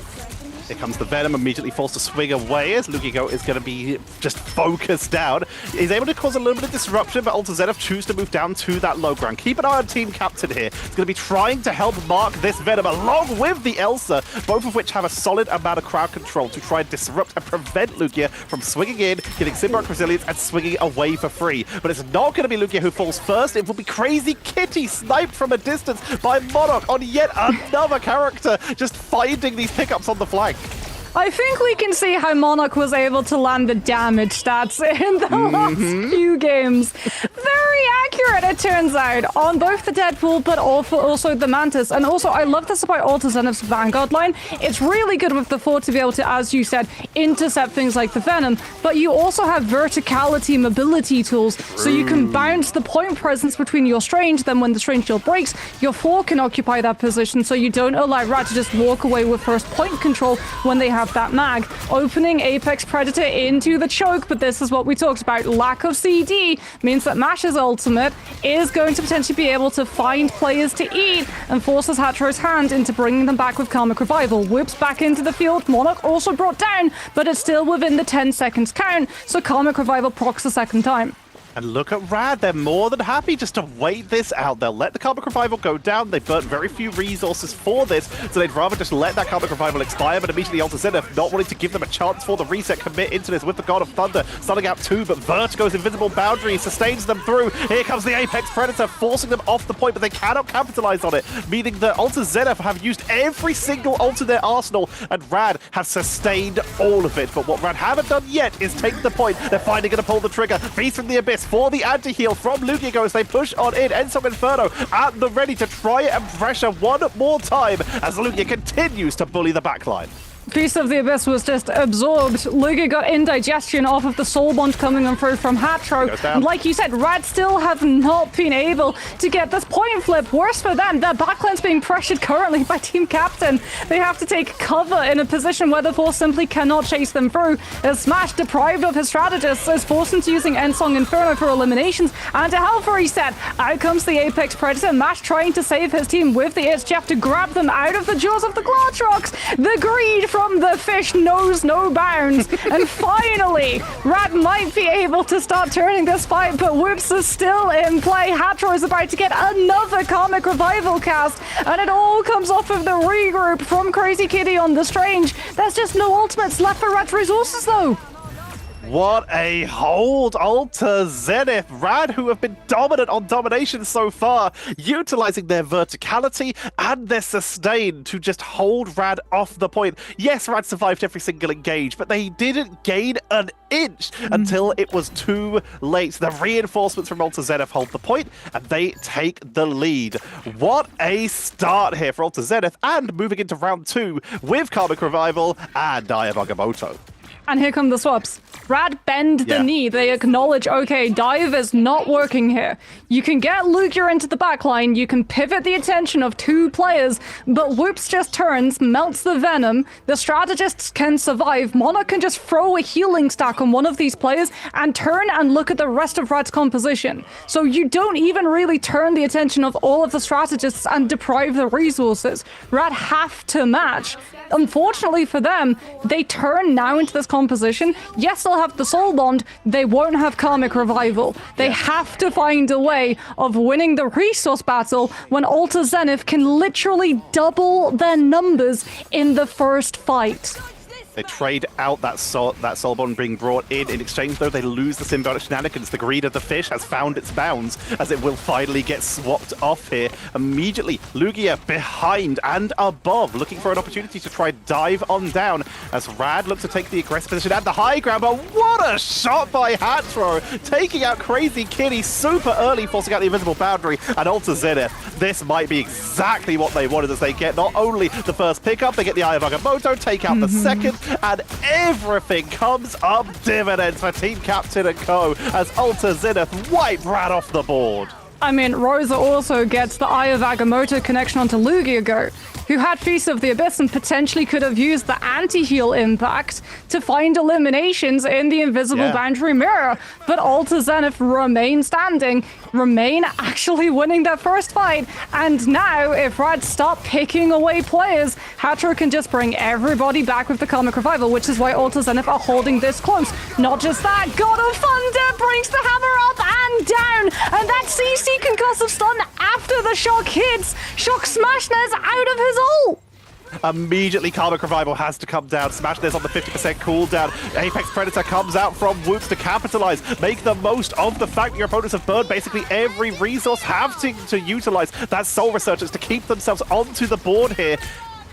Here comes the Venom, immediately forced to swing away as Lugigo is going to be just focused down. He's able to cause a little bit of disruption, but Alter Zenith choose to move down to that low ground. Keep an eye on Team Captain here. He's going to be trying to help mark this Venom along with the Elsa, both of which have a solid amount of crowd control to try and disrupt and prevent Lugia from swinging in, getting symbiotic resilience, and swinging away for free. But it's not going to be Lugia who falls first. It will be Crazy Kitty sniped from a distance by Monarch on yet another character, just finding these pickups on the flank. I think we can see how Monarch was able to land the damage stats in the last few games. Very accurate, it turns out, on both the Deadpool, but also the Mantis. And also, I love this about Alter Zenith's Vanguard line. It's really good with the Thor to be able to, as you said, intercept things like the Venom, but you also have verticality mobility tools, so you can bounce the point presence between your Strange, then when the Strange shield breaks, your Thor can occupy that position, so you don't allow Rad to just walk away with first point control when they have that mag. Opening Apex Predator into the choke, but this is what we talked about. Lack of CD means that Mash's ultimate is going to potentially be able to find players to eat and forces Hatro's hand into bringing them back with Karmic Revival. Whips back into the field. Monarch also brought down, but it's still within the 10 seconds count, so Karmic Revival procs a second time. And look at Rad, they're more than happy just to wait this out. They'll let the Karmic Revival go down. They've burnt very few resources for this, so they'd rather just let that Karmic Revival expire, but immediately Alter Zenith not wanting to give them a chance for the reset, commit into this with the God of Thunder, starting out 2, but Vertigo's invisible boundary sustains them through. Here comes the Apex Predator, forcing them off the point, but they cannot capitalize on it, meaning that Alter Zenith have used every single ult in their arsenal, and Rad have sustained all of it. But what Rad haven't done yet is take the point. They're finally going to pull the trigger. Beast from the Abyss for the anti-heal from Lugigo as they push on in. Ensong Inferno at the ready to try and pressure one more time as Lugia continues to bully the backline. Beast of the Abyss was just absorbed. Lugia got indigestion off of the soul bond coming on through from Hatro. And like you said, Rad still have not been able to get this point flip. Worse for them, their backline's being pressured currently by Team Captain. They have to take cover in a position where the Force simply cannot chase them through. As Smash, deprived of his strategist, is forced into using Ensong Inferno for eliminations and a health reset. Out comes the Apex Predator. Mash trying to save his team with the It's Jeff to grab them out of the jaws of the Glottrox. The greed from the fish knows no bounds. And finally, Rad might be able to start turning this fight, but Whoops is still in play. Hatro is about to get another Karmic Revival cast, and it all comes off of the regroup from Crazy Kitty on the Strange. There's just no ultimates left for Rad's resources, though. What a hold! Alter Zenith, Rad, who have been dominant on domination so far, utilizing their verticality and their sustain to just hold Rad off the point. Yes, Rad survived every single engage, but they didn't gain an inch until it was too late. The reinforcements from Alter Zenith hold the point, and they take the lead. What a start here for Alter Zenith, and moving into round 2 with Karmic Revival and Eye of Agamotto. And here come the swaps. Rad bend the knee. They acknowledge, okay, dive is not working here. You can get Lugia into the backline, you can pivot the attention of 2 players, but Whoops just turns, melts the Venom, the strategists can survive, Monarch can just throw a healing stack on one of these players and turn and look at the rest of Rad's composition. So you don't even really turn the attention of all of the strategists and deprive the resources. Rad have to match. Unfortunately for them, they turn now into this composition. Yes, they'll have the Soul Bond, they won't have Karmic Revival. They have to find a way of winning the resource battle when Alter Zenith can literally double their numbers in the first fight. They trade out that soul bond being brought in. In exchange, though, they lose the symbiotic shenanigans. The greed of the fish has found its bounds, as it will finally get swapped off here. Immediately, Lugia behind and above, looking for an opportunity to try dive on down, as Rad looks to take the aggressive position at the high ground. But what a shot by Hatro, taking out Crazy Kitty super early, forcing out the invisible boundary. And Alter Zenith, this might be exactly what they wanted, as they get not only the first pickup, they get the Eye of Agamotto, take out the second, and everything comes up dividends for Team Captain and Co. as Alter Zenith wipe Rad off the board. I mean, Rosa also gets the Eye of Agamotto connection onto Lugia, who had Feast of the Abyss and potentially could have used the anti-heal impact to find eliminations in the invisible boundary mirror. But Alter Zenith remain standing, remain actually winning their first fight. And now, if Rad stop picking away players, Hatro can just bring everybody back with the Karmic Revival, which is why Alter Zenith are holding this close. Not just that, God of Thunder brings the hammer up and down, and that CC concussive stun after the shock hits. Shock Smashness out of his ult. Immediately, Karmic Revival has to come down. Smashness on the 50% cooldown. Apex Predator comes out from Whoops to capitalize. Make the most of the fact that your opponents have burned basically every resource, having to utilize that Soul Resurgence to keep themselves onto the board here.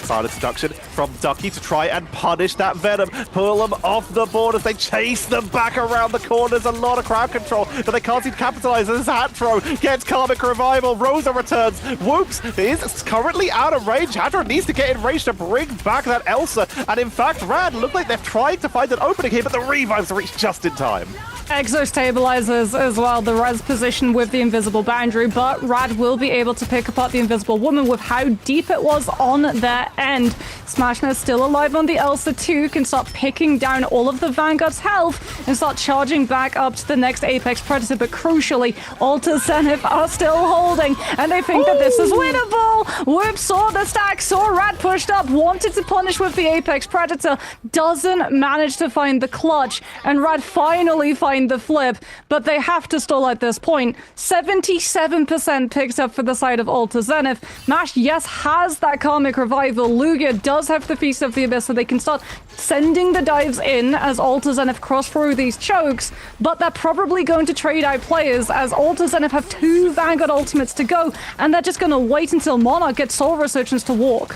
Silent Seduction from Ducky to try and punish that Venom. Pull them off the board as they chase them back around the corners. A lot of crowd control, but they can't seem to capitalize as Hatro gets Karmic Revival. Rosa returns. Whoops is currently out of range. Hatro needs to get in range to bring back that Elsa. And in fact, Rad look like they're trying to find an opening here, but the revives reach just in time. Exo stabilizes as well the res position with the invisible boundary, but Rad will be able to pick apart the invisible woman with how deep it was on their end. Smashness still alive on the Elsa too, can start picking down all of the Vanguard's health and start charging back up to the next Apex Predator, but crucially, Alter Zenith are still holding, and they think that this is winnable. Whoop saw the stack, saw Rad pushed up, wanted to punish with the Apex Predator, doesn't manage to find the clutch, and Rad finally finds the flip, but they have to stall at this point. 77% picked up for the side of Alter Zenith. Mash, yes, has that Karmic Revival. Lugia does have the Feast of the Abyss, so they can start sending the dives in as Alter Zenith cross through these chokes, but they're probably going to trade out players as Alter Zenith have 2 Vanguard ultimates to go, and they're just going to wait until Monarch gets Soul Resurgence to walk.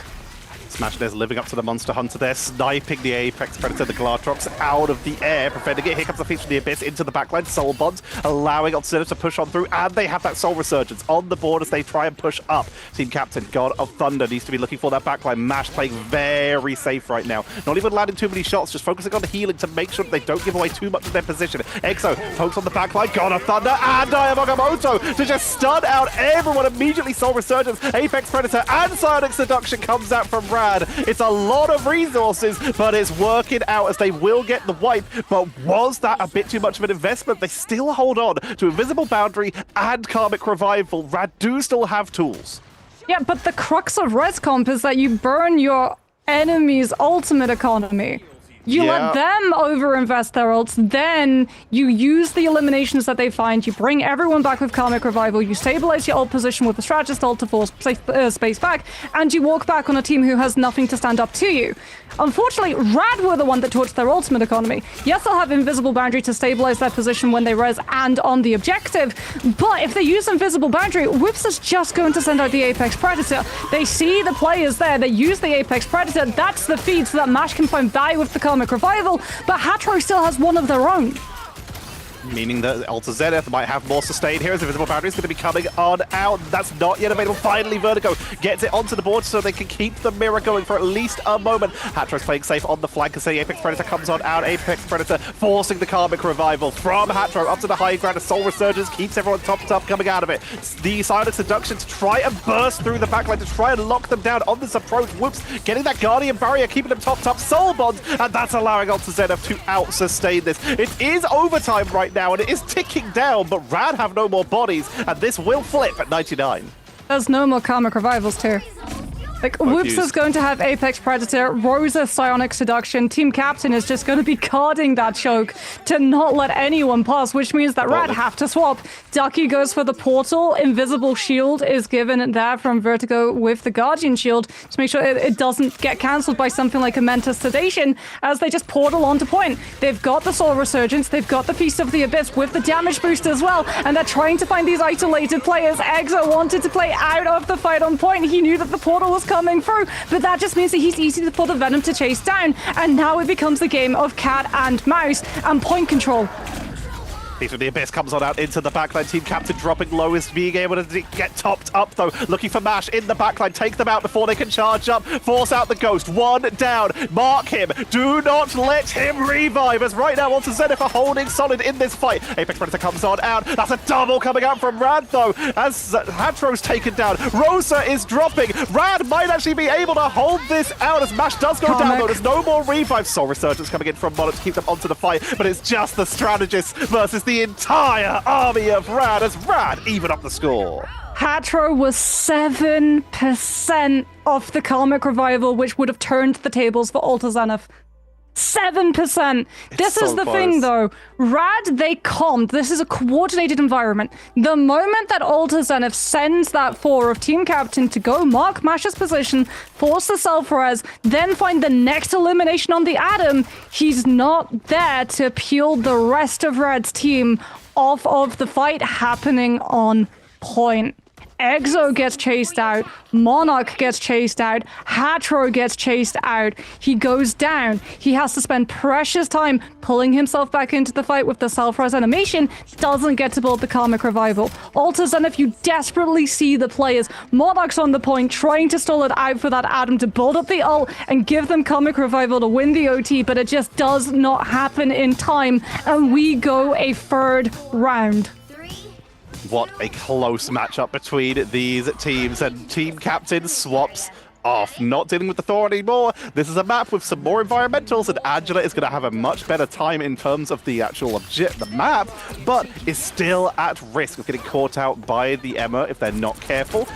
Smashness living up to the Monster Hunter there, sniping the Apex Predator, the Glartrox out of the air, preventing it. Here comes the Feast from the Abyss into the backline. Soul Bonds allowing Alter Zenith to push on through, and they have that Soul Resurgence on the board as they try and push up. Team Captain, God of Thunder, needs to be looking for that backline. Mash playing very safe right now. Not even landing too many shots, just focusing on the healing to make sure that they don't give away too much of their position. Exo pokes on the backline. God of Thunder and Eye of Agamotto to just stun out everyone. Immediately Soul Resurgence, Apex Predator, and Psionic Seduction comes out from Rad. It's a lot of resources, but it's working out as they will get the wipe. But was that a bit too much of an investment? They still hold on to Invisible Boundary and Karmic Revival. Rad do still have tools. Yeah, but the crux of res comp is that you burn your enemy's ultimate economy. You let them overinvest their ults, then you use the eliminations that they find, you bring everyone back with Karmic Revival, you stabilize your ult position with the Strategist ult to force space back, and you walk back on a team who has nothing to stand up to you. Unfortunately, Rad were the one that torched their ultimate economy. Yes, they'll have Invisible Boundary to stabilize their position when they res and on the objective, but if they use Invisible Boundary, Whips is just going to send out the Apex Predator. They see the players there, they use the Apex Predator, that's the feed so that Mash can find value with the Karmic Revival, but Hatro still has one of their own. Meaning that Alta Zenith might have more sustain here as Invisible Boundary is going to be coming on out. That's not yet available. Finally, Vertigo gets it onto the board so they can keep the mirror going for at least a moment. Hatro's playing safe on the flank as the Apex Predator comes on out. Apex Predator forcing the Karmic Revival from Hatro up to the high ground. A Soul Resurgence keeps everyone topped up coming out of it. The Silent Seduction to try and burst through the backline, to try and lock them down on this approach. Whoops, getting that Guardian Barrier, keeping them topped up. Soul Bonds, and that's allowing Alta Zenith to out-sustain this. It is overtime right now, and it is ticking down, but Rad have no more bodies, and this will flip at 99. There's no more Karmic Revivals too. Like, Whoops is going to have Apex Predator, Rosa Psionic Seduction, Team Captain is just going to be carding that choke to not let anyone pass, which means that Rad have to swap. Ducky goes for the portal, Invisible Shield is given there from Vertigo with the Guardian Shield to make sure it doesn't get cancelled by something like a Mental Sedation as they just portal onto point. They've got the Soul Resurgence, they've got the Feast of the Abyss with the damage boost as well, and they're trying to find these isolated players. Exo wanted to play out of the fight on point, he knew that the portal was coming through, but that just means that he's easy for the Venom to chase down, and now it becomes the game of cat and mouse and point control. Feast of the Abyss comes on out into the backline. Team Captain dropping low is being able to get topped up though. Looking for Mash in the backline. Take them out before they can charge up. Force out the Ghost. One down. Mark him. Do not let him revive. As right now, Alta Zenith are holding solid in this fight. Apex Predator comes on out. That's a double coming out from Rad though. As Hatro's taken down. Rosa is dropping. Rad might actually be able to hold this out as Mash does go down though. There's no more revive. Soul Resurgence coming in from Monarch to keep them onto the fight. But it's just the strategists versus the entire army of Rad as Rad even up the score. Hatro was 7% off the Karmic Revival, which would have turned the tables for Alta Zenith. 7%. This is the thing, though. Rad, they calmed. This is a coordinated environment. The moment that Alta Zenith sends that 4 of Team Captain to go mark Mash's position, force the self-res, then find the next elimination on the Atom, he's not there to peel the rest of Rad's team off of the fight happening on point. Exo gets chased out, Monarch gets chased out, Hatro gets chased out, he goes down, he has to spend precious time pulling himself back into the fight with the self-res animation, doesn't get to build the Karmic Revival. Alta Zenith, you desperately see the players, Monarch's on the point, trying to stall it out for that Atom to build up the ult and give them Karmic Revival to win the OT, but it just does not happen in time, and we go a third round. What a close matchup between these teams, and Team Captain swaps off. Not dealing with the Thor anymore. This is a map with some more environmentals, and Angela is going to have a much better time in terms of the actual the map, but is still at risk of getting caught out by the Emma if they're not careful.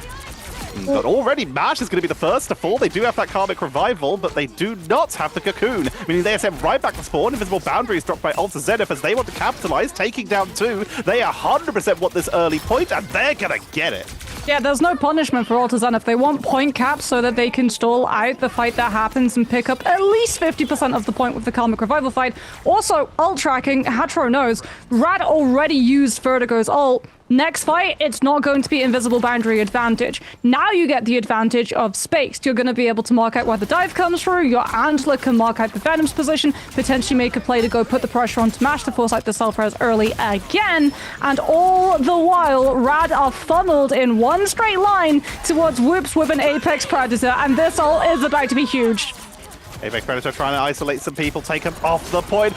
But already Mash is going to be the first to fall. They do have that Karmic Revival, but they do not have the Cocoon, meaning they are sent right back to spawn. Invisible Boundaries dropped by Alta Zenith as they want to capitalize, taking down 2. They 100% want this early point, and they're going to get it. Yeah, there's no punishment for Alta Zenith. They want point caps so that they can stall out the fight that happens and pick up at least 50% of the point with the Karmic Revival fight. Also, ult tracking, Hatro knows, Rad already used Vertigo's ult. Next fight, it's not going to be Invisible Boundary advantage. Now you get the advantage of space. You're going to be able to mark out where the dive comes through. Your Angela can mark out the Venom's position, potentially make a play to go put the pressure on Smash to force out the self-res early again. And all the while, Rad are funneled in one straight line towards Whoops with an Apex Predator. And this ult is about to be huge. Apex Predator trying to isolate some people, take them off the point.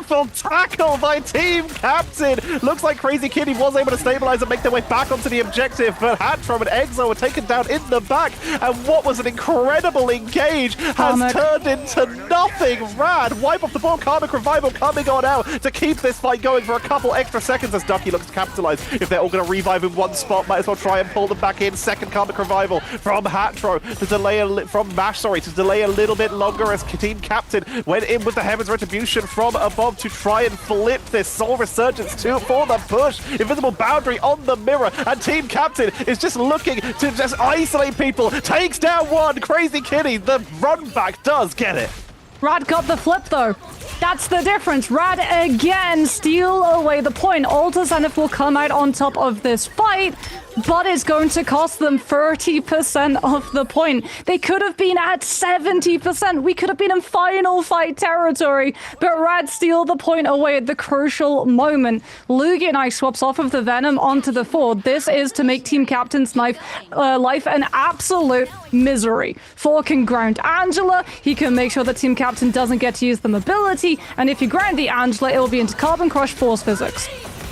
careful tackle by Team Captain. Looks like Crazy Kitty was able to stabilize and make their way back onto the objective, but Hatro and Exo were taken down in the back, and what was an incredible engage has turned into nothing. Rad wipe off the ball. Karmic Revival coming on out to keep this fight going for a couple extra seconds as Ducky looks to capitalize. If they're all going to revive in one spot, might as well try and pull them back in. Second Karmic Revival from Hatro to delay from Mash, to delay a little bit longer as Team Captain went in with the Heaven's Retribution from above to try and flip this Soul Resurgence for the push. Invisible Boundary on the mirror, and Team Captain is just looking to just isolate people. Takes down one. Crazy Kitty, the run back does get it. Rad got the flip though. That's the difference. Rad again steal away the point. Alter Zenith will come out on top of this fight, but it's going to cost them 30% of the point. They could have been at 70%. We could have been in final fight territory, but Rad steal the point away at the crucial moment. Lugia Knife swaps off of the Venom onto the Ford. This is to make Team Captain's life an absolute misery. Thor can ground Angela. He can make sure that Team Captain doesn't get to use the mobility, and if you ground the Angela, it will be into Carbon Crush Force Physics.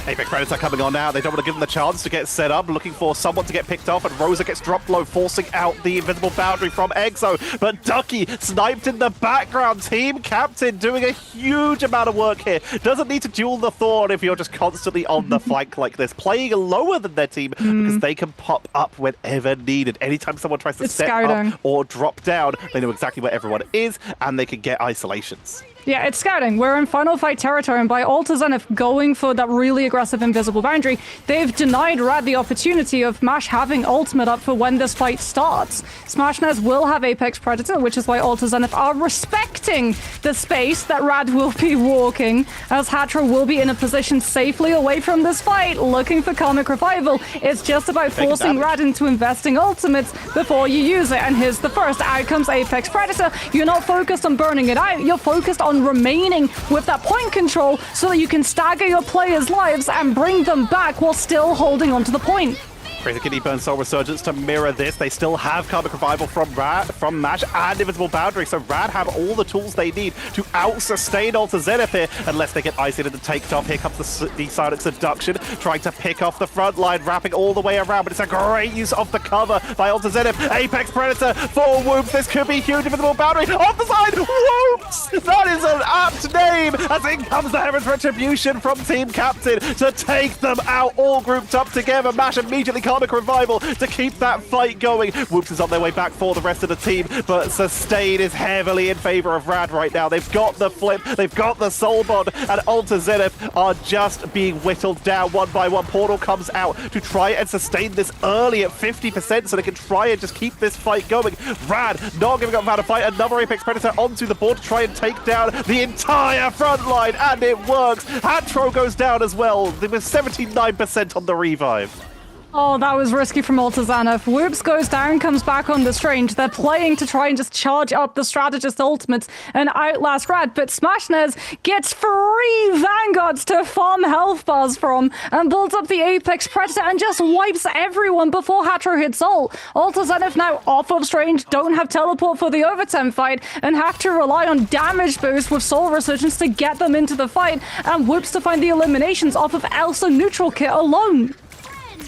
Apex Predator coming on now. They don't want to give them the chance to get set up, looking for someone to get picked off, and Rosa gets dropped low, forcing out the Invisible Boundary from Exo. But Ducky sniped in the background. Team Captain doing a huge amount of work here. Doesn't need to duel the Thorn if you're just constantly on the flank like this. Playing lower than their team because they can pop up whenever needed. Anytime someone tries to step up or drop down, they know exactly where everyone is, and they can get isolations. Yeah, it's scouting. We're in final fight territory, and by Alter Zenith going for that really aggressive invisible boundary, they've denied Rad the opportunity of Mash having ultimate up for when this fight starts. Smashnez will have Apex Predator, which is why Alter Zenith are respecting the space that Rad will be walking, as Hatra will be in a position safely away from this fight, looking for Karmic Revival. It's just about forcing Rad into investing ultimates before you use it, and here's the first. Out comes Apex Predator. You're not focused on burning it out, you're focused on remaining with that point control so that you can stagger your players' lives and bring them back while still holding onto the point. Crazy Kitty burns Soul Resurgence to mirror this. They still have Karmic Revival from Mash and Invisible Boundary, so Rad have all the tools they need to out-sustain Alter Zenith here, unless they get isolated and taken off. Here comes the Silent Seduction, trying to pick off the front line, wrapping all the way around, but it's a great use of the cover by Alter Zenith. Apex Predator for Whoops. This could be huge. Invisible Boundary off the side. Whoops! That is an apt name, as in comes the Heaven's Retribution from Team Captain to take them out, all grouped up together. Mash immediately Karmic Revival to keep that fight going. Whoops is on their way back for the rest of the team, but Sustain is heavily in favor of Rad right now. They've got the flip, they've got the Soul Bond, and Alter Zenith are just being whittled down one by one. Portal comes out to try and sustain this early at 50% so they can try and just keep this fight going. Rad not giving up how to fight. Another Apex Predator onto the board to try and take down the entire front line, and it works. Hatro goes down as well with 79% on the revive. Oh, that was risky from Alter Zenith. Whoops goes down, comes back on the Strange. They're playing to try and just charge up the Strategist ultimates and outlast Rad, but Smashnez gets 3 Vanguards to farm health bars from and builds up the Apex Predator and just wipes everyone before Hatro hits ult. Alter Zenith now off of Strange, don't have teleport for the overtime fight, and have to rely on damage boost with Soul Resurgence to get them into the fight, and Whoops to find the eliminations off of Elsa neutral kit alone.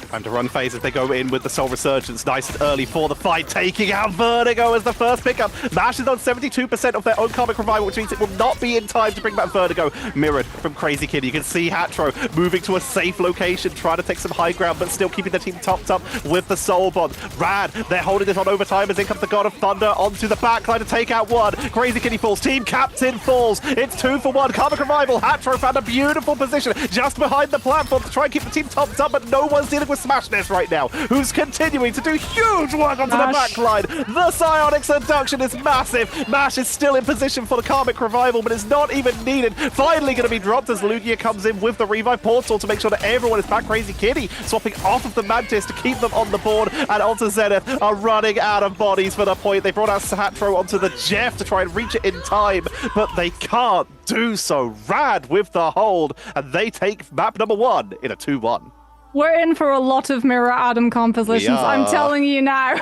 Time to run phase as they go in with the Soul Resurgence nice and early for the fight, taking out Vertigo as the first pickup. Mash is on 72% of their own Karmic Revival, which means it will not be in time to bring back Vertigo. Mirrored from Crazy Kid. You can see Hatro moving to a safe location, trying to take some high ground, but still keeping the team topped up with the Soul Bond. Rad, they're holding this on overtime as in comes the God of Thunder onto the backline to take out one. Crazy Kitty falls, Team Captain falls. It's 2 for 1. Karmic Revival, Hatro found a beautiful position just behind the platform to try and keep the team topped up, but no one's dealing with Smashness right now, who's continuing to do huge work onto the backline. The Psionic Seduction is massive. Mash is still in position for the Karmic Revival, but it's not even needed. Finally going to be dropped as Lugia comes in with the Revive Portal to make sure that everyone is back. Crazy Kitty swapping off of the Mantis to keep them on the board, and Alter Zenith are running out of bodies for the point. They brought out Hatro onto the Jeff to try and reach it in time, but they can't do so. Rad with the hold, and they take map number 1 in a 2-1. We're in for a lot of mirror Adam compositions, I'm telling you now.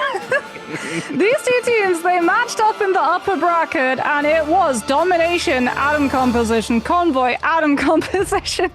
These two teams, they matched up in the upper bracket, and it was domination, Adam composition, convoy, Adam composition.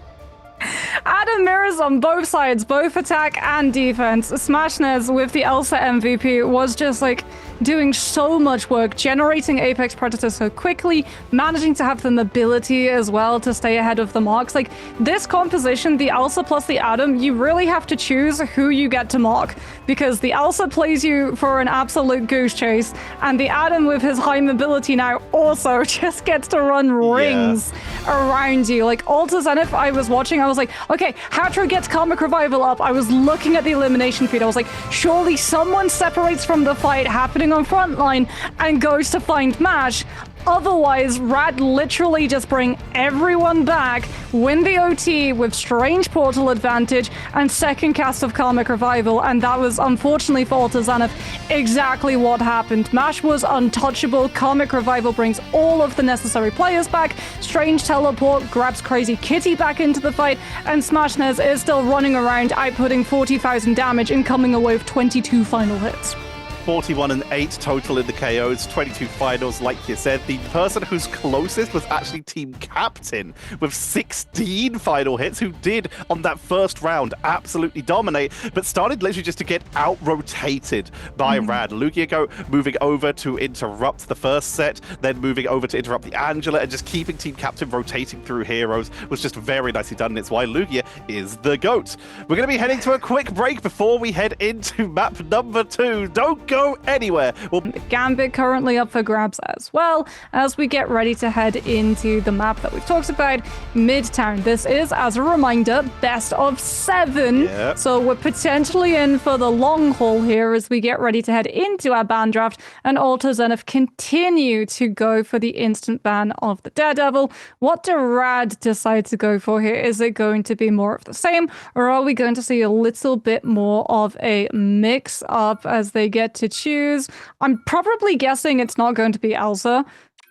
Adam mirrors on both sides, both attack and defense. Smashnez with the Elsa MVP was just like doing so much work, generating Apex Predators so quickly, managing to have the mobility as well to stay ahead of the marks. Like, this composition, the Elsa plus the Adam, you really have to choose who you get to mark, because the Elsa plays you for an absolute goose chase, and the Adam with his high mobility now also just gets to run rings around you. Like, Alta Zenith, I was watching, I was like, okay, Hatro gets Comic Revival up. I was looking at the elimination feed. I was like, surely someone separates from the fight happening on frontline and goes to find Mash. Otherwise, Rad literally just bring everyone back, win the OT with strange portal advantage and second cast of Karmic Revival, and that was, unfortunately for Alta Zenith, exactly what happened. Mash was untouchable, Karmic Revival brings all of the necessary players back, Strange Teleport grabs Crazy Kitty back into the fight, and Smashnez is still running around, outputting 40,000 damage and coming away with 22 final hits. 41 and 8 total in the KOs, 22 finals, like you said. The person who's closest was actually team captain with 16 final hits, who did, on that first round, absolutely dominate, but started literally just to get out-rotated by Rad. Lugia moving over to interrupt the first set, then moving over to interrupt the Angela, and just keeping team captain rotating through heroes was just very nicely done, and it's why Lugia is the GOAT. We're going to be heading to a quick break before we head into map number 2. Don't go anywhere. Well, Gambit currently up for grabs as well, as we get ready to head into the map that we've talked about, Midtown. This is, as a reminder, best of 7. So we're potentially in for the long haul here as we get ready to head into our ban draft, and Alta Zenith continue to go for the instant ban of the Daredevil. What do Rad decide to go for here? Is it going to be more of the same, or are we going to see a little bit more of a mix up as they get to choose? I'm probably guessing it's not going to be Elsa.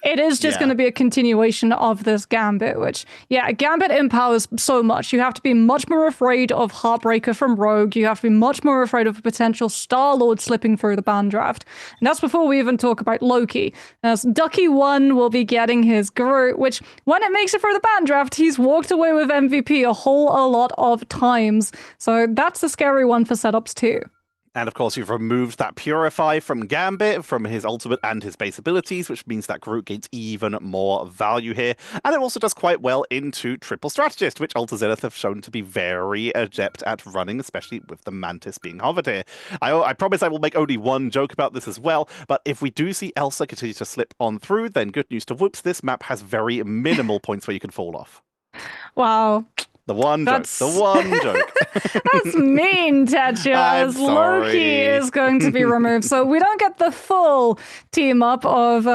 It is just going to be a continuation of this Gambit, which, Gambit empowers so much. You have to be much more afraid of Heartbreaker from Rogue. You have to be much more afraid of a potential Star-Lord slipping through the ban draft. And that's before we even talk about Loki. As Ducky 1 will be getting his Groot, which, when it makes it through the ban draft, he's walked away with MVP a lot of times. So that's a scary one for setups too. And of course, you've removed that Purify from Gambit, from his ultimate and his base abilities, which means that Groot gains even more value here. And it also does quite well into Triple Strategist, which Alta Zenith have shown to be very adept at running, especially with the Mantis being hovered here. I promise I will make only one joke about this as well, but if we do see Elsa continue to slip on through, then good news to Whoops, this map has very minimal points where you can fall off. Wow. The one joke. That's mean, Tetcha, as Loki is going to be removed. So we don't get the full team up of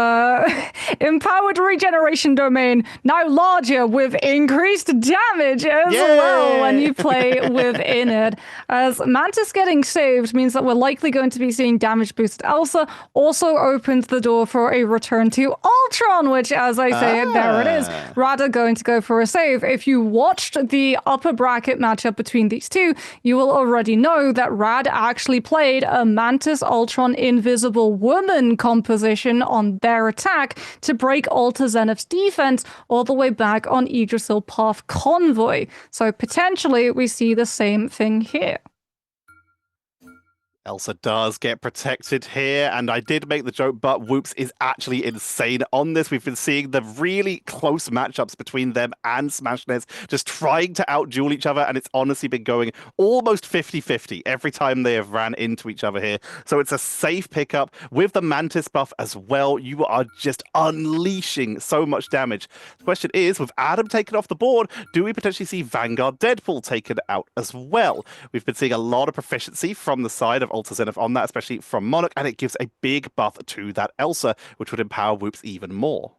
Empowered Regeneration Domain, now larger with increased damage as well when you play within it. As Mantis getting saved means that we're likely going to be seeing damage boosted Elsa. Also opens the door for a return to Ultron, which, as I say it, there it is. Rada going to go for a save. If you watched the upper bracket matchup between these two, you will already know that Rad actually played a Mantis Ultron Invisible Woman composition on their attack to break Alta Zenith's defense all the way back on Yggdrasil Path Convoy. So potentially we see the same thing here. Elsa does get protected here, and I did make the joke, but Whoops is actually insane on this. We've been seeing the really close matchups between them and Smashnez, just trying to outduel each other, and it's honestly been going almost 50-50 every time they have ran into each other here. So it's a safe pickup with the Mantis buff as well. You are just unleashing so much damage. The question is, with Adam taken off the board, do we potentially see Vanguard Deadpool taken out as well? We've been seeing a lot of proficiency from the side of Alta Zenith on that, especially from Monarch, and it gives a big buff to that Elsa, which would empower Whoops even more.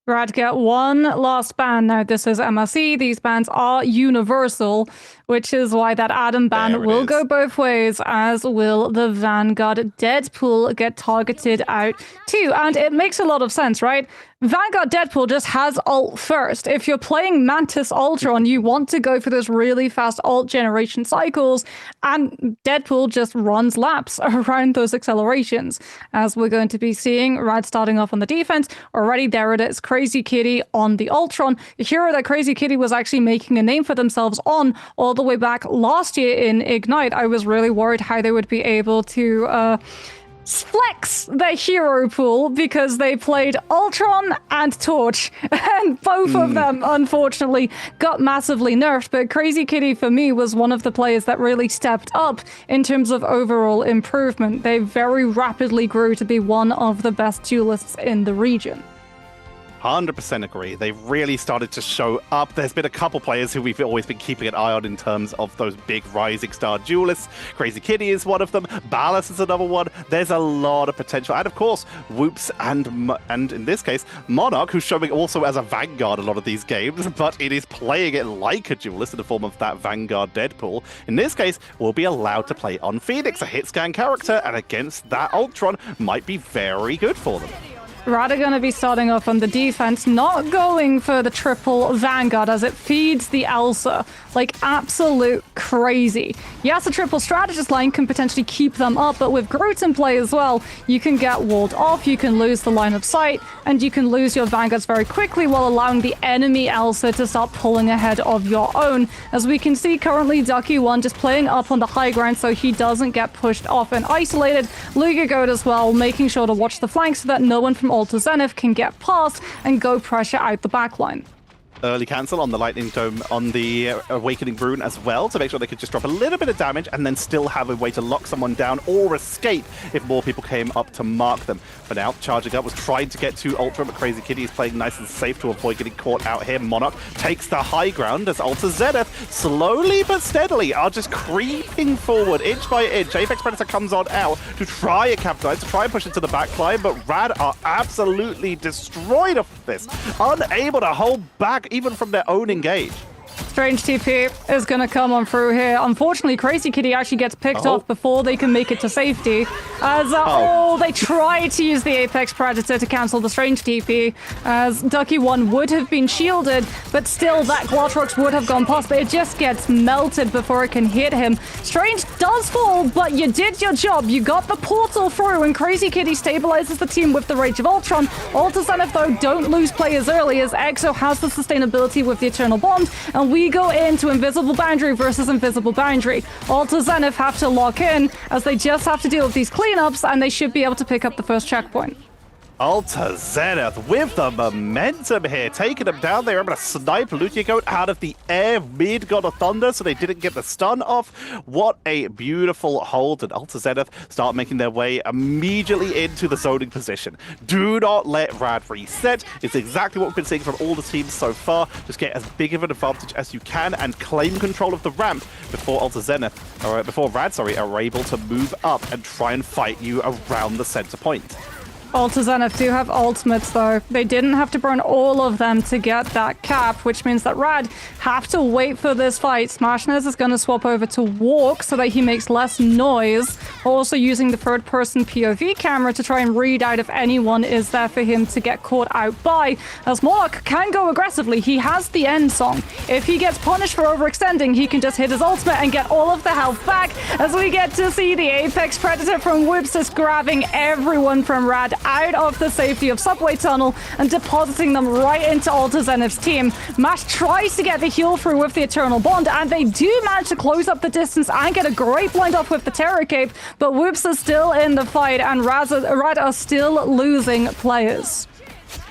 Rad get one last ban. Now, this is MRC. These bans are universal, which is why that Adam ban will go both ways, as will the Vanguard Deadpool get targeted out too. And it makes a lot of sense, right? Vanguard Deadpool just has ult first. If you're playing Mantis Ultron, you want to go for those really fast ult generation cycles, and Deadpool just runs laps around those accelerations. As we're going to be seeing, Rad starting off on the defense. Already there it is, Crazy Kitty on the Ultron. A hero that Crazy Kitty was actually making a name for themselves on all the way back last year in Ignite. I was really worried how they would be able to flex their hero pool because they played Ultron and Torch, and both of them unfortunately got massively nerfed. But Crazy Kitty for me was one of the players that really stepped up in terms of overall improvement. They very rapidly grew to be one of the best duelists in the region. 100% agree. They've really started to show up. There's been a couple players who we've always been keeping an eye on in terms of those big rising star duelists. Crazy Kitty is one of them. Ballas is another one. There's a lot of potential. And of course, Whoops and in this case, Monarch, who's showing also as a Vanguard a lot of these games, but it is playing it like a duelist in the form of that Vanguard Deadpool. In this case, will be allowed to play on Phoenix, a hit scan character, and against that Ultron might be very good for them. Rad are going to be starting off on the defense, not going for the triple Vanguard as it feeds the Elsa like absolute crazy. Yes, a triple strategist line can potentially keep them up, but with Groot in play as well, you can get walled off, you can lose the line of sight, and you can lose your Vanguards very quickly while allowing the enemy Elsa to start pulling ahead of your own. As we can see currently, Ducky1 just playing up on the high ground so he doesn't get pushed off and isolated. Lugia Goat as well, making sure to watch the flanks so that no one from Alter Zenith can get past and go pressure out the backline. Early cancel on the Lightning Dome on the Awakening Rune as well to make sure they could just drop a little bit of damage and then still have a way to lock someone down or escape if more people came up to mark them. But now, charging up was trying to get to Ultra, but Crazy Kitty is playing nice and safe to avoid getting caught out here. Monarch takes the high ground as Alter Zenith slowly but steadily are just creeping forward inch by inch. Apex Predator comes on out to try and capitalize, to try and push into the back line, but Rad are absolutely destroyed off this, unable to hold back even from their own engage. Strange TP is going to come on through here. Unfortunately, Crazy Kitty actually gets picked off before they can make it to safety. As they try to use the Apex Predator to cancel the Strange TP, as Ducky1 would have been shielded, but still that Glottrox would have gone past, but it just gets melted before it can hit him. Strange does fall, but you did your job. You got the portal through, and Crazy Kitty stabilizes the team with the Rage of Ultron. Alter Zenith, though, don't lose players early, as EXO has the sustainability with the Eternal Bond, and we go into Invisible Boundary versus Invisible Boundary. Alter Zenith have to lock in, as they just have to deal with these cleanups, and they should be able to pick up the first checkpoint. Alter Zenith with the momentum here, taking them down. They were able to snipe Lugia Goat out of the air mid God of Thunder, so they didn't get the stun off. What a beautiful hold, and Alter Zenith start making their way immediately into the zoning position. Do not let Rad reset. It's exactly what we've been seeing from all the teams so far. Just get as big of an advantage as you can and claim control of the ramp before Rad are able to move up and try and fight you around the center point. Alter Zenith do have ultimates, though. They didn't have to burn all of them to get that cap, which means that Rad have to wait for this fight. Smashnes is going to swap over to Walk so that he makes less noise, also using the third-person POV camera to try and read out if anyone is there for him to get caught out by. As Monarch can go aggressively, he has the end song. If he gets punished for overextending, he can just hit his ultimate and get all of the health back, as we get to see the Apex Predator from Whoops just grabbing everyone from Rad out of the safety of Subway Tunnel and depositing them right into Alter Zenith's team. Mash tries to get the heal through with the Eternal Bond, and they do manage to close up the distance and get a great blind off with the Terror Cape, but Whoops is still in the fight, and Rad are still losing players.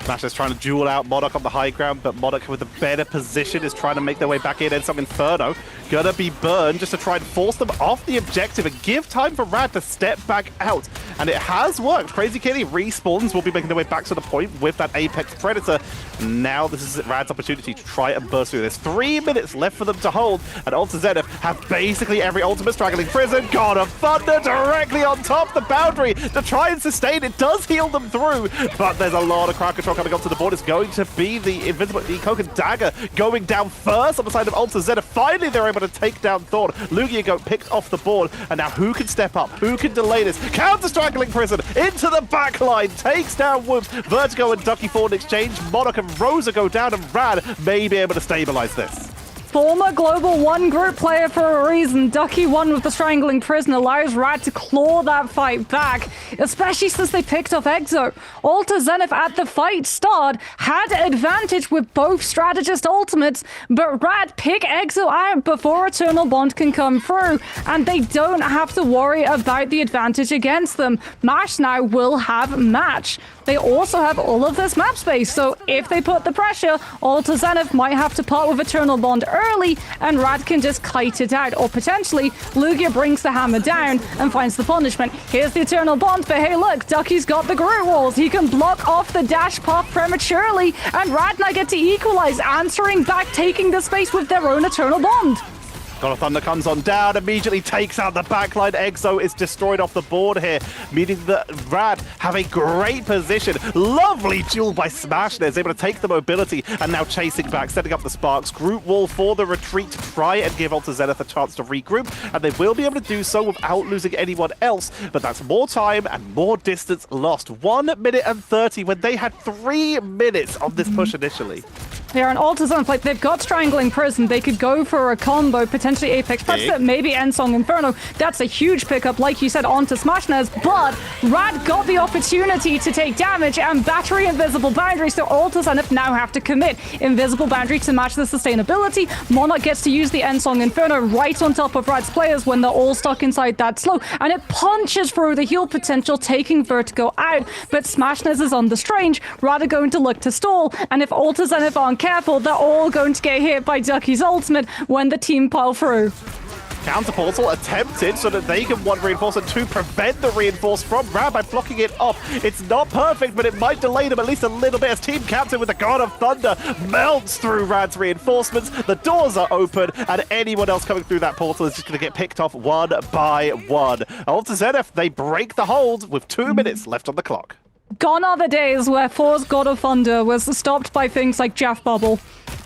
Smash is trying to duel out Monarch on the high ground, but Monarch with a better position is trying to make their way back in, and some Inferno gonna be burned just to try and force them off the objective and give time for Rad to step back out. And it has worked. Crazy Kitty respawns, will be making their way back to the point with that Apex Predator. Now this is Rad's opportunity to try and burst through this. 3 minutes left for them to hold, and Alter Zenith have basically every ultimate. Straggling Prison, God of Thunder directly on top the boundary to try and sustain. It does heal them through, but there's a lot of crowd control coming up to the board is going to be the Invisible Cloak and Dagger going down first on the side of Alta Zeta. Finally, they're able to take down Thorn. Lugia got picked off the board, and now who can step up? Who can delay this? Counter-strangling Prison into the back line, takes down Whoops. Vertigo and Ducky Ford exchange. Monarch and Rosa go down, and Rad may be able to stabilize this. Former Global 1 group player for a reason. Ducky won with the Strangling Prison, allows Rad to claw that fight back, especially since they picked off Exo. Alta Zenith at the fight start had advantage with both strategist ultimates, but Rad pick Exo out before Eternal Bond can come through, and they don't have to worry about the advantage against them. Mash now will have match. They also have all of this map space, so if they put the pressure, Alta Zenith might have to part with Eternal Bond early, and Rad can just kite it out. Or potentially, Lugia brings the hammer down and finds the punishment. Here's the Eternal Bond, but hey look, Ducky's got the Groot walls. He can block off the dash path prematurely, and Rad now get to equalize, answering back, taking the space with their own Eternal Bond. God of Thunder comes on down, immediately takes out the backline. Exo is destroyed off the board here, meaning that Rad have a great position. Lovely duel by Smash there, is able to take the mobility and now chasing back, setting up the sparks. Group wall for the retreat to try and give Alta Zenith a chance to regroup, and they will be able to do so without losing anyone else, but that's more time and more distance lost. 1 minute and 30 when they had 3 minutes on this push initially. They're an Alta Zenith, like they've got Strangling Prison, they could go for a combo, potentially Apex Predator, maybe Endsong Inferno. That's a huge pickup, like you said, onto Smashnez, but Rad got the opportunity to take damage and battery Invisible Boundary, so Alta Zenith now have to commit Invisible Boundary to match the sustainability. Monarch gets to use the Endsong Inferno right on top of Rad's players when they're all stuck inside that slow, and it punches through the heal potential, taking Vertigo out, but Smashnez is on the Strange. Rad are going to look to stall, and if Alta Zenith aren't careful, they're all going to get hit by Ducky's ultimate when the team pile through. Counter portal attempted so that they can one reinforcement to prevent the reinforce from Rad by blocking it off. It's not perfect, but it might delay them at least a little bit as Team Captain with the God of Thunder melts through Rad's reinforcements. The doors are open, and anyone else coming through that portal is just going to get picked off one by one. Alta Zenith, they break the hold with 2 minutes left on the clock. Gone are the days where Thor's God of Thunder was stopped by things like Jaff Bubble.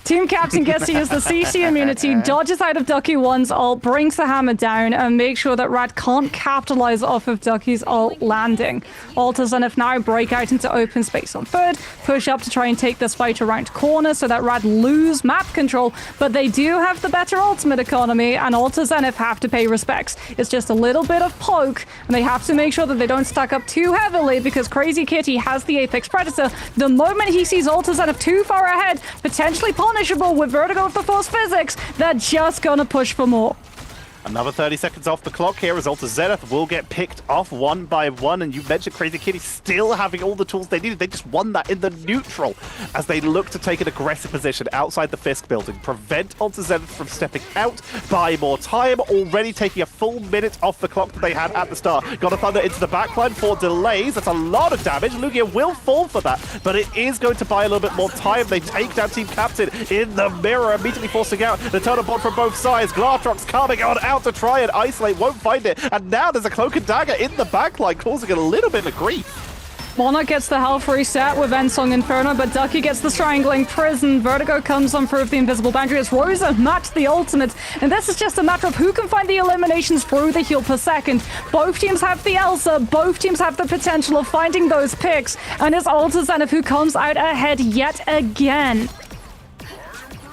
Team Captain gets to use the CC immunity, dodges out of Ducky 1's ult, brings the hammer down, and makes sure that Rad can't capitalize off of Ducky's ult landing. Alta Zenith now break out into open space on third, push up to try and take this fight around corner so that Rad lose map control, but they do have the better ultimate economy, and Alta Zenith have to pay respects. It's just a little bit of poke, and they have to make sure that they don't stack up too heavily because Crazy Kitty has the Apex Predator. The moment he sees Alta Zenith too far ahead, potentially punishable with Vertigo with the Force Physics, they're just gonna push for more. Another 30 seconds off the clock here as Alta Zenith will get picked off one by one, and you mentioned Crazy Kitty still having all the tools they needed. They just won that in the neutral as they look to take an aggressive position outside the Fisk building, prevent Alta Zenith from stepping out, buy more time, already taking a full minute off the clock that they had at the start. God of Thunder into the backline for delays. That's a lot of damage. Lugia will fall for that, but it is going to buy a little bit more time. They take down Team Captain in the mirror, immediately forcing out the Eternal Bond from both sides. Glartrox coming on out to try and isolate, won't find it, and now there's a Cloak and Dagger in the backline, causing a little bit of grief. Monarch gets the health reset with Endsong Inferno, but Ducky gets the Strangling Prison. Vertigo comes on through the Invisible Boundary as Rosa match the ultimate, and this is just a matter of who can find the eliminations through the heal per second. Both teams have the Elsa, both teams have the potential of finding those picks, and it's Alta Zenith who comes out ahead yet again.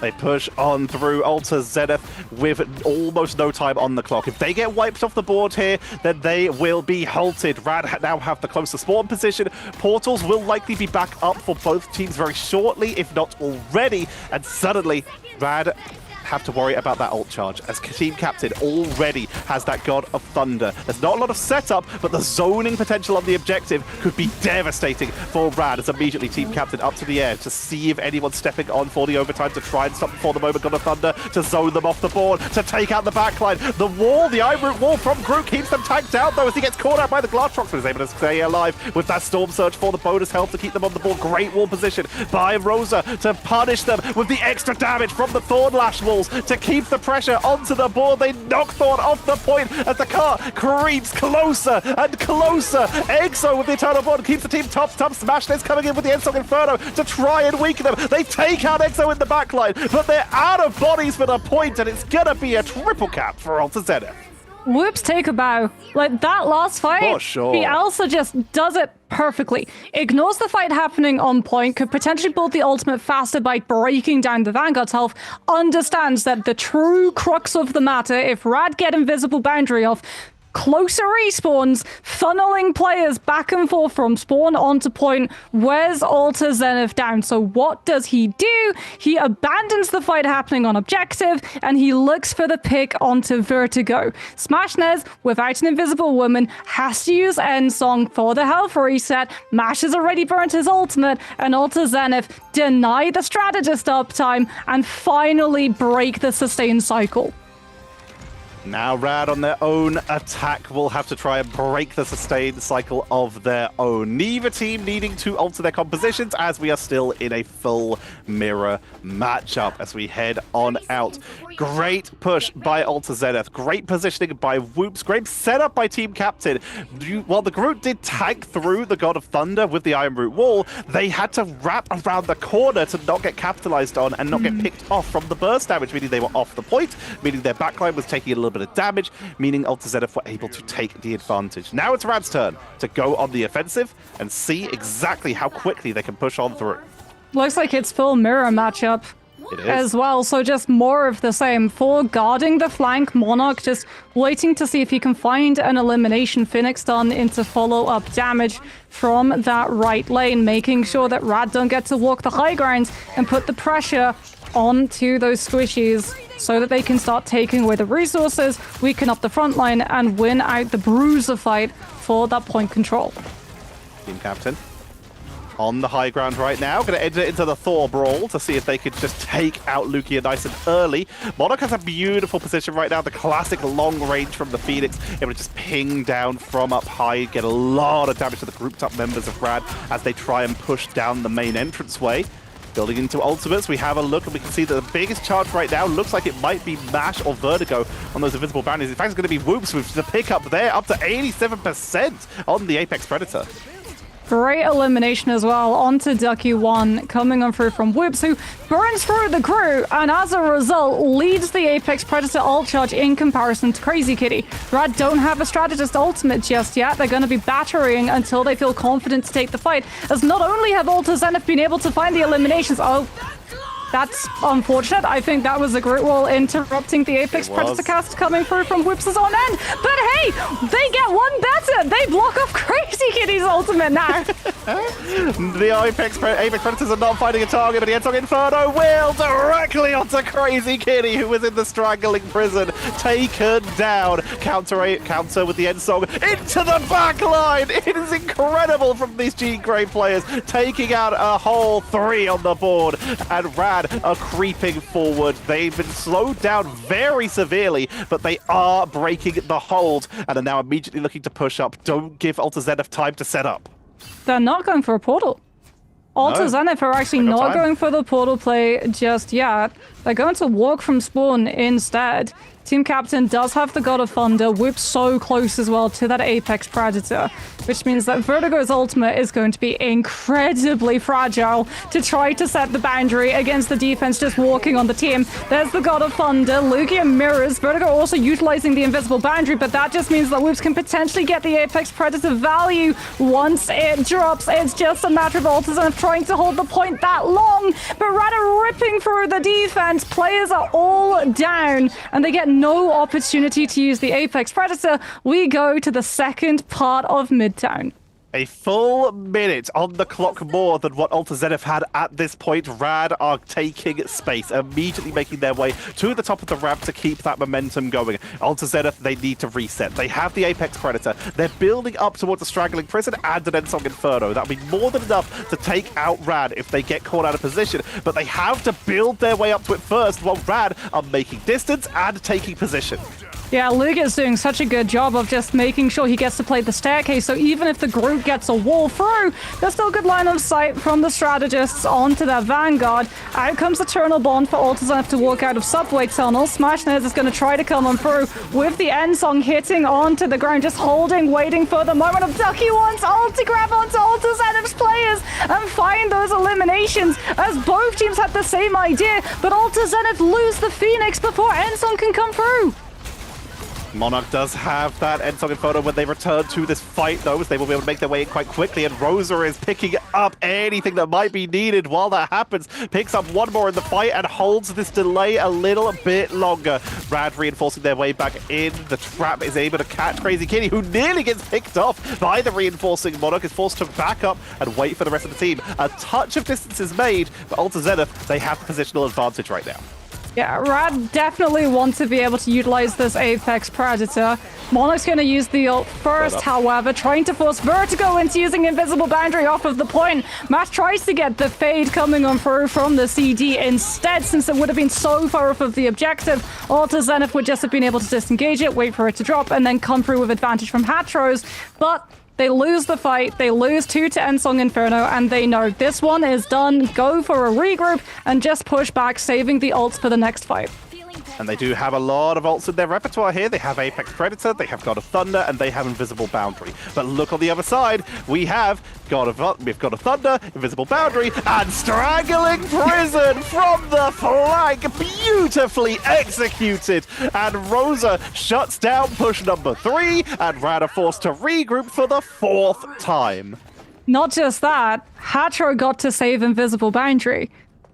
They push on through Alta Zenith with almost no time on the clock. If they get wiped off the board here, then they will be halted. Rad now have the closer spawn position. Portals will likely be back up for both teams very shortly, if not already. And suddenly, Rad have to worry about that ult charge as Team Captain already has that God of Thunder. There's not a lot of setup, but the zoning potential on the objective could be devastating for Rad as immediately Team Captain up to the air to see if anyone's stepping on for the overtime to try and stop before the moment. God of Thunder to zone them off the board, to take out the backline. The wall, the Iron Root wall from Groot keeps them tanked out though as he gets caught out by the Glartrox, but is able to stay alive with that Storm Surge for the bonus health to keep them on the board. Great wall position by Rosa to punish them with the extra damage from the Thorn Lash wall. finals to keep the pressure onto the board. They knock Thorn off the point as the car creeps closer and closer. Exo with the Eternal Bond keeps the team top. Smashness coming in with the Ensong Inferno to try and weaken them. They take out Exo in the backline, but they're out of bodies for the point, and it's gonna be a triple cap for Alta Zenith. Whoops, take a bow. Like, that last fight, For sure. the Elsa just does it perfectly. Ignores the fight happening on point, could potentially build the ultimate faster by breaking down the Vanguard's health, understands that the true crux of the matter, if Rad get invisible boundary off, closer respawns, funneling players back and forth from spawn onto point. Where's Alta Zenith down? So what does he do? He abandons the fight happening on objective, and he looks for the pick onto Vertigo. Smashnez, without an invisible woman, has to use Ensong for the health reset. Mash has already burnt his ultimate, and Alta Zenith deny the strategist uptime and finally break the sustain cycle. Now Rad on their own attack will have to try and break the sustained cycle of their own. Neither team needing to alter their compositions as we are still in a full mirror matchup as we head on out. Great push by Alta Zenith. Great positioning by Whoops. Great setup by Team Captain. While the Groot did tank through the God of Thunder with the Iron Root wall, they had to wrap around the corner to not get capitalized on and not get picked off from the burst damage, meaning they were off the point, meaning their backline was taking a little bit of damage, meaning Alta Zenith were able to take the advantage. Now it's Rad's turn to go on the offensive and see exactly how quickly they can push on through. Looks like it's full mirror matchup as well, so just more of the same. For guarding the flank, Monarch just waiting to see if he can find an elimination Phoenix done into follow-up damage from that right lane, making sure that Rad don't get to walk the high grounds and put the pressure onto those squishies so that they can start taking away the resources, weaken up the front line, and win out the bruiser fight for that point control. Team Captain on the high ground right now, going to enter into the Thor brawl to see if they could just take out Lukia nice and early. Monarch has a beautiful position right now, the classic long range from the Phoenix, able to just ping down from up high, get a lot of damage to the grouped up members of Rad as they try and push down the main entranceway. Building into ultimates, we have a look and we can see that the biggest charge right now looks like it might be Mash or Vertigo on those invisible boundaries. In fact, it's going to be Whoops with the pickup there, up to 87% on the Apex Predator. Great elimination as well onto Ducky 1, coming on through from Whoops, who burns through the crew and as a result leads the Apex Predator ult charge in comparison to Crazy Kitty. Rad don't have a strategist ultimate just yet. They're going to be battering until they feel confident to take the fight, as not only have Alta Zenith been able to find the eliminations. Oh, that's unfortunate. I think that was a Groot wall interrupting the Apex Predator cast coming through from Whoops' on end. But hey, they get one better. They block off Crazy Kitty's ultimate now. The Apex Predators are not finding a target, but the Ensong Inferno will directly onto Crazy Kitty, who was in the strangling prison. Taken down. Counter with the Ensong into the back line. It is incredible from these G-Grey players, taking out a whole 3 on the board. And Rad are creeping forward. They've been slowed down very severely, but they are breaking the hold and are now immediately looking to push up. Don't give Alta Zenith time to set up. They're not going for a portal. Alta Zenith are actually not going for the portal play just yet. They're going to walk from spawn instead. Team Captain does have the God of Thunder, Whoops so close as well to that Apex Predator, which means that Vertigo's ultimate is going to be incredibly fragile to try to set the boundary against the defense just walking on the team. There's the God of Thunder, Lugia mirrors, Vertigo also utilizing the invisible boundary, but that just means that Whoops can potentially get the Apex Predator value once it drops. It's just a matter of Alta Zenith trying to hold the point that long, but rather ripping through the defense. Players are all down, and they get no opportunity to use the Apex Predator. We go to the second part of Midtown. A full minute on the clock more than what Alta Zenith had at this point. Rad are taking space, immediately making their way to the top of the ramp to keep that momentum going. Alta Zenith, they need to reset. They have the Apex Predator. They're building up towards a straggling prison and an Ensong Inferno. That'll be more than enough to take out Rad if they get caught out of position, but they have to build their way up to it first while Rad are making distance and taking position. Yeah, Luke is doing such a good job of just making sure he gets to play the staircase, so even if the group gets a wall through, there's still good line of sight from the strategists onto their vanguard. Out comes Eternal Bond for Altazanov to walk out of subway tunnel. Smashnez is going to try to come on through with the end song hitting onto the ground, just holding, waiting for the moment of Ducky wants ult to grab onto Altazanov's players and find those eliminations, as both teams had the same idea, but Altazanov lose the Phoenix before Ensong can come through. Monarch does have that Ensong Inferno when they return to this fight, though, as they will be able to make their way in quite quickly, and Rosa is picking up anything that might be needed while that happens. Picks up one more in the fight and holds this delay a little bit longer. Rad reinforcing their way back in. The trap is able to catch Crazy Kitty, who nearly gets picked off by the reinforcing Monarch, is forced to back up and wait for the rest of the team. A touch of distance is made, but Zenith, they have the positional advantage right now. Yeah, Rad definitely wants to be able to utilize this Apex Predator. Monarch's going to use the ult first, however, trying to force Vertigo into using Invisible Boundary off of the point. Matt tries to get the Fade coming on through from the CD instead, since it would have been so far off of the objective. Zenith would just have been able to disengage it, wait for it to drop, and then come through with advantage from Hatros. But they lose the fight, they lose 2 to Ensong Inferno, and they know this one is done. Go for a regroup and just push back, saving the ults for the next fight. And they do have a lot of ults in their repertoire here. They have Apex Predator, they have God of Thunder, and they have Invisible Boundary. But look on the other side, we've got a Thunder, Invisible Boundary, and Strangling Prison from the flank. Beautifully executed. And Rosa shuts down push number 3, and Rad are forced to regroup for the 4th time. Not just that, Hatro got to save Invisible Boundary.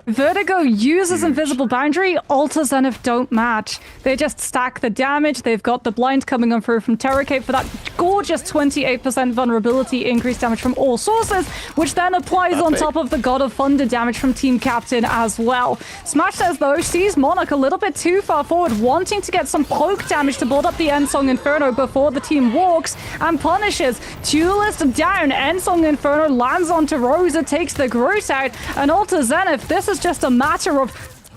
Vertigo uses Invisible Boundary, Zenith don't match. They just stack the damage. They've got the blind coming on through from Terracate for that gorgeous 28% vulnerability increased damage from all sources, which then applies on top of the God of Thunder damage from Team Captain as well. Smash says, though, sees Monarch a little bit too far forward, wanting to get some poke damage to build up the Ensong Inferno before the team walks, and punishes. Duelist down, Ensong Inferno lands onto Rosa, takes the Groot out, and Zenith, this is just a matter of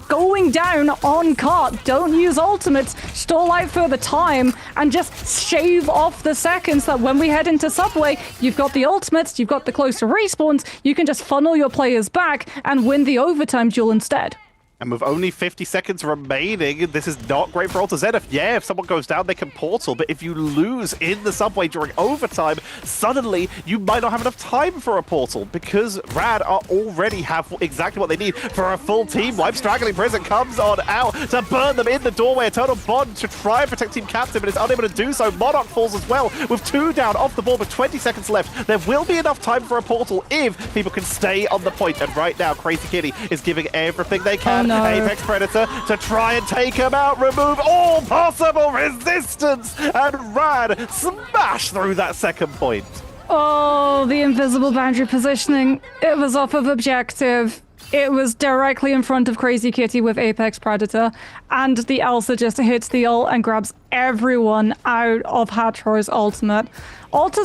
going down on cart. Don't use ultimates, stall out for the time, and just shave off the seconds that when we head into subway, you've got the ultimates, you've got the closer respawns, you can just funnel your players back and win the overtime duel instead. And with only 50 seconds remaining, this is not great for Zenith. Yeah, if someone goes down, they can portal, but if you lose in the subway during overtime, suddenly you might not have enough time for a portal, because Rad are already have exactly what they need for a full team wipe. Straggling Prison comes on out to burn them in the doorway. Eternal Bond to try and protect Team Captain, but is unable to do so. Monarch falls as well, with 2 down off the board with 20 seconds left. There will be enough time for a portal if people can stay on the point, and right now, Crazy Kitty is giving everything they can. No. Apex Predator to try and take him out, remove all possible resistance, and Rad smash through that second point. Oh, the Invisible Boundary positioning. It was off of objective. It was directly in front of Crazy Kitty with Apex Predator, and the Elsa just hits the ult and grabs everyone out of Hatro's ultimate.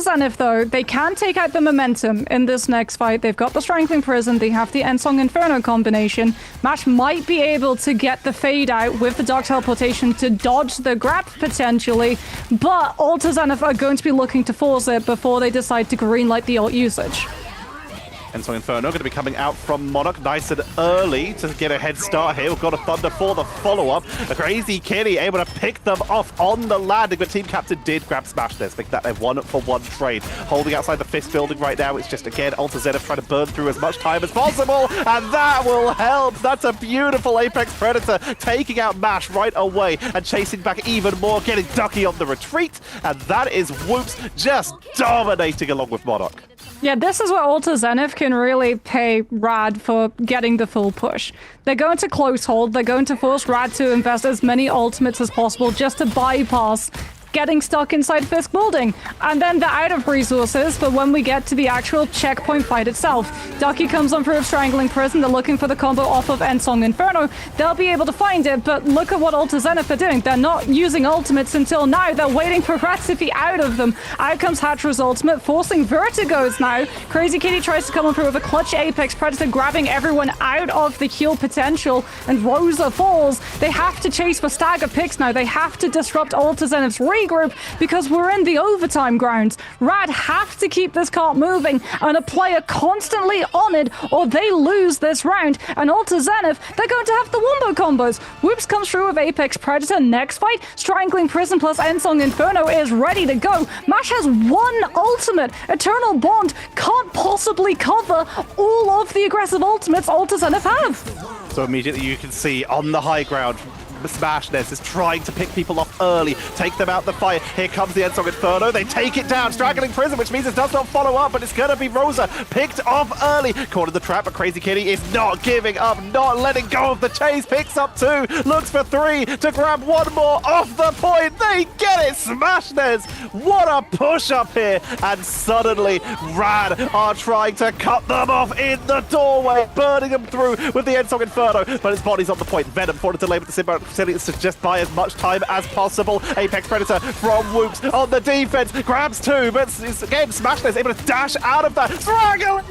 Zenith, though, they can take out the momentum in this next fight. They've got the Strangling Prison, they have the Ensong Inferno combination. Match might be able to get the Fade out with the Dark Teleportation to dodge the grab, potentially, but Zenith are going to be looking to force it before they decide to greenlight the ult usage. Ensong Inferno going to be coming out from Monarch nice and early to get a head start here. We've got a Thunder for the follow-up. A Crazy Kitty able to pick them off on the landing, but Team Captain did grab Smash this. Make that a 1-for-1 trade. Holding outside the fifth building right now. It's just, again, Zenith trying to burn through as much time as possible, and that will help. That's a beautiful Apex Predator taking out Mash right away and chasing back even more, getting Ducky on the retreat, and that is Whoops just dominating along with Monarch. Yeah, this is where Zenith can really pay Rad for getting the full push. They're going to close hold, they're going to force Rad to invest as many ultimates as possible just to bypass getting stuck inside Fisk building. And then they're out of resources for when we get to the actual checkpoint fight itself. Ducky comes on through Strangling Prison. They're looking for the combo off of Ensong Inferno. They'll be able to find it, but look at what Ultra Zenith are doing. They're not using ultimates until now. They're waiting for Rats to be out of them. Out comes Hatra's ultimate, forcing Vertigo's now. Crazy Kitty tries to come on through with a clutch Apex Predator, grabbing everyone out of the heal potential, and Rosa falls. They have to chase for stagger picks now. They have to disrupt Ultra Zenith's regroup because we're in the overtime grounds. Rad have to keep this cart moving and a player constantly on it, or they lose this round. And Ultra Zenith, they're going to have the wombo combos. Whoops comes through with Apex Predator. Next fight, Strangling Prison plus Ensong Inferno is ready to go. Mash has one ultimate. Eternal Bond can't possibly cover all of the aggressive ultimates Ultra Zenith have. So immediately you can see on the high ground, Smashness is trying to pick people off early, take them out the fight. Here comes the Ensong Inferno. They take it down. Strangling Prison, which means it does not follow up, but it's going to be Rosa picked off early. Caught in the trap, but Crazy Kitty is not giving up, not letting go of the chase. Picks up 2, looks for 3 to grab 1 more off the point. They get it. Smashness. What a push up here. And suddenly, Rad are trying to cut them off in the doorway, burning them through with the Ensong Inferno, but his body's on the point. Venom forward to delay with the Simba. To just buy as much time as possible. Apex Predator from Whoops on the defense, grabs 2, but again, Smashness is able to dash out of that. Strangling!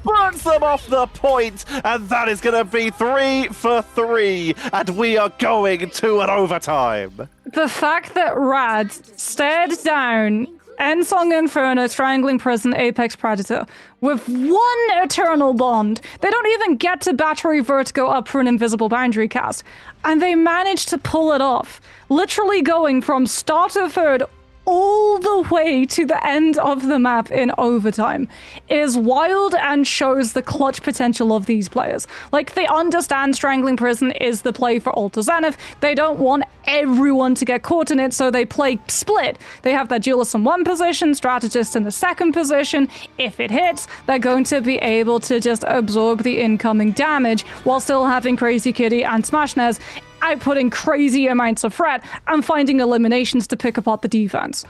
Burns them off the point, and that is going to be 3 for 3, and we are going to an overtime. The fact that Rad stared down Ensong Inferno, Strangling Prison, Apex Predator with 1 Eternal Bond. They don't even get to Battery Vertigo up for an Invisible Boundary cast. And they managed to pull it off. Literally going from start of third all the way to the end of the map in overtime is wild and shows the clutch potential of these players. Like, they understand Strangling Prison is the play for Ultra Zenith. They don't want everyone to get caught in it, so they play split. They have their duelist in 1 position, strategist in the 2nd position. If it hits, they're going to be able to just absorb the incoming damage while still having Crazy Kitty and Smashness outputting crazy amounts of threat and finding eliminations to pick apart the defense.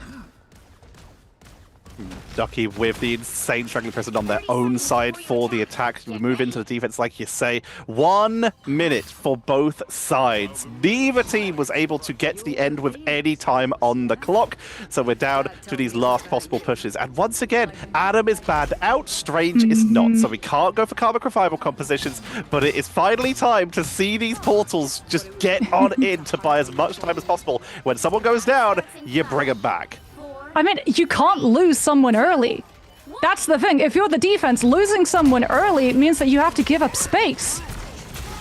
Ducky with the insane Strangling Prison on their own side for the attack. We move into the defense, like you say. 1 minute for both sides. Neither team was able to get to the end with any time on the clock, so we're down to these last possible pushes. And once again, Adam is banned out, Strange is not, so we can't go for Karmic Revival compositions, but it is finally time to see these portals just get on in to buy as much time as possible. When someone goes down, you bring them back. I mean, you can't lose someone early. That's the thing. If you're the defense, losing someone early means that you have to give up space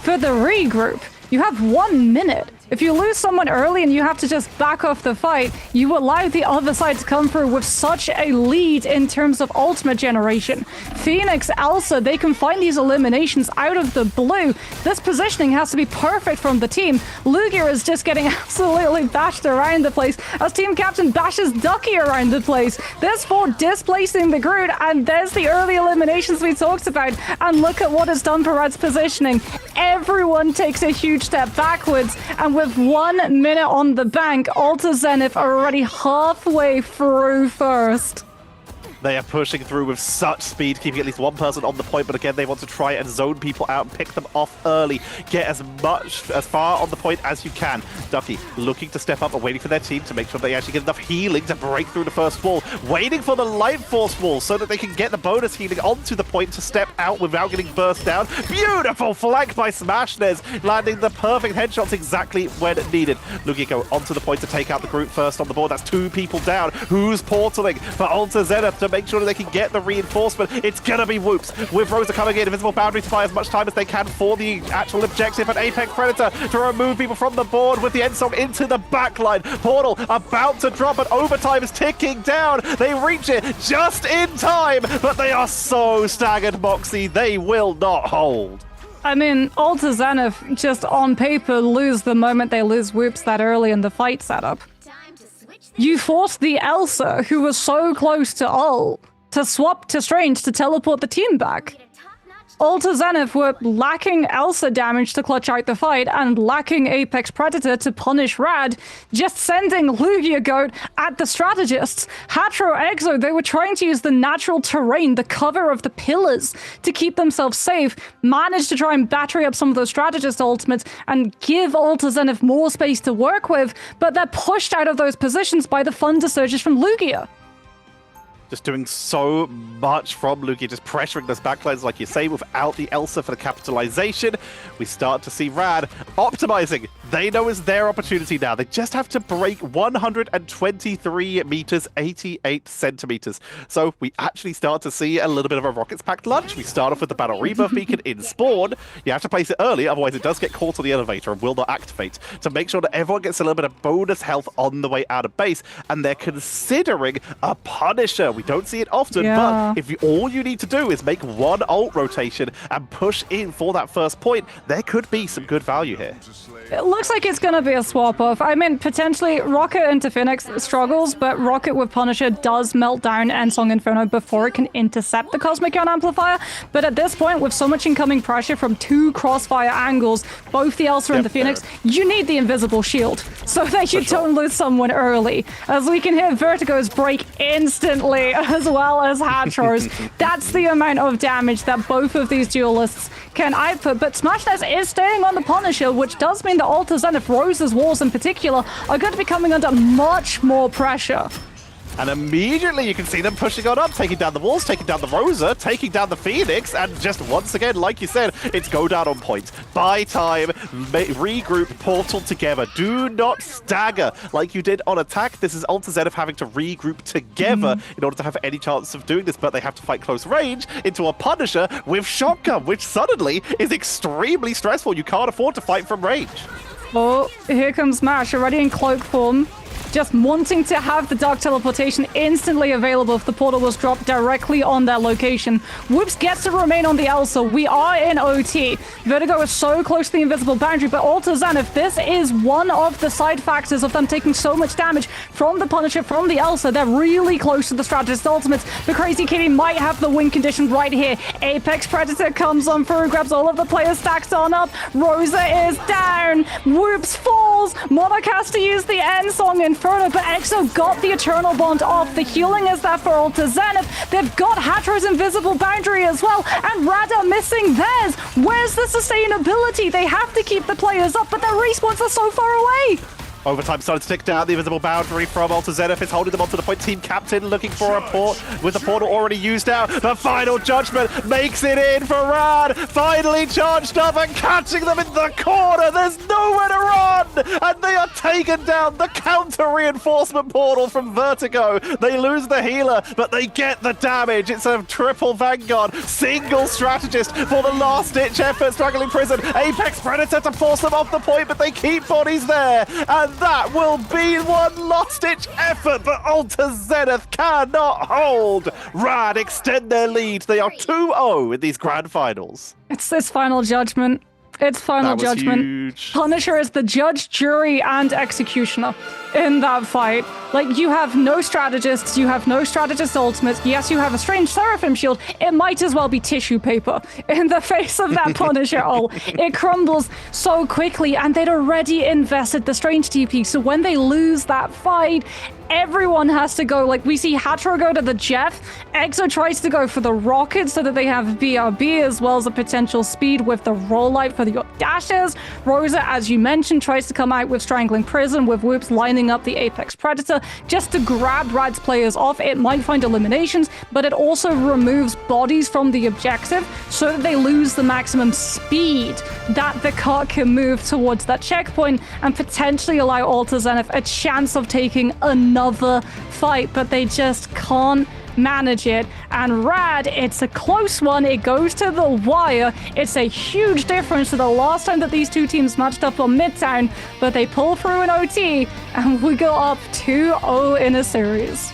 for the regroup. You have 1 minute. If you lose someone early and you have to just back off the fight, you allow the other side to come through with such a lead in terms of ultimate generation. Phoenix, Elsa, they can find these eliminations out of the blue. This positioning has to be perfect from the team. Lugia is just getting absolutely bashed around the place as team captain bashes Ducky around the place. There's 4 displacing the Groot, and there's the early eliminations we talked about. And look at what it's done for Red's positioning. Everyone takes a huge step backwards, and with 1 minute on the bank, Ultra Zenith are already halfway through first. They are pushing through with such speed, keeping at least 1 person on the point, but again, they want to try and zone people out and pick them off early. Get as far on the point as you can. Ducky looking to step up and waiting for their team to make sure they actually get enough healing to break through the first wall. Waiting for the Light Force wall so that they can get the bonus healing onto the point to step out without getting burst down. Beautiful flank by Smashness, landing the perfect headshots exactly when needed. Lugia go onto the point to take out the group first on the board. That's 2 people down. Who's portaling for Ultra Zenith to make sure that they can get the reinforcement? It's gonna be Whoops, with Rosa coming in, Invisible Boundary to buy as much time as they can for the actual objective, and Apex Predator to remove people from the board with the Ensong into the backline. Portal about to drop, and overtime is ticking down. They reach it just in time, but they are so staggered, Moxie, they will not hold. I mean, Ultra Zenith just on paper lose the moment they lose Whoops that early in the fight setup. You forced the Elsa, who was so close to ult, to swap to Strange to teleport the team back. Alta Zenith were lacking Elsa damage to clutch out the fight and lacking Apex Predator to punish Rad, just sending Lugia Goat at the strategists. Hatro, Exo, they were trying to use the natural terrain, the cover of the pillars, to keep themselves safe, managed to try and battery up some of those strategist ultimates and give Alta Zenith more space to work with, but they're pushed out of those positions by the Thunder Surges from Lugia. Just doing so much from Lugia, just pressuring those backlines, like you say, without the Elsa for the capitalization. We start to see Rad optimizing. They know it's their opportunity now. They just have to break 123 meters, 88 centimeters. So we actually start to see a little bit of a Rockets-packed lunch. We start off with the Battle Rebirth Beacon in Spawn. You have to place it early, otherwise it does get caught on the elevator and will not activate, to make sure that everyone gets a little bit of bonus health on the way out of base. And they're considering a Punisher. We don't see it often, but if all you need to do is make one ult rotation and push in for that first point, there could be some good value here. It looks like it's going to be a swap-off. I mean, potentially, Rocket into Phoenix struggles, but Rocket with Punisher does melt down Ensong Inferno before it can intercept the Cosmic Gun Amplifier. But at this point, with so much incoming pressure from two crossfire angles, both the Elsa and the Phoenix, you need the invisible shield so that you don't lose someone early. As we can hear Vertigo's break instantly, as well as Hatro's. That's the amount of damage that both of these duelists can output. But Smashness is staying on the Punisher, which does mean that Alta Zenith Rose's walls in particular are going to be coming under much more pressure. And immediately you can see them pushing on up, taking down the walls, taking down the Rosa, taking down the Phoenix, and just once again, like you said, it's go down on point. Buy time, regroup, portal together. Do not stagger like you did on attack. This is Alta Zenith having to regroup together in order to have any chance of doing this, but they have to fight close range into a Punisher with shotgun, which suddenly is extremely stressful. You can't afford to fight from range. Oh, here comes Mash, already in cloak form. Just wanting to have the Dark Teleportation instantly available if the portal was dropped directly on their location. Whoops gets to remain on the Elsa. We are in OT. Vertigo is so close to the invisible boundary, but Alta Zenith, this is one of the side factors of them taking so much damage from the Punisher, from the Elsa. They're really close to the Strategist ultimates. The Crazy Kitty might have the win condition right here. Apex Predator comes on through, grabs all of the players stacked on up. Rosa is down. Whoops falls. Monarch has to use the Ensong Inferno, but Exo got the Eternal Bond off. The healing is there for Alta Zenith. They've got Hatro's invisible boundary as well, and Rada missing theirs. Where's the sustainability? They have to keep the players up, but their respawns are so far away. Overtime started to tick down. The invisible boundary from Alta Zenith is holding them onto the point. Team captain looking for a port with the portal already used out. The final judgment makes it in for Rad. Finally charged up and catching them in the corner. There's nowhere to run. And they are taken down. The counter reinforcement portal from Vertigo. They lose the healer, but they get the damage. It's a triple Vanguard. Single strategist for the last ditch effort. Struggling Prison. Apex Predator to force them off the point, but they keep bodies there. And that will be one last-ditch effort, but Alta Zenith cannot hold. Rad extend their lead. They are 2-0 in these grand finals. It's this final judgment. It's final judgment. Huge. Punisher is the judge, jury, and executioner in that fight. Like, you have no strategists, you have no strategist ultimates. Yes, you have a strange Seraphim shield. It might as well be tissue paper in the face of that Punisher ult. It crumbles so quickly, and they'd already invested the strange TP. So when they lose that fight, everyone has to go. Like, we see Hatro go to the Jeff. Exo tries to go for the Rocket so that they have BRB as well as a potential speed with the roll light for the dashes. Rosa, as you mentioned, tries to come out with Strangling Prison with Whoops lining up the Apex Predator just to grab Rad's players off. It might find eliminations, but it also removes bodies from the objective so that they lose the maximum speed that the cart can move towards that checkpoint and potentially allow Alta Zenith a chance of taking another fight, but they just can't manage it. And Rad, it's a close one. It goes to the wire. It's a huge difference to the last time that these two teams matched up on Midtown, but they pull through an OT, and we go up 2-0 in a series.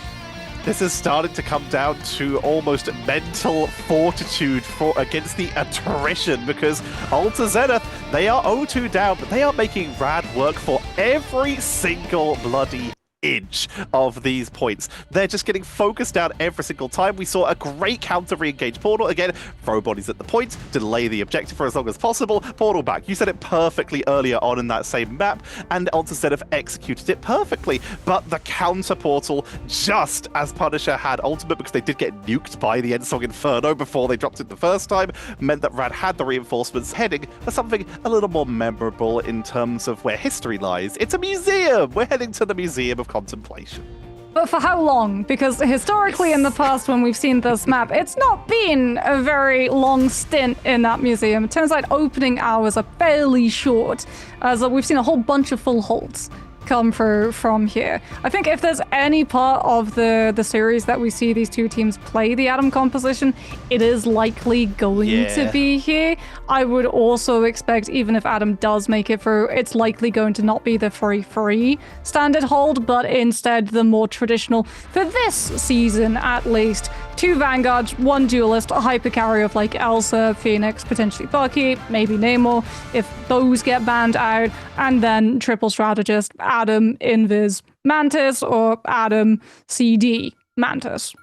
This is starting to come down to almost mental fortitude against the attrition, because Alta Zenith, they are 0-2 down, but they are making Rad work for every single bloody inch of these points. They're just getting focused down every single time. We saw a great counter re-engage portal. Again, throw bodies at the point, delay the objective for as long as possible, portal back. You said it perfectly earlier on in that same map, and Zenith executed it perfectly. But the counter portal, just as Punisher had ultimate, because they did get nuked by the Ensong Inferno before they dropped it the first time, meant that Rad had the reinforcements heading for something a little more memorable in terms of where history lies. It's a museum! We're heading to the Museum of Contemplation. But for how long? Because historically in the past when we've seen this map, it's not been a very long stint in that museum. It turns out opening hours are fairly short, as we've seen a whole bunch of full holds come through from here. I think if there's any part of the series that we see these two teams play the Atom composition, it is likely going to be here. I would also expect, even if Atom does make it through, it's likely going to not be the 3-3 standard hold, but instead the more traditional, for this season at least, 2 Vanguards, 1 Duelist, a hypercarry of like Elsa, Phoenix, potentially Bucky, maybe Namor, if those get banned out, and then triple strategist, Atom, Invis, Mantis, or Atom, CD, Mantis.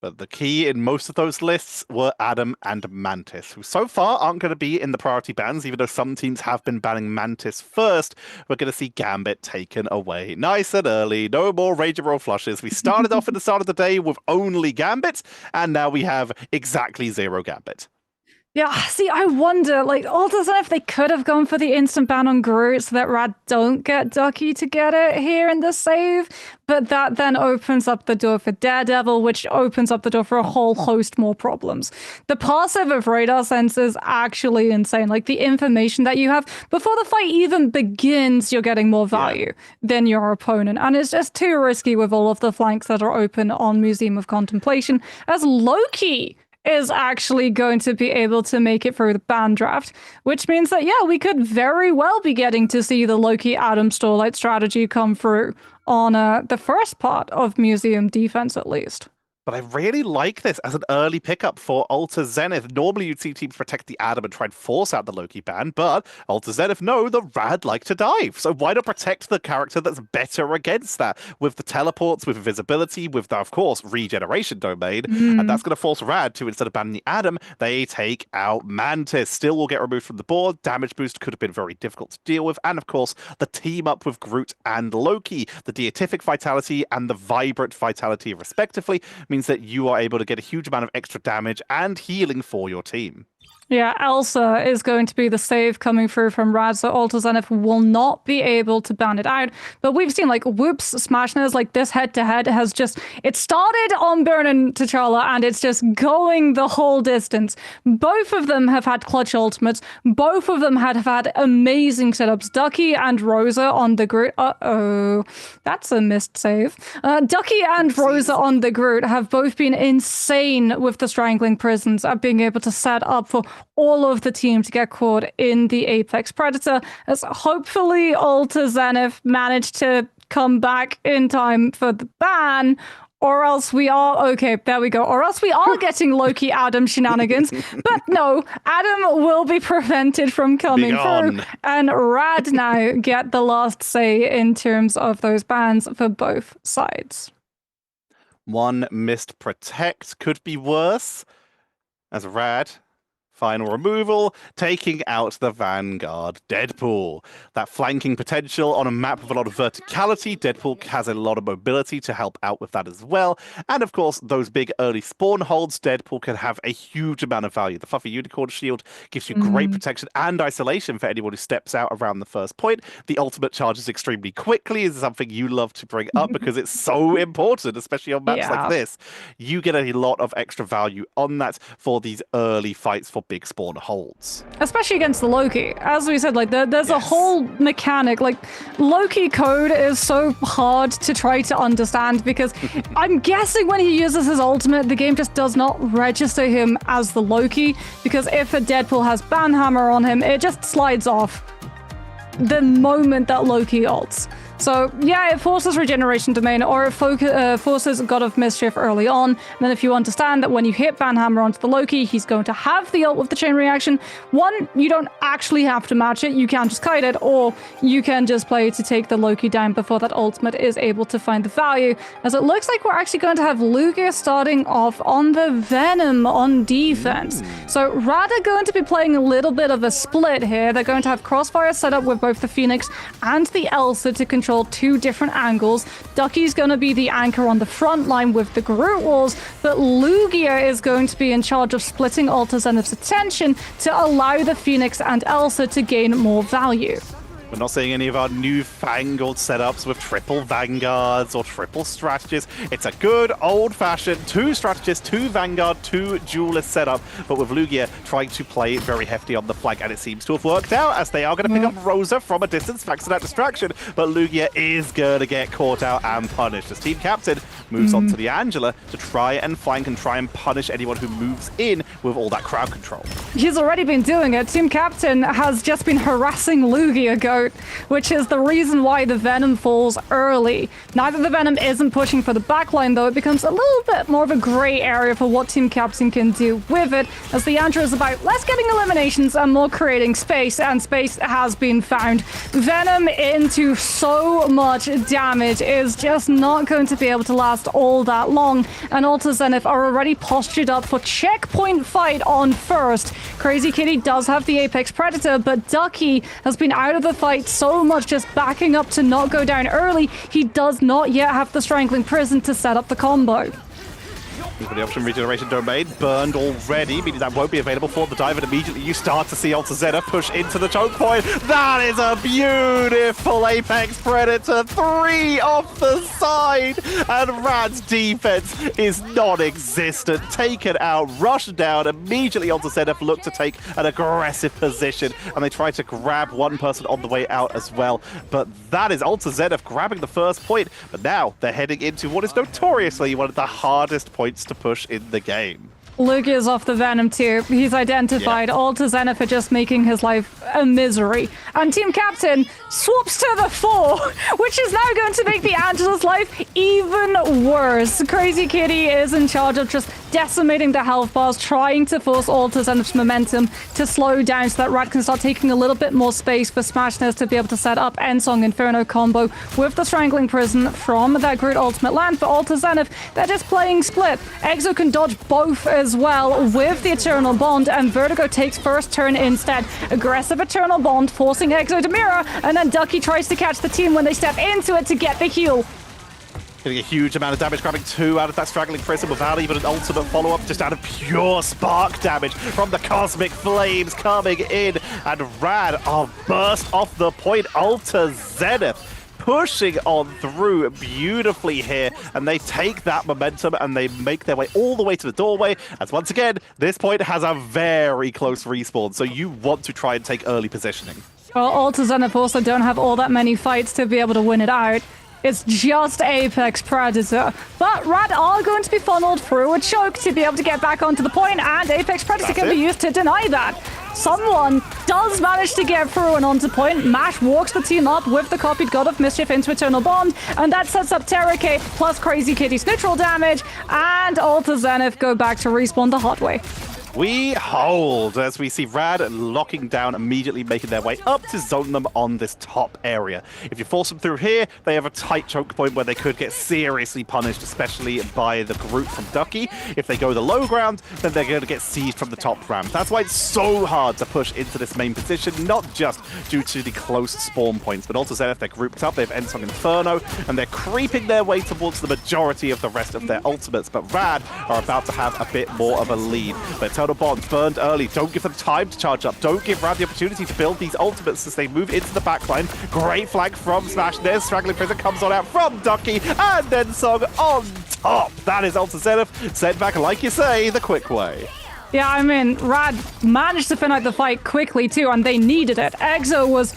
But the key in most of those lists were Atom and Mantis, who so far aren't going to be in the priority bans, even though some teams have been banning Mantis first. We're going to see Gambit taken away nice and early. No more Rage and Roll flushes. We started off at the start of the day with only Gambit, and now we have exactly 0 Gambit. Yeah, see, I wonder, like, Zenith, if they could have gone for the instant ban on Groot so that Rad don't get Ducky to get it here in the save, but that then opens up the door for Daredevil, which opens up the door for a whole host more problems. The passive of radar sense is actually insane. Like, the information that you have, before the fight even begins, you're getting more value than your opponent, and it's just too risky with all of the flanks that are open on Museum of Contemplation, as Loki is actually going to be able to make it through the ban draft, which means that, yeah, we could very well be getting to see the Loki Atom Starlight strategy come through on the first part of Museum defense, at least. But I really like this as an early pickup for Alter Zenith. Normally you'd see teams protect the Atom and try and force out the Loki ban, but Alter Zenith know the Rad like to dive. So why not protect the character that's better against that? With the teleports, with invisibility, with the, of course, regeneration domain. And that's going to force Rad to, instead of banning the Atom, they take out Mantis. Still will get removed from the board. Damage boost could have been very difficult to deal with. And of course, the team up with Groot and Loki. The Deitific Vitality and the Vibrant Vitality, respectively, means that you are able to get a huge amount of extra damage and healing for your team. Yeah, Elsa is going to be the save coming through from Rad, so Alter Zenith will not be able to ban it out. But we've seen, like, Whoops, Smashness, like, this head-to-head has just... It started on Burnin' T'Challa, and it's just going the whole distance. Both of them have had clutch ultimates. Both of them have had amazing setups. Ducky and Rosa on the Groot... Uh-oh. That's a missed save. Ducky and Rosa on the Groot have both been insane with the Strangling Prisons at being able to set up for all of the team to get caught in the Apex Predator, as hopefully Alter Zenith managed to come back in time for the ban, or else we are, okay, there we go, or else we are getting Loki Adam shenanigans. But no, Adam will be prevented from coming through, and Rad now get the last say in terms of those bans for both sides. One missed protect could be worse, as Rad... Final removal, taking out the Vanguard Deadpool. That flanking potential on a map with a lot of verticality. Deadpool has a lot of mobility to help out with that as well. And of course, those big early spawn holds, Deadpool can have a huge amount of value. The Fluffy Unicorn Shield gives you great protection and isolation for anyone who steps out around the first point. The ultimate charges extremely quickly is something you love to bring up because it's so important, especially on maps like this. You get a lot of extra value on that for these early fights for big spawn holds. Especially against the Loki. As we said, like there's a whole mechanic. Like, Loki code is so hard to try to understand because I'm guessing when he uses his ultimate, the game just does not register him as the Loki, because if a Deadpool has Banhammer on him, it just slides off the moment that Loki ults. So yeah, it forces Regeneration Domain, or it forces God of Mischief early on. And then if you understand that when you hit Banhammer onto the Loki, he's going to have the ult with the chain reaction. One, you don't actually have to match it. You can just kite it, or you can just play to take the Loki down before that ultimate is able to find the value. As it looks like we're actually going to have Lugia starting off on the Venom on defense. So Rad are going to be playing a little bit of a split here. They're going to have Crossfire set up with both the Phoenix and the Elsa to control two different angles. Ducky's going to be the anchor on the front line with the Groot walls, but Lugia is going to be in charge of splitting Alta Zenith's attention to allow the Phoenix and Elsa to gain more value. We're not seeing any of our newfangled setups with triple Vanguards or triple Strategists. It's a good old-fashioned 2 Strategists, 2 Vanguard, 2 Duelist setup, but with Lugia trying to play very hefty on the flank, and it seems to have worked out, as they are going to pick up Rosa from a distance thanks to that distraction, but Lugia is going to get caught out and punished as Team Captain moves on to the Angela to try and flank and try and punish anyone who moves in with all that crowd control. He's already been doing it. Team Captain has just been harassing Lugia Goat, which is the reason why the Venom falls early. Now that the Venom isn't pushing for the backline, though, it becomes a little bit more of a grey area for what Team Captain can do with it, as the Andra is about less getting eliminations and more creating space, and space has been found. Venom into so much damage is just not going to be able to last all that long, and Alta Zenith are already postured up for checkpoint fight on first. Crazy Kitty does have the Apex Predator, but Ducky has been out of the fight so much, just backing up to not go down early. He does not yet have the Strangling Prison to set up the combo. The option Regeneration Domain burned already, meaning that won't be available for the dive, and immediately you start to see Alta Zenith push into the choke point. That is a beautiful Apex Predator, 3 off the side, and Rad's defense is non-existent. Taken out, rushed down, immediately Alta Zenith look to take an aggressive position, and they try to grab one person on the way out as well, but that is Alta Zenith grabbing the first point, but now they're heading into what is notoriously one of the hardest points to push in the game. Lugia's off the Venom too. He's identified Alta Zenith for just making his life a misery. And Team Captain swaps to the 4, which is now going to make the Angela's life even worse. Crazy Kitty is in charge of just decimating the health bars, trying to force Alta Zenith's momentum to slow down so that Rad can start taking a little bit more space for Smashness to be able to set up Endsong Inferno combo with the Strangling Prison from that Groot ultimate land. For Alta Zenith, they're just playing split. Exo can dodge both as well with the Eternal Bond, and Vertigo takes first turn instead. Aggressive Eternal Bond forcing Exo to mirror, and then Ducky tries to catch the team when they step into it to get the heal. Getting a huge amount of damage, grabbing 2 out of that Straggling Prison without even an ultimate follow-up, just out of pure spark damage from the Cosmic Flames coming in, and Rad are burst off the point. Alta Zenith pushing on through beautifully here, and they take that momentum and they make their way all the way to the doorway, as once again, this point has a very close respawn, so you want to try and take early positioning. Well, Alta Zenith also don't have all that many fights to be able to win it out. It's just Apex Predator. But Rad are going to be funneled through a choke to be able to get back onto the point, and Apex Predator can be used to deny that. Someone does manage to get through and onto point. Mash walks the team up with the copied God of Mischief into Eternal Bond, and that sets up Terra Cape plus Crazy Kitty's neutral damage, and Alta Zenith go back to respawn the hard way. We hold as we see Rad locking down, immediately making their way up to zone them on this top area. If you force them through here, they have a tight choke point where they could get seriously punished, especially by the Groot from Ducky. If they go the low ground, then they're going to get sieged from the top ramp. That's why it's so hard to push into this main position, not just due to the close spawn points, but also if they're grouped up, they have Endsong Inferno, and they're creeping their way towards the majority of the rest of their ultimates. But Rad are about to have a bit more of a lead. But Eternal Bonds burned early. Don't give them time to charge up. Don't give Rad the opportunity to build these ultimates as they move into the backline. Great flank from Smash. There's Straggling Prison comes on out from Ducky, and then Song on top. That is Alta Zenith sent back, like you say, the quick way. Yeah, I mean, Rad managed to fin out the fight quickly too, and they needed it. Exo was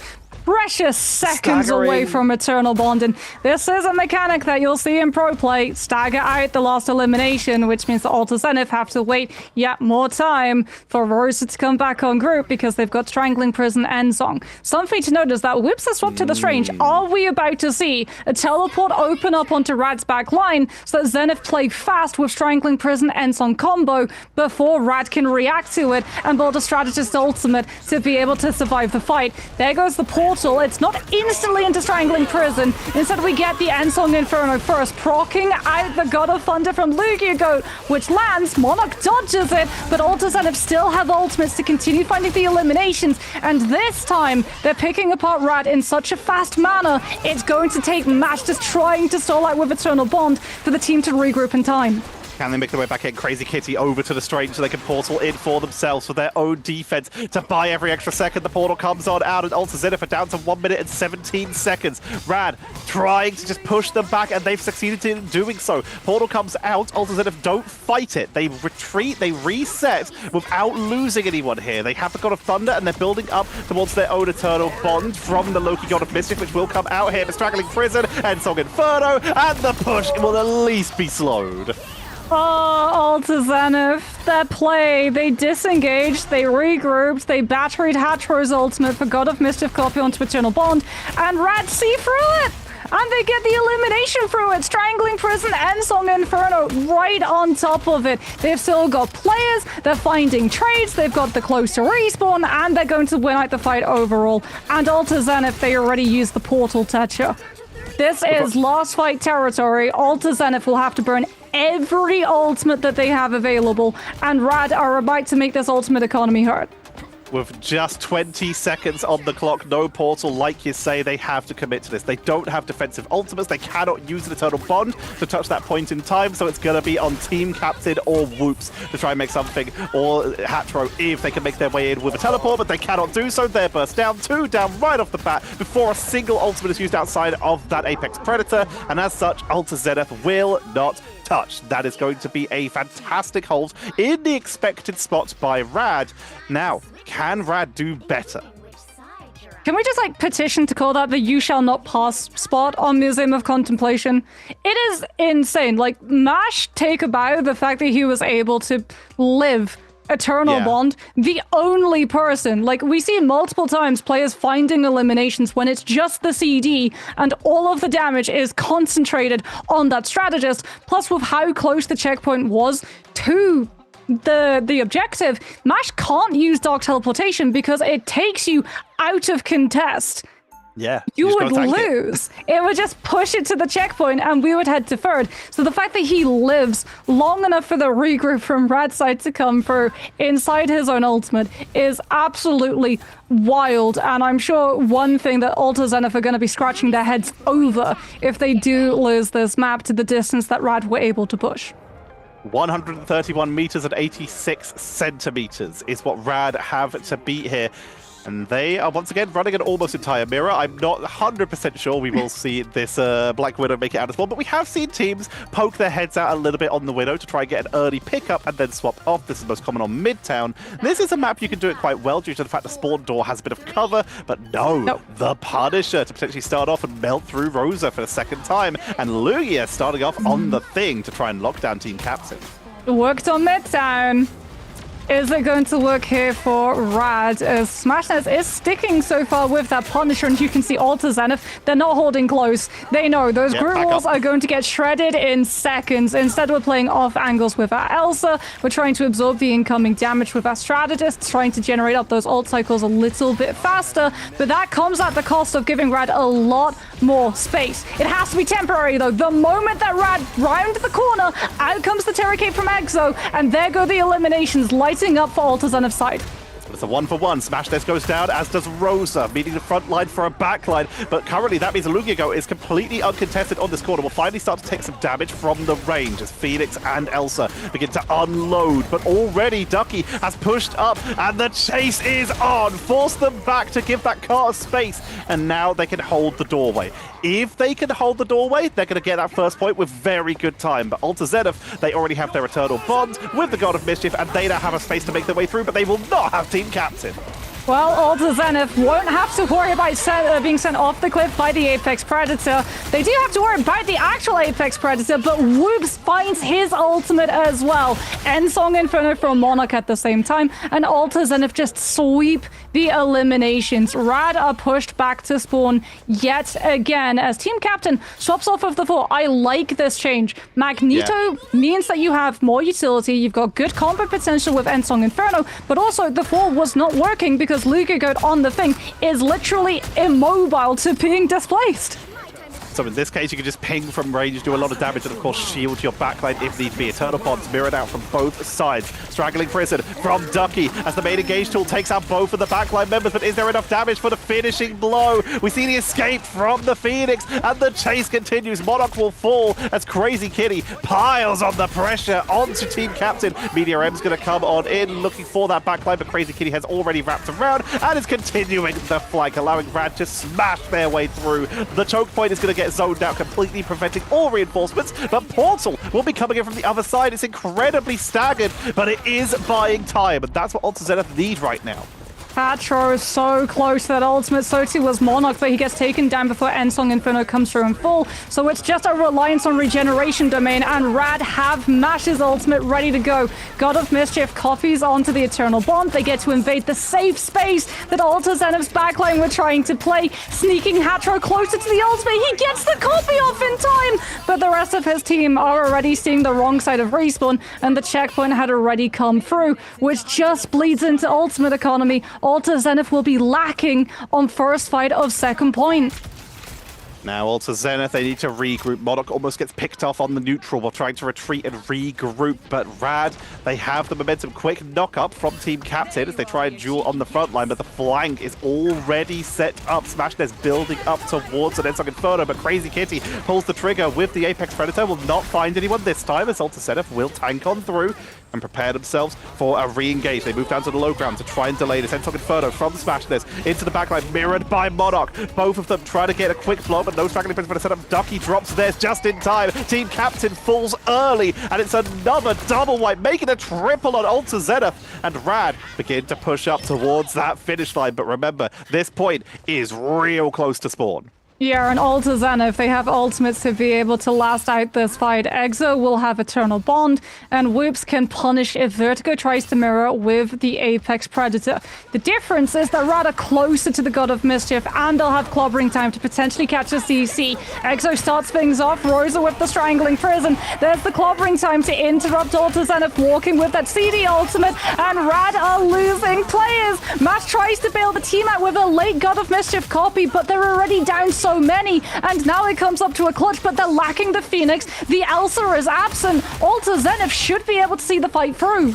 precious seconds away from Eternal Bond. And this is a mechanic that you'll see in pro play. Stagger out the last elimination, which means the Alter Zenith have to wait yet more time for Rosa to come back on group because they've got Strangling Prison and Song. Something to note is that whips are swapped to the Strange. Are we about to see a teleport open up onto Rad's back line so that Zenith play fast with Strangling Prison and Song combo before Rad can react to it and build a strategist ultimate to be able to survive the fight? There goes the portal. It's not instantly into Strangling Prison. Instead, we get the Ensong Inferno first, proccing out the God of Thunder from Lugia Goat, which lands. Monarch dodges it, but Alter Zenith still have ultimates to continue finding the eliminations, and this time they're picking apart Rad in such a fast manner, it's going to take Mash just trying to stall out with Eternal Bond for the team to regroup in time. Can they make their way back in? Crazy Kitty over to the Strange so they can portal in for themselves for their own defense to buy every extra second. The portal comes on out and Alter Zenith are down to 1 minute and 17 seconds. Rad trying to just push them back and they've succeeded in doing so. Portal comes out. Alter Zenith don't fight it. They retreat, they reset without losing anyone here. They have the God of Thunder and they're building up towards their own Eternal Bond from the Loki God of Mischief, which will come out here. The Straggling Prison and Song Inferno, and the push will at least be slowed. Oh, Alter Zenith, their play, they disengaged, they regrouped, they batteried Hatro's ultimate for God of Mischief copy onto Eternal Bond, and Rad see through it! And they get the elimination through it! Strangling Prison and Song Inferno right on top of it. They've still got players, they're finding trades, they've got the close to respawn, and they're going to win out the fight overall. And Alter Zenith, they already used the portal toucher. This is last fight territory. Alter Zenith will have to burn every ultimate that they have available, and Rad are about to make this ultimate economy hurt. With just 20 seconds on the clock, no portal, like you say, they have to commit to this. They don't have defensive ultimates. They cannot use an Eternal Bond to touch that point in time, so it's going to be on Team Captain or Whoops to try and make something, or Hatro if they can make their way in with a teleport, but they cannot do so. They're burst down, 2 down right off the bat before a single ultimate is used outside of that Apex Predator, and as such, Alter Zenith will not touch. That is going to be a fantastic hold in the expected spot by Rad. Now, can Rad do better? Can we just petition to call that the you shall not pass spot on Museum of Contemplation? It is insane. Mash take about the fact that he was able to live Eternal Bond, the only person. We see multiple times players finding eliminations when it's just the CD and all of the damage is concentrated on that strategist. Plus, with how close the checkpoint was to the objective, Mash can't use Dark Teleportation because it takes you out of contest. Yeah, you would lose. It would just push it to the checkpoint and we would head to third. So the fact that he lives long enough for the regroup from Rad's side to come through inside his own ultimate is absolutely wild. And I'm sure one thing that Alter Zenith are going to be scratching their heads over if they do lose this map to the distance that Rad were able to push. 131 meters and 86 centimeters is what Rad have to beat here. And they are once again running an almost entire mirror. I'm not 100% sure we will see this Black Widow make it out as well, but we have seen teams poke their heads out a little bit on the Widow to try and get an early pickup and then swap off. This is most common on Midtown. This is a map you can do it quite well due to the fact the spawn door has a bit of cover, but no. The Punisher to potentially start off and melt through Rosa for the second time, and Lugia starting off on the thing to try and lock down Team Captain. Worked on Midtown. Is it going to work here for Rad? As Smashness is sticking so far with that Punisher, and you can see Alter Zenith, they're not holding close. They know those group walls are going to get shredded in seconds. Instead, we're playing off angles with our Elsa. We're trying to absorb the incoming damage with our strategists, trying to generate up those ult cycles a little bit faster, but that comes at the cost of giving Rad a lot more space. It has to be temporary, though. The moment that Rad round the corner, out comes the Terror Cape from Exo, and there go the eliminations, lighting up for Alter Zenith's side. It's a 1-for-1. Smashness goes down, as does Rosa, meeting the front line for a back line. But currently, that means Lugia is completely uncontested on this corner. We'll finally start to take some damage from the range as Phoenix and Elsa begin to unload. But already, Ducky has pushed up, and the chase is on. Force them back to give that car space. And now they can hold the doorway. If they can hold the doorway, they're going to get that first point with very good time. But Alter Zenith, they already have their Eternal Bond with the God of Mischief, and they now have a space to make their way through, but they will not have Team Captain. Well, Alta Zenith won't have to worry about being sent off the cliff by the Apex Predator. They do have to worry about the actual Apex Predator, but Whoops finds his ultimate as well. Endsong Inferno from Monarch at the same time, and Alta Zenith just sweep the eliminations. Rad are pushed back to spawn yet again as Team Captain swaps off of the 4. I like this change. Magneto means that you have more utility, you've got good combo potential with Endsong Inferno, but also the 4 was not working because Luca Goat on the thing is literally immobile to being displaced. So in this case, you can just ping from range, do a lot of damage, and of course shield your backline if need be. Eternal Bonds mirrored out from both sides. Straggling Prison from Ducky as the main engage tool takes out both of the backline members, but is there enough damage for the finishing blow? We see the escape from the Phoenix, and the chase continues. Monarch will fall as Crazy Kitty piles on the pressure onto Team Captain. Meteor M's going to come on in, looking for that backline, but Crazy Kitty has already wrapped around and is continuing the flank, allowing Rad to smash their way through. The choke point is going to get zoned out, completely preventing all reinforcements, but Portal will be coming in from the other side. It's incredibly staggered, but it is buying time, and that's what Alta Zenith need right now. Patro is so close to that ultimate. So too was Monarch, but he gets taken down before Endsong Inferno comes through in full. So it's just a reliance on regeneration domain, and Rad have Mash's ultimate ready to go. God of Mischief copies onto the Eternal Bond. They get to invade the safe space that Alta Zenith's backline were trying to play. Sneaking Hatro closer to the ultimate. He gets the copy off in time, but the rest of his team are already seeing the wrong side of respawn, and the checkpoint had already come through, which just bleeds into ultimate economy. Alta Zenith will be lacking on first fight of second point. Now Alta Zenith, they need to regroup. Monarch almost gets picked off on the neutral while trying to retreat and regroup, but Rad, they have the momentum. Quick knock up from Team Captain as they try and duel on the front line, but the flank is already set up. Smashness building up towards an Endsong Inferno, but Crazy Kitty pulls the trigger with the Apex Predator. Will not find anyone this time as Alta Zenith will tank on through and prepare themselves for a re-engage. They move down to the low ground to try and delay this. Endsong Inferno from Smashness into the backline, mirrored by Monarch. Both of them try to get a quick blow, but no straggling Prince for the setup. Ducky drops theirs just in time. Team Captain falls early, and it's another double wipe, making a triple on Alta Zenith. And Rad begin to push up towards that finish line. But remember, this point is real close to spawn. Yeah, and Alta Zenith, they have ultimates to be able to last out this fight. Exo will have Eternal Bond, and Whoops can punish if Vertigo tries to mirror with the Apex Predator. The difference is they're rather closer to the God of Mischief, and they'll have clobbering time to potentially catch a CC. Exo starts things off, Rosa with the Strangling Prison. There's the clobbering time to interrupt Alta Zenith walking with that CD ultimate, and Rad are losing players. Mash tries to bail the team out with a late God of Mischief copy, but they're already down so many, and now it comes up to a clutch, but they're lacking the Phoenix. The Elsa is absent. Alta Zenith should be able to see the fight through.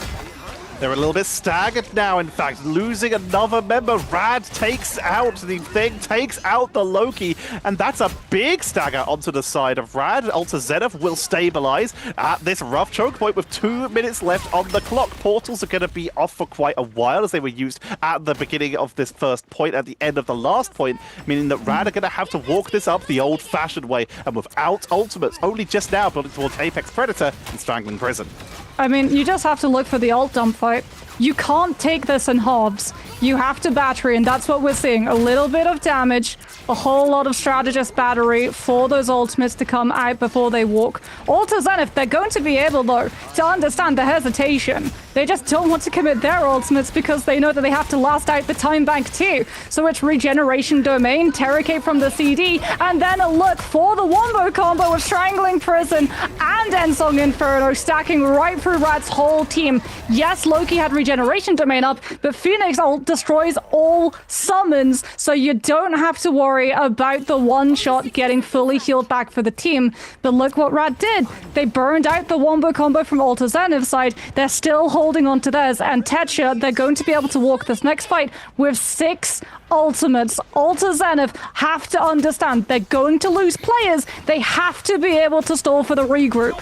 They're a little bit staggered now, in fact, losing another member. Rad takes out the thing, takes out the Loki, and that's a big stagger onto the side of Rad. Alta Zenith will stabilize at this rough choke point with 2 minutes left on the clock. Portals are going to be off for quite a while as they were used at the beginning of this first point, at the end of the last point, meaning that Rad are going to have to walk this up the old-fashioned way, and without ultimates, only just now building towards Apex Predator and Strangling Prison. I mean, you just have to look for the ult dump fight. You can't take this in halves. You have to battery, and that's what we're seeing. A little bit of damage, a whole lot of strategist battery for those ultimates to come out before they walk. Alta Zenith, they're going to be able, though, to understand the hesitation. They just don't want to commit their ultimates because they know that they have to last out the time bank too. So it's regeneration domain, Terracate from the CD, and then a look for the wombo combo of Strangling Prison and Endsong Inferno stacking right through Rad's whole team. Yes, Loki had regeneration domain up, but Phoenix ult destroys all summons, so you don't have to worry about the one shot getting fully healed back for the team. But look what Rad did. They burned out the wombo combo from Alta Zenith's side. They're still holding on to theirs, and Tetcha, they're going to be able to walk this next fight with 6 ultimates. Alta Zenith have to understand they're going to lose players. They have to be able to stall for the regroup.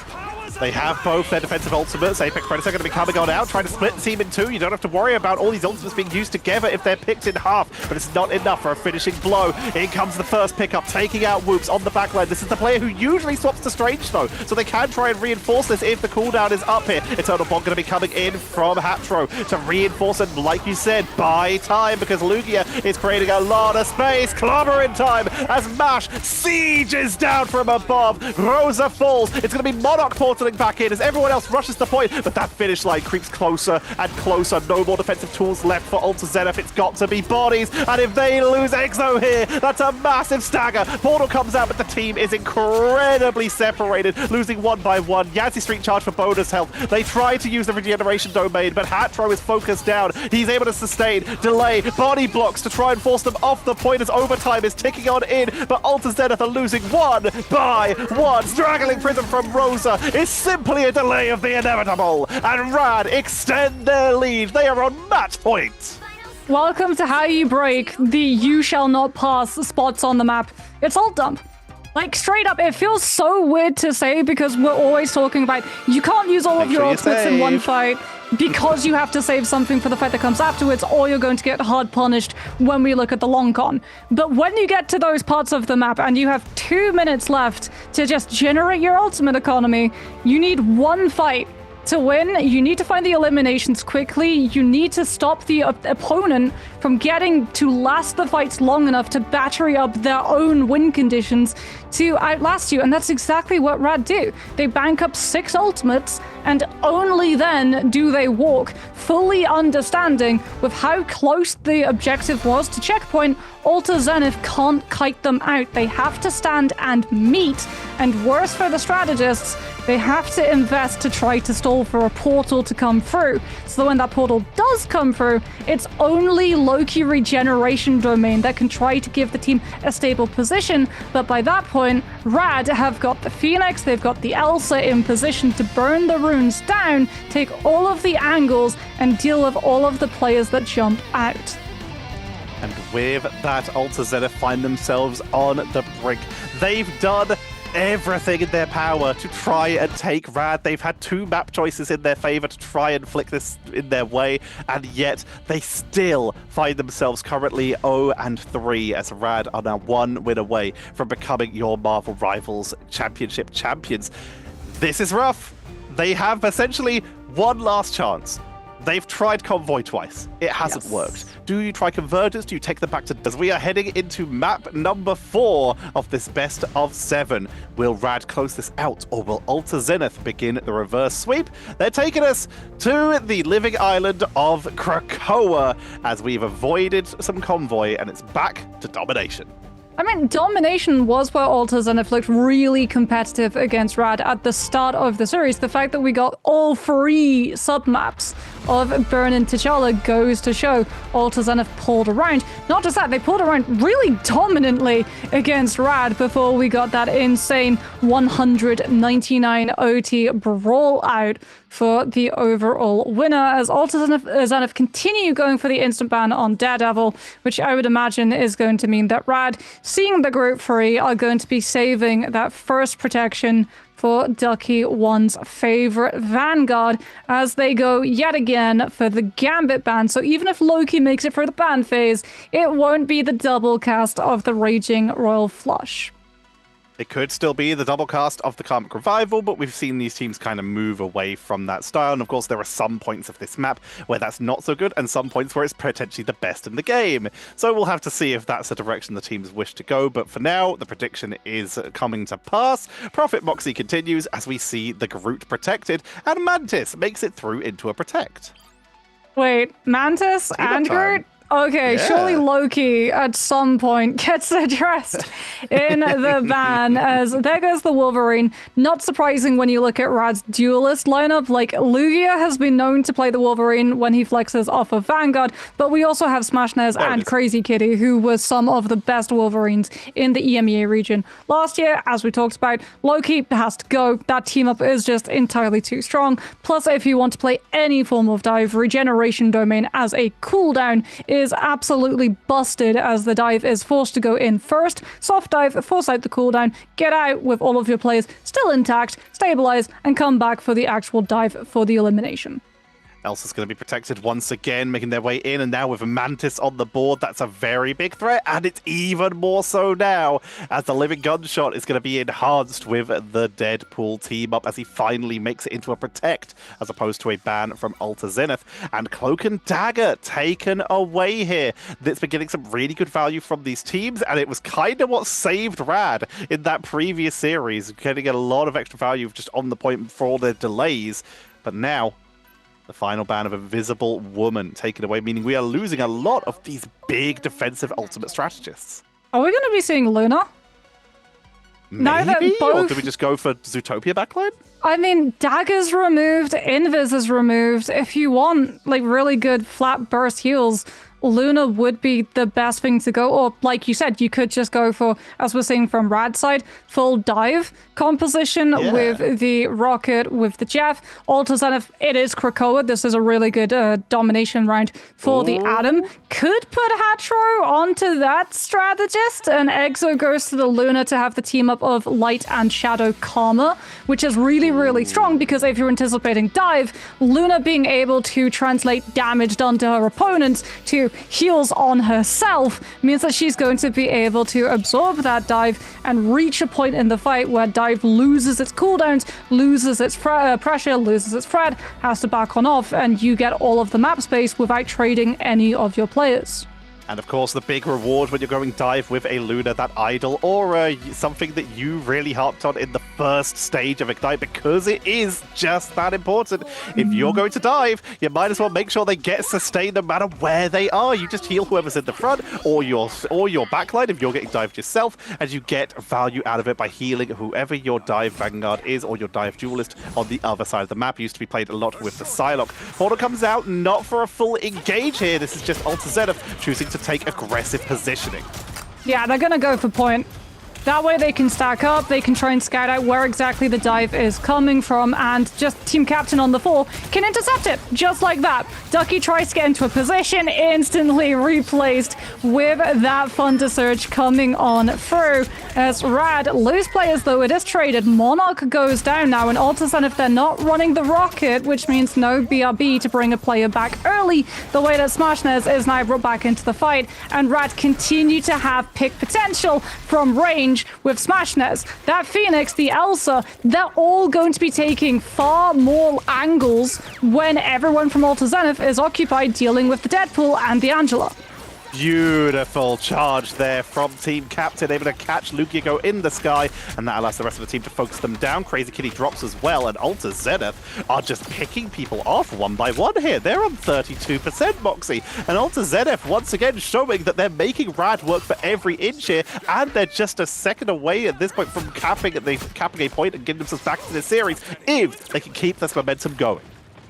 They have both their defensive ultimates. Apex Predator going to be coming on out, trying to split the team in two. You don't have to worry about all these ultimates being used together if they're picked in half, but it's not enough for a finishing blow. In comes the first pickup, taking out Whoops on the backline. This is the player who usually swaps to Strange, though, so they can try and reinforce this if the cooldown is up here. Eternal Bond going to be coming in from Hatro to reinforce and, like you said, buy time, because Lugia is creating a lot of space. Clobbering time as Mash sieges down from above. Rosa falls. It's going to be Monarch portaling back in as everyone else rushes the point, but that finish line creeps closer and closer. No more defensive tools left for Ultra Zenith. It's got to be bodies, and if they lose Exo here, that's a massive stagger. Portal comes out, but the team is incredibly separated, losing one by one. Yancey Street charge for bonus health. They try to use the regeneration domain, but Hatro is focused down. He's able to sustain, delay, body blocks to try and force them off the point as overtime is ticking on in, but Ultra Zenith are losing one by one. Straggling Prism from Rosa is simply a delay of the inevitable, and Rad extend their lead. They are on match point. Welcome to how you break the you shall not pass spots on the map. It's ult dump. Like, straight up, it feels so weird to say because we're always talking about you can't use all of your ultimates in one fight because you have to save something for the fight that comes afterwards, or you're going to get hard punished when we look at the long con. But when you get to those parts of the map and you have 2 minutes left to just generate your ultimate economy, you need one fight to win. You need to find the eliminations quickly. You need to stop the opponent from getting to last the fights long enough to battery up their own win conditions to outlast you. And that's exactly what Rad do. They bank up 6 ultimates, and only then do they walk, fully understanding with how close the objective was to checkpoint, Ultra Zenith can't kite them out. They have to stand and meet, and worse for the strategists, they have to invest to try to stall for a portal to come through. So when that portal does come through, it's only Loki regeneration domain that can try to give the team a stable position. But by that point, Rad have got the Phoenix, they've got the Elsa in position to burn the runes down, take all of the angles, and deal with all of the players that jump out. And with that, Ultra Zenith find themselves on the brink. They've done everything in their power to try and take Rad. They've had 2 map choices in their favor to try and flick this in their way, and yet they still find themselves currently 0-3 as Rad are now 1 win away from becoming your Marvel Rivals Championship champions. This is rough. They have essentially one last chance. They've tried Convoy twice. It hasn't worked. Do you try Convergence? Do you take them back to... As we are heading into map number 4 of this best of 7, will Rad close this out, or will Ultra Zenith begin the reverse sweep? They're taking us to the living island of Krakoa as we've avoided some Convoy, and it's back to domination. I mean, domination was where Ultra Zenith looked really competitive against Rad at the start of the series. The fact that we got all 3 submaps of Burn and T'Challa goes to show Ultra Zenith pulled around. Not just that, they pulled around really dominantly against Rad before we got that insane 199 OT brawl out for the overall winner, as Ultra Zenith continue going for the instant ban on Daredevil, which I would imagine is going to mean that Rad, seeing the group 3, are going to be saving that first protection for Ducky One's favorite Vanguard as they go yet again for the Gambit ban. So even if Loki makes it for the ban phase, it won't be the double cast of the Raging Royal Flush. It could still be the double cast of the Karmic Revival, but we've seen these teams kind of move away from that style. And of course, there are some points of this map where that's not so good, and some points where it's potentially the best in the game. So we'll have to see if that's the direction the teams wish to go. But for now, the prediction is coming to pass. Prophet Moxie continues as we see the Groot protected, and Mantis makes it through into a protect. Wait, Mantis and Groot? Okay, yeah. Surely Loki at some point gets addressed in the ban, as there goes the Wolverine. Not surprising when you look at Rad's duelist lineup. Like, Lugia has been known to play the Wolverine when he flexes off of Vanguard, but we also have Smashnez and Crazy Kitty, who were some of the best Wolverines in the EMEA region. Last year, as we talked about, Loki has to go. That team up is just entirely too strong. Plus, if you want to play any form of dive, Regeneration Domain as a cooldown is is absolutely busted as the dive is forced to go in first. Soft dive, force out the cooldown, get out with all of your players still intact, stabilize, and come back for the actual dive for the elimination. Elsa's going to be protected once again, making their way in, and now with Mantis on the board, that's a very big threat, and it's even more so now, as the Living Gunshot is going to be enhanced with the Deadpool team up, as he finally makes it into a protect, as opposed to a ban from Alta Zenith, and Cloak and Dagger taken away here. That's been getting some really good value from these teams, and it was kind of what saved Rad in that previous series, getting a lot of extra value just on the point for all their delays, but now the final ban of Invisible Woman taken away, meaning we are losing a lot of these big defensive ultimate strategists. Are we going to be seeing Luna? Maybe? Or do we just go for Zootopia backline? I mean, Dagger's removed, Invis is removed. If you want, like, really good flat burst heals, Luna would be the best thing to go. Or, like you said, you could just go for, as we're seeing from Rad's side, full dive composition with the Rocket, with the Jeff. Alta Zenith, it is Krakoa. This is a really good domination round for the Atom. Could put Hatro onto that strategist, and Exo goes to the Luna to have the team up of Light and Shadow Karma, which is really, really strong, because if you're anticipating dive, Luna being able to translate damage done to her opponents to heals on herself means that she's going to be able to absorb that dive and reach a point in the fight where dive loses its cooldowns, loses its pressure, loses its threat, has to back on off, and you get all of the map space without trading any of your players. And of course, the big reward when you're going dive with a Luna, that idol aura, something that you really harped on in the first stage of Ignite, because it is just that important. If you're going to dive, you might as well make sure they get sustained no matter where they are. You just heal whoever's in the front or your backline if you're getting dived yourself, and you get value out of it by healing whoever your dive vanguard is or your dive duelist on the other side of the map. Used to be played a lot with the Psylocke. Portal comes out not for a full engage here. This is just Alta Zenith choosing to take aggressive positioning. Yeah, they're gonna go for point. That way they can stack up, they can try and scout out where exactly the dive is coming from, and just Team Captain on the 4 can intercept it, just like that. Ducky tries to get into a position, instantly replaced with that Thunder Surge coming on through. As Rad lose players, though, it is traded. Monarch goes down now, and Alta Zenith, if they're not running the Rocket, which means no BRB to bring a player back early, the way that Smashness is now brought back into the fight, and Rad continue to have pick potential from range with Smashness. That Phoenix, the Elsa, they're all going to be taking far more angles when everyone from Alta Zenith is occupied dealing with the Deadpool and the Angela. Beautiful charge there from Team Captain, able to catch Lugigo in the sky, and that allows the rest of the team to focus them down. Crazy Kitty drops as well, and Alta Zenith are just picking people off one by one here. They're on 32%, Moxie, and Alta Zenith once again showing that they're making Rad work for every inch here, and they're just a second away at this point from capping a point and getting themselves back to the series if they can keep this momentum going.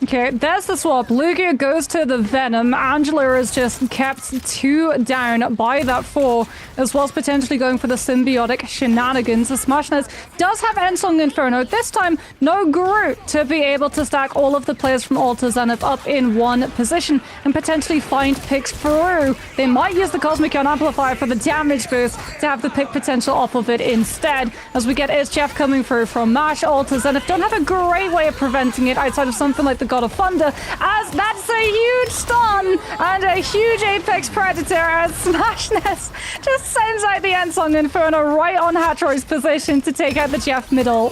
Okay, there's the swap. Lugia goes to the Venom. Angela is just kept 2 down by that 4, as well as potentially going for the symbiotic shenanigans. The Smashness does have Ensong Inferno. This time, no Groot to be able to stack all of the players from Alta Zenith up in one position and potentially find picks through. They might use the Cosmic Ion Amplifier for the damage boost to have the pick potential off of it instead. As we get Jeff coming through from Mash, Alta Zenith don't have a great way of preventing it outside of something like the God of Thunder, as that's a huge stun and a huge Apex Predator as Smashness just sends out the Ensong Inferno right on Hatro's position to take out the Jeff middle.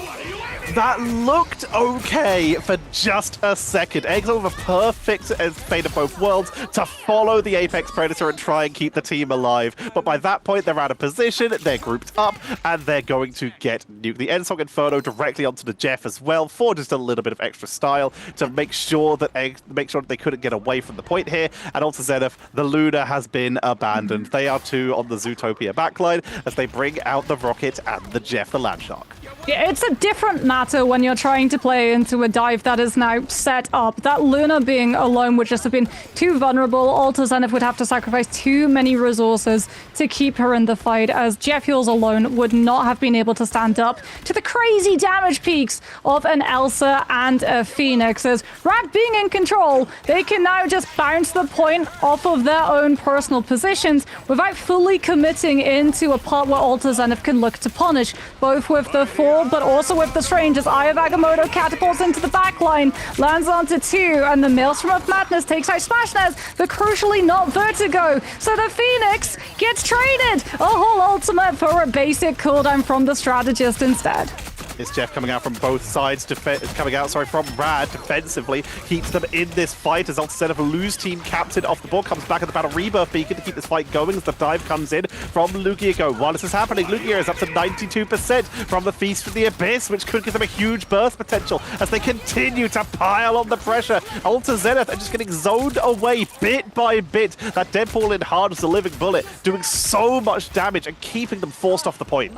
That looked okay for just a second. Exile with a perfect fate of both worlds to follow the Apex Predator and try and keep the team alive. But by that point, they're out of position, they're grouped up, and they're going to get nuke the Ensong Inferno directly onto the Jeff as well for just a little bit of extra style to make sure that they couldn't get away from the point here. And Alta Zenith, the Luna has been abandoned. They are 2 on the Zootopia backline as they bring out the Rocket and the Jeff, the Landshark. Yeah, it's a different map matter when you're trying to play into a dive that is now set up. That Luna being alone would just have been too vulnerable. Alter Zenith would have to sacrifice too many resources to keep her in the fight, as Jet Fuels alone would not have been able to stand up to the crazy damage peaks of an Elsa and a Phoenix. As Rad being in control, they can now just bounce the point off of their own personal positions without fully committing into a part where Alter Zenith can look to punish, both with the fall but also with the Strange, as Eye of Agamotto catapults into the backline, lands onto 2, and the Maelstrom of Madness takes out Smashnaz, but crucially not Vertigo. So the Phoenix gets traded a whole ultimate for a basic cooldown from the strategist instead. It's Jeff coming out from both sides, from Rad defensively, keeps them in this fight as Alter Zenith lose team captain off the board, comes back at the Battle Rebirth Beacon to keep this fight going as the dive comes in from Lugia. While this is happening, Lugia is up to 92% from the Feast from the Abyss, which could give them a huge burst potential as they continue to pile on the pressure. Alter Zenith are just getting zoned away bit by bit. That Deadpool in Hard was a living bullet, doing so much damage and keeping them forced off the point.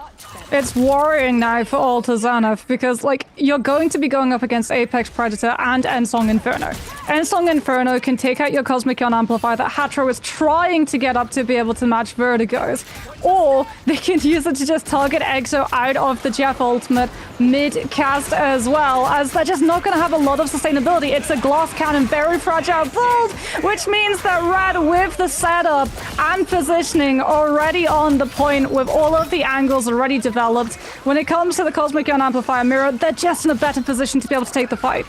It's worrying now for Alter Zenith because, like, you're going to be going up against Apex Predator and Ensong Inferno. Ensong Inferno can take out your Cosmic Ion Amplifier that Hatro is trying to get up to be able to match Vertigo's, or they can use it to just target Exo out of the Jeff Ultimate mid-cast as well, as they're just not going to have a lot of sustainability. It's a glass cannon, very fragile build, which means that Rad with the setup and positioning already on the point with all of the angles already developed. When it comes to the Cosmic Ion Amplifier mirror, they're just in a better position to be able to take the fight.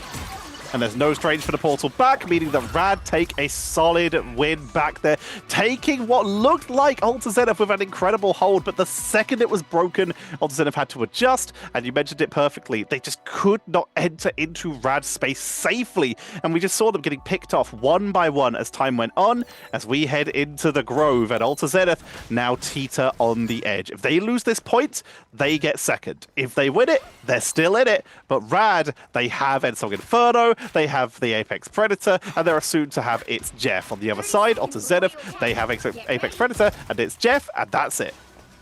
And there's no Strange for the portal back, meaning that Rad take a solid win back there, taking what looked like Alter Zenith with an incredible hold, but the second it was broken, Alter Zenith had to adjust, and you mentioned it perfectly. They just could not enter into Rad's space safely, and we just saw them getting picked off one by one as time went on, as we head into the Grove, and Alter Zenith now teeter on the edge. If they lose this point, they get second. If they win it, they're still in it, but Rad, they have Ensong Inferno, they have the Apex Predator, and they're soon to have It's Jeff. On the other side, Alter Zenith, they have Apex Predator, and It's Jeff, and that's it.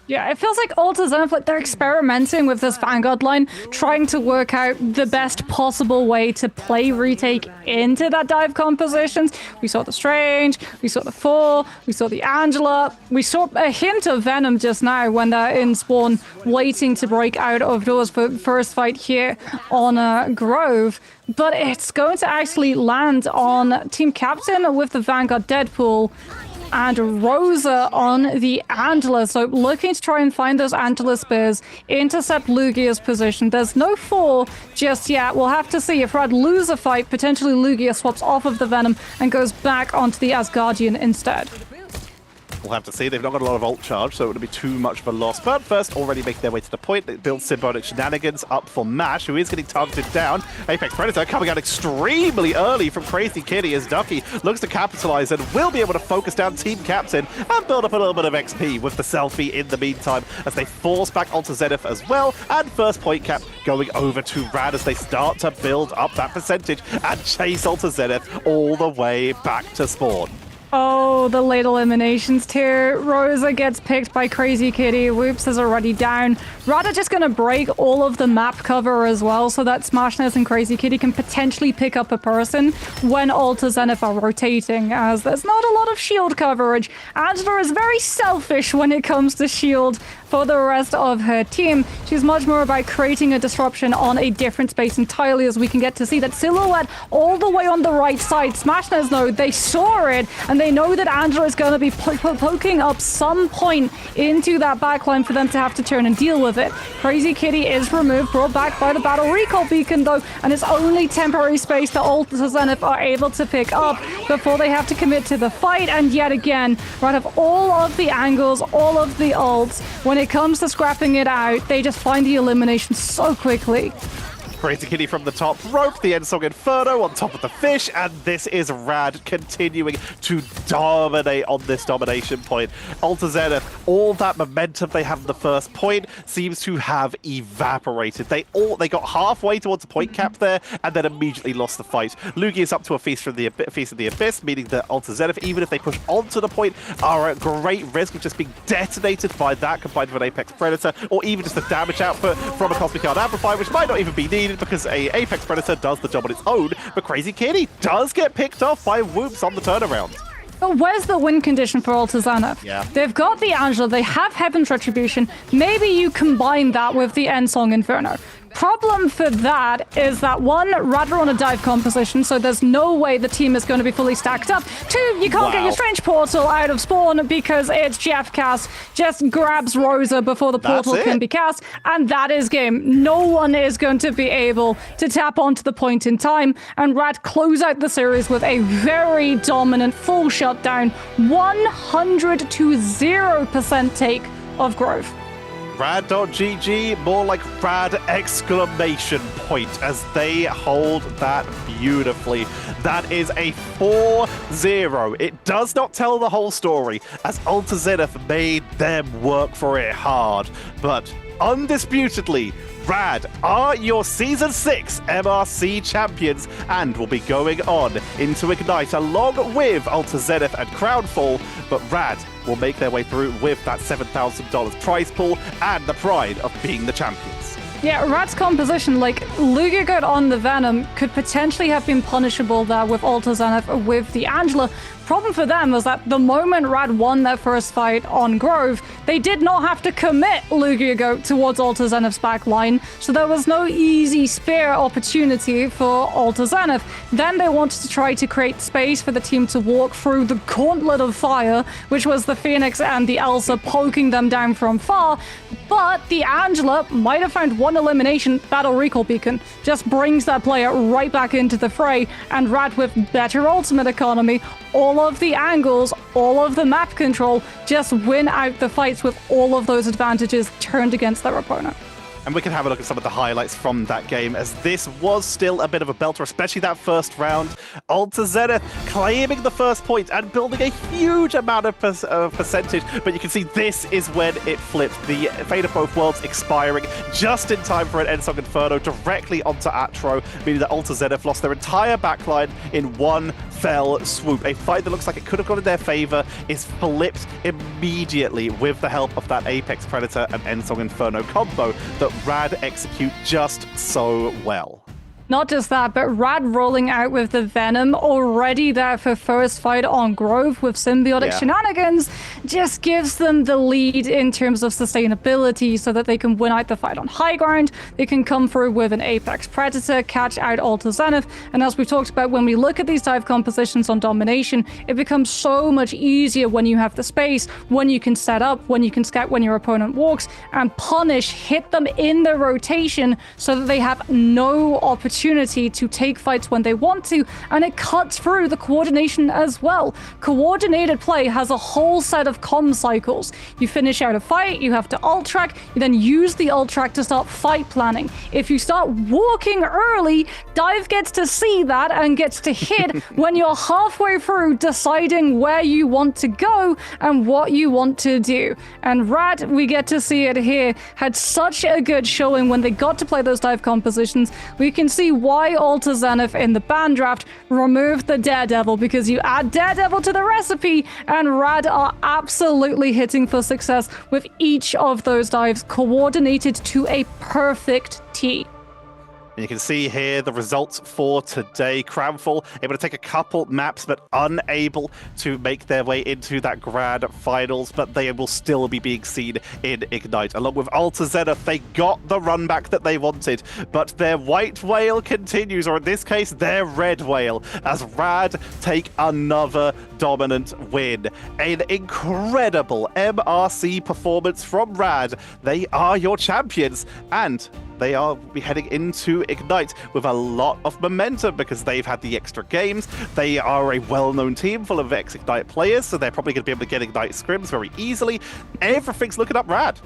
Yeah, it feels like Alter Zenith, like they're experimenting with this Vanguard line, trying to work out the best possible way to play retake into that dive compositions. We saw the Strange, we saw the Four, we saw the Angela, we saw a hint of Venom just now when they're in spawn, waiting to break out of doors for the first fight here on Grove. But it's going to actually land on Team Captain with the Vanguard Deadpool and Rosa on the Angela. So looking to try and find those Angela spears, intercept Lugia's position. There's no Four just yet. We'll have to see if Rad lose a fight. Potentially Lugia swaps off of the Venom and goes back onto the Asgardian instead. We'll have to see. They've not got a lot of ult charge, so it would be too much of a loss. But first, already making their way to the point. They build Symbiotic Shenanigans up for Mash, who is getting targeted down. Apex Predator coming out extremely early from Crazy Kitty as Ducky looks to capitalize and will be able to focus down Team Captain and build up a little bit of XP with the selfie in the meantime as they force back Alter Zenith as well. And first point cap going over to Rad as they start to build up that percentage and chase Alter Zenith all the way back to spawn. Oh, the late eliminations tier. Rosa gets picked by Crazy Kitty. Whoops is already down. Rad are just going to break all of the map cover as well so that Smashnaz and Crazy Kitty can potentially pick up a person when Alter Zenith are rotating, as there's not a lot of shield coverage. Angela is very selfish when it comes to shield for the rest of her team. She's much more about creating a disruption on a different space entirely, as we can get to see that silhouette all the way on the right side. Smashnaz, though, they saw it, and they know that Angela is going to be poking up some point into that backline for them to have to turn and deal with it. Crazy Kitty is removed, brought back by the Battle Recall Beacon, though, and it's only temporary space that Alter Zenith are able to pick up before they have to commit to the fight. And yet again, Rad have all of the angles, all of the ults. When it comes to scrapping it out, they just find the elimination so quickly. Crazy Kitty from the top rope, the Ensong Inferno on top of the fish, and this is Rad continuing to dominate on this domination point. Alta Zenith, all that momentum they have in the first point seems to have evaporated. They got halfway towards the point cap there, and then immediately lost the fight. Lugi is up to a Feast of the Abyss, meaning that Alta Zenith, even if they push onto the point, are at great risk of just being detonated by that, combined with an Apex Predator, or even just the damage output from a Cosmic Yard Amplifier, which might not even be needed because a Apex Predator does the job on its own. But Crazy Kitty does get picked off by Whoops on the turnaround. But where's the win condition for Alta Zenith? Yeah. They've got the Angela, they have Heaven's Retribution. Maybe you combine that with the Ensong Inferno. Problem for that is that one, Rad are on a dive composition, so there's no way the team is going to be fully stacked up. Two, you can't get your Strange Portal out of spawn because it's Jeff cast, just grabs Rosa before the portal can be cast, and that is game. No one is going to be able to tap onto the point in time, and Rad close out the series with a very dominant full shutdown, 100 to 0% take of Grove. Rad.gg, more like Rad exclamation point, as they hold that beautifully. That is a 4-0. It does not tell the whole story, as Alta Zenith made them work for it hard. But undisputedly, Rad are your Season 6 MRC champions and will be going on into Ignite along with Alta Zenith and Crownfall, but Rad will make their way through with that $7,000 prize pool and the pride of being the champions. Yeah, Rad's composition, like Lugigoat on the Venom, could potentially have been punishable there with Alta Zenith or with the Angela. Problem for them was that the moment Rad won their first fight on Grove, they did not have to commit Lugigoat towards Alta Zenith's back line, so there was no easy spare opportunity for Alta Zenith. Then they wanted to try to create space for the team to walk through the gauntlet of fire, which was the Phoenix and the Elsa poking them down from far, but the Angela might have found one elimination. Battle Recall Beacon just brings that player right back into the fray, and Rad with better ultimate economy, all of the angles, all of the map control, just win out the fights with all of those advantages turned against their opponent. And we can have a look at some of the highlights from that game, as this was still a bit of a belter, especially that first round. Alta Zenith claiming the first point and building a huge amount of percentage, but you can see this is when it flipped. The Fate of Both Worlds expiring just in time for an Ensong Inferno directly onto Atro, meaning that Alta Zenith lost their entire backline in one fell swoop. A fight that looks like it could have gone in their favor is flipped immediately with the help of that Apex Predator and Ensong Inferno combo that Rad execute just so well. Not just that, but Rad rolling out with the Venom already there for first fight on Grove with symbiotic shenanigans just gives them the lead in terms of sustainability so that they can win out the fight on high ground. They can come through with an Apex Predator, catch out Alta Zenith, and as we talked about, when we look at these dive compositions on domination, it becomes so much easier when you have the space, when you can set up, when you can scout when your opponent walks, and punish, hit them in the rotation so that they have no opportunity to take fights when they want to, and it cuts through the coordination as well. Coordinated play has a whole set of comm cycles. You finish out a fight, you have to ult track, you then use the ult track to start fight planning. If you start walking early, Dive gets to see that and gets to hit when you're halfway through deciding where you want to go and what you want to do. And Rad, we get to see it here, had such a good showing when they got to play those dive compositions. We can see why Alta Zenith in the ban draft removed the Daredevil, because you add Daredevil to the recipe and Rad are absolutely hitting for success with each of those dives coordinated to a perfect T. And you can see here the results for today. Crownfall able to take a couple maps, but unable to make their way into that grand finals, but they will still be being seen in Ignite. Along with Alta Zenith, they got the run back that they wanted, but their white whale continues, or in this case, their red whale, as Rad take another dominant win. An incredible MRC performance from Rad. They are your champions, and they are heading into Ignite with a lot of momentum because they've had the extra games. They are a well-known team full of ex-Ignite players, so they're probably going to be able to get Ignite scrims very easily. Everything's looking up Rad.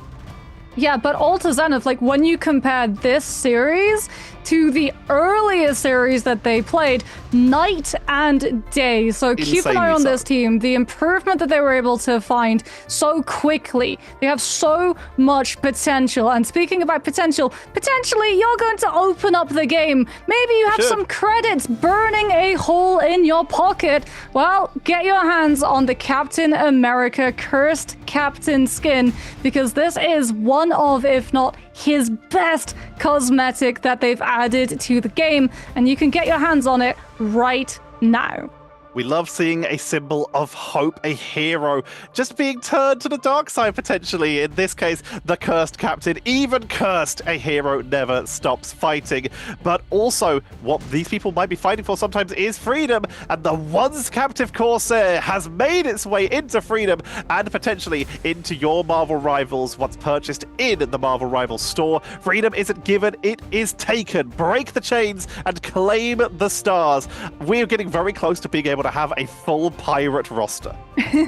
Yeah, but all to Zenith, like when you compare this series to the earlier series that they played, night and day. So keep an eye on this team. The improvement that they were able to find so quickly. They have so much potential. And speaking about potentially you're going to open up the game. Maybe you have some credits burning a hole in your pocket. Well, get your hands on the Captain America Cursed Captain skin, because this is one of, if not his best cosmetic that they've added to the game, and you can get your hands on it right now. We love seeing a symbol of hope, a hero, just being turned to the dark side, potentially. In this case, the Cursed Captain. Even cursed, a hero never stops fighting. But also, what these people might be fighting for sometimes is freedom. And the once captive Corsair has made its way into freedom and potentially into your Marvel Rivals once purchased in the Marvel Rivals store. Freedom isn't given, it is taken. Break the chains and claim the stars. We're getting very close to being able to have a full pirate roster. Do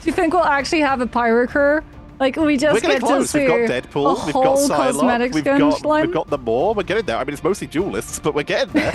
you think we'll actually have a pirate crew? Like, we just get to see We've got Deadpool, we've got Psylocke, we've got the more. We're getting there. I mean, it's mostly duelists, but we're getting there.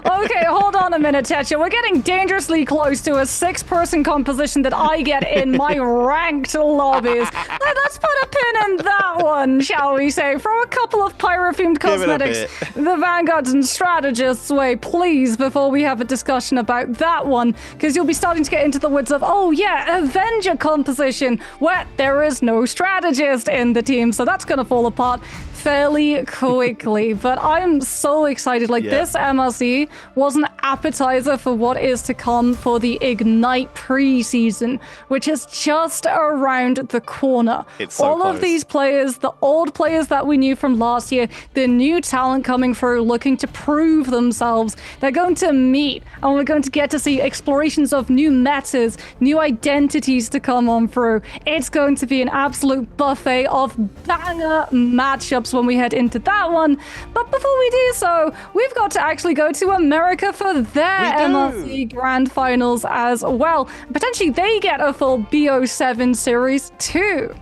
Okay, hold on a minute, Tetra. We're getting dangerously close to a 6-person composition that I get in my ranked lobbies. Let's put a pin in that one, shall we say? Throw a couple of pyro-themed cosmetics the Vanguards and Strategists way, please, before we have a discussion about that one, because you'll be starting to get into the woods of, oh yeah, Avenger composition, where there is no strategist in the team, so that's going to fall apart fairly quickly. But I'm so excited. This MRC was an appetizer for what is to come for the Ignite preseason, which is just around the corner. It's so all close. Of these players, the old players that we knew from last year, the new talent coming through looking to prove themselves, they're going to meet, and we're going to get to see explorations of new metas, new identities to come on through. It's going to be an absolute buffet of banger matchups when we head into that one. But before we do so, we've got to actually go to America for their MRC Grand Finals as well. Potentially they get a full BO7 series too.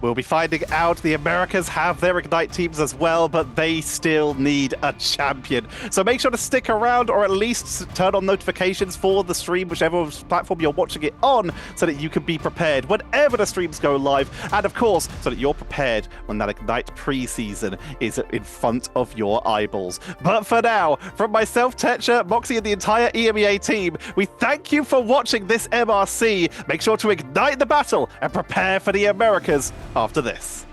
We'll be finding out. The Americas have their Ignite teams as well, but they still need a champion. So make sure to stick around, or at least turn on notifications for the stream, whichever platform you're watching it on, so that you can be prepared whenever the streams go live. And of course, so that you're prepared when that Ignite preseason is in front of your eyeballs. But for now, from myself, Tetra, Moxie, and the entire EMEA team, we thank you for watching this MRC. Make sure to ignite the battle and prepare for the Americas after this.